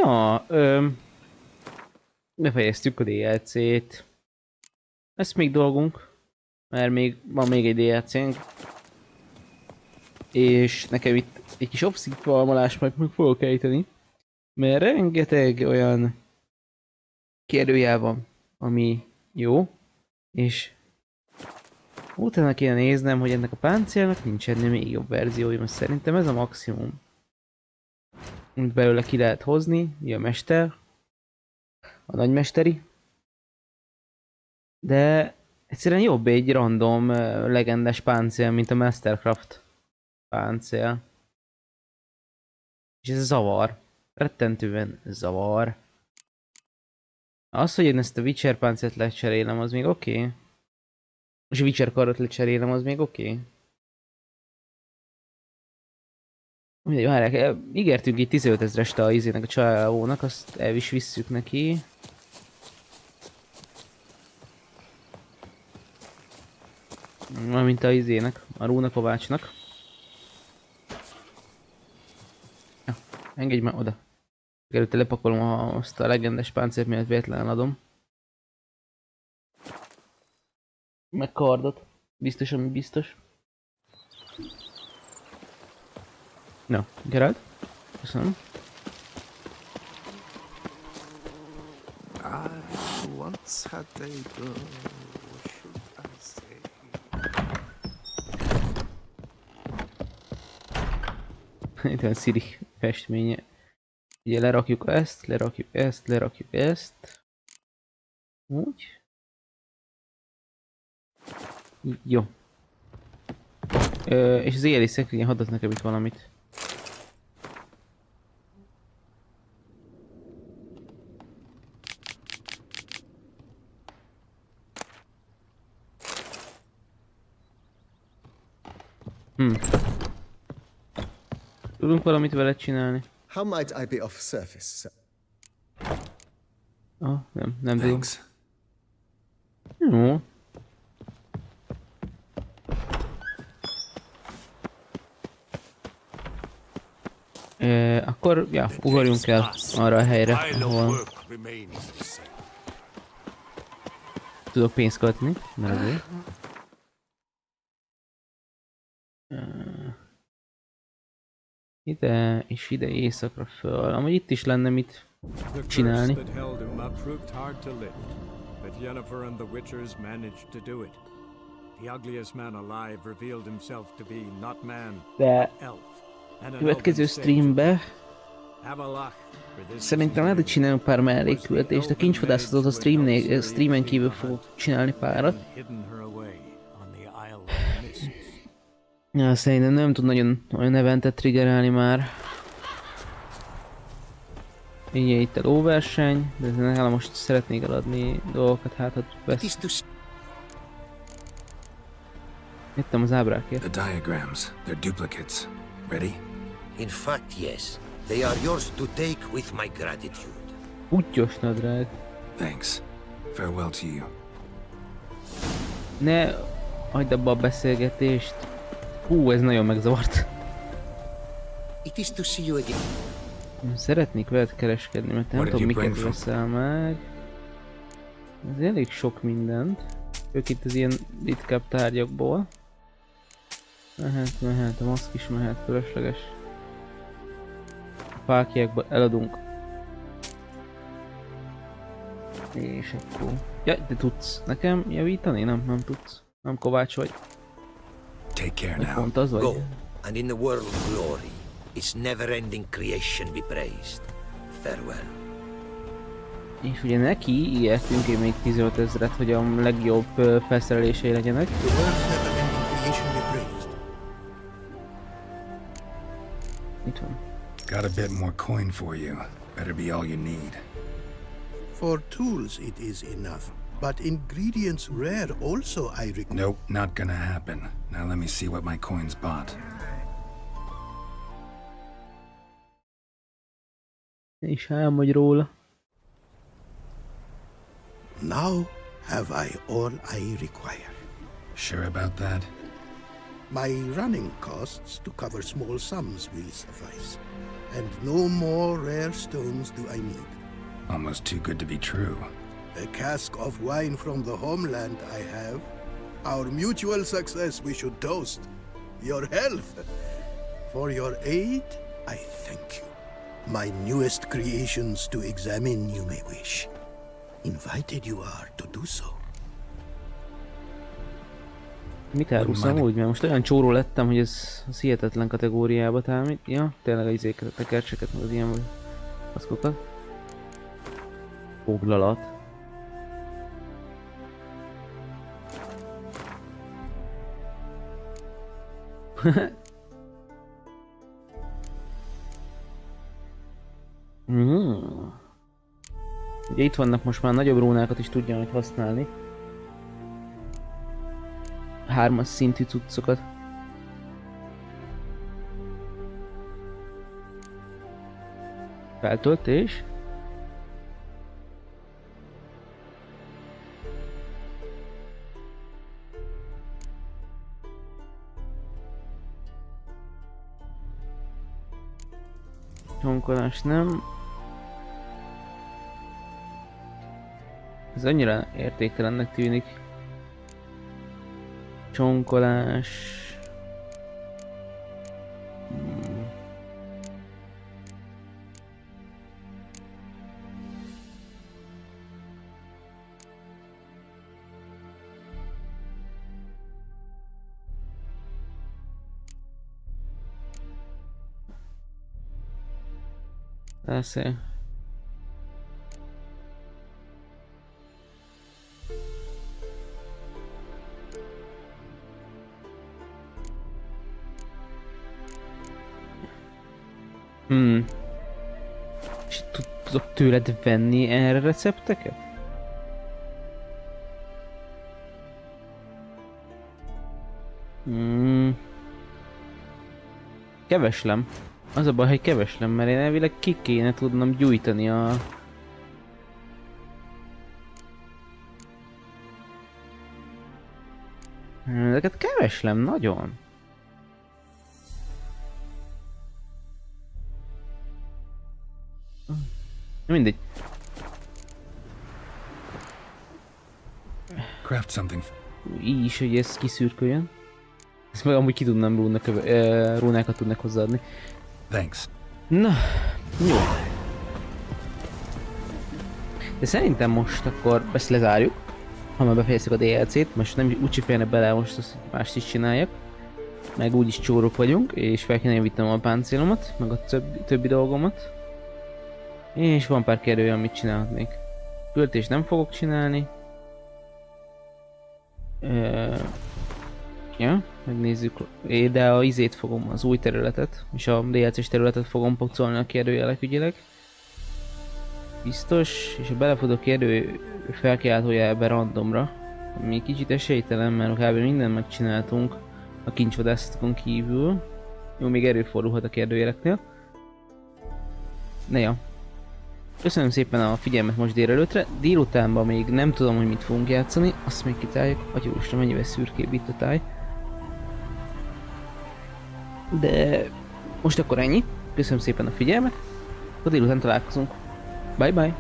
Na, befejeztük a DLC-t. Ez még dolgunk, mert van még egy DLC-nk. És nekem itt egy kis obszidfalmalást majd fogok ejteni. Mert rengeteg olyan kérdőjel van, ami jó. És utána kéne néznem, hogy ennek a páncélnak nincs ennél még jobb verziója, mert szerintem ez a maximum, amit belőle ki lehet hozni, a mester, a nagymesteri. De egyszerűen jobb egy random legendás páncél, mint a Mastercraft páncél. És ez zavar. Rettentően zavar. Az, hogy én ezt a Witcher páncélt lecserélem, az még oké. És a Witcher karot lecserélem, az még oké. Mindegy, várják, ígértünk itt 15 000-est a izének, a csajlónak, azt el is visszük neki. Mint a izének, a Rúnakovácsnak. Ja, engedj már oda. Előtte lepakolom azt a legendes páncélt, miatt véletlenül adom. Meg kardot. Biztos, ami biztos. Na, Geralt. Köszönöm. I once had a girl, what should I say? Itt van Siri festménye. Ugye lerakjuk ezt, lerakjuk ezt, lerakjuk ezt. Úgy. Jó. És az éjjeli szekrényen hadd adsz nekem itt valamit. Tudunk valamit vele csinálni? How might I be of service, sir? Nem tudunk. Jó. Akkor, ja, ugorjunk el arra a helyre, ahol tudok pénzt költeni, mert azért. Ide és ide éjszakra föl. Amúgy itt is lenne mit csinálni. De következő streambe szerintem lehet, hogy csinálunk pár mellékküldetést. A kincsvadászatot a streamen kívül fogok csinálni párat. Ja, szerintem nem tud nagyon olyan eventet triggerelni már. Így itt a lóverseny, de nálam most szeretnék eladni dolgokat, hát vesz. Jöttem az ábrákért. The diagrams, they're duplicates. Ready? In fact, yes. They are yours to take with my gratitude. Kutyos nadrág. Thanks. Farewell to you. Ne hagyd abba a beszélgetést. Hú, ez nagyon megzavart. It is to see you again. Szeretnék veled kereskedni, mert nem tudom miket veszel meg. Ez elég sok mindent. Ők itt az ilyen ritkább tárgyakból. Mehet, a maszk is mehet, fölösleges. A fákjákba eladunk. És akkor... Ja, te tudsz nekem javítani? Nem tudsz. Nem kovács vagy. Take care now. Pont az vagy. Go, and in the world of glory, its never-ending creation be praised. Farewell. És ugye neki ígértünk én még 15 000-et, hogy a legjobb felszerelései legyenek. Itt van. Got a bit more coin for you. Better be all you need. For tools it is enough, but ingredients rare also I require. Nope, not gonna happen. Now let me see what my coins bought. És álmodj róla. Now have I all I require. Sure about that? My running costs to cover small sums will suffice. And no more rare stones do I need. Almost too good to be true. A cask of wine from the homeland I have. Our mutual success we should toast. Your health. For your aid, I thank you. My newest creations to examine you may wish. Invited you are to do so. Mit elhúzom úgy, mert most olyan csóró lettem, hogy ez hihetetlen kategóriába támít. Ja, tényleg a izéket, a tekercseket, meg az ilyen paszkokat. Foglalat. Ugye itt vannak most már nagyobb rónákat is tudja majd használni. 3-as szintű cuccokat. Feltöltés. Csonkolás nem. Ez annyira értéktelennek tűnik. Csonkolás. Persze. És tudok tőled venni erre recepteket? Keveslem. Az a baj, hogy keveslem, mert én elvileg ki kéne tudnom gyújtani a... Ezeket keveslem nagyon. Mindegy. Craft something. Így is, hogy ez kiszürköljön. Ezt meg amúgy ki tudnám rónákat tudnak hozzáadni. Thanks. Na, jó. De szerintem most akkor ezt lezárjuk. Ha már befejezzük a DLC-t, most nem úgy félne bele most azt mást is csináljak. Meg úgyis csórok vagyunk, és fel kéne javítanom a páncélomat, meg a többi dolgomat. És van pár kérdője, amit csinálhatnék. Költést nem fogok csinálni. Ja, megnézzük. De a izét fogom, az új területet, és a DLC-s területet fogom pocolni a kérdőjelek ügyileg. Biztos, és a belefutok a kérdő felkiáltójelbe randomra. Ami kicsit esélytelen, mert kb. Mindent megcsináltunk a kincsvadászatokon kívül. Jó, még erőfordulhat a kérdőjeleknél. Na ja. Köszönöm szépen a figyelmet most délelőttre. Délutánban még nem tudom, hogy mit fogunk játszani. Azt még kitáljuk. Atyúsra mennyivel szürkébb itt a táj. De most akkor ennyi. Köszönöm szépen a figyelmet. A délután találkozunk. Bye bye.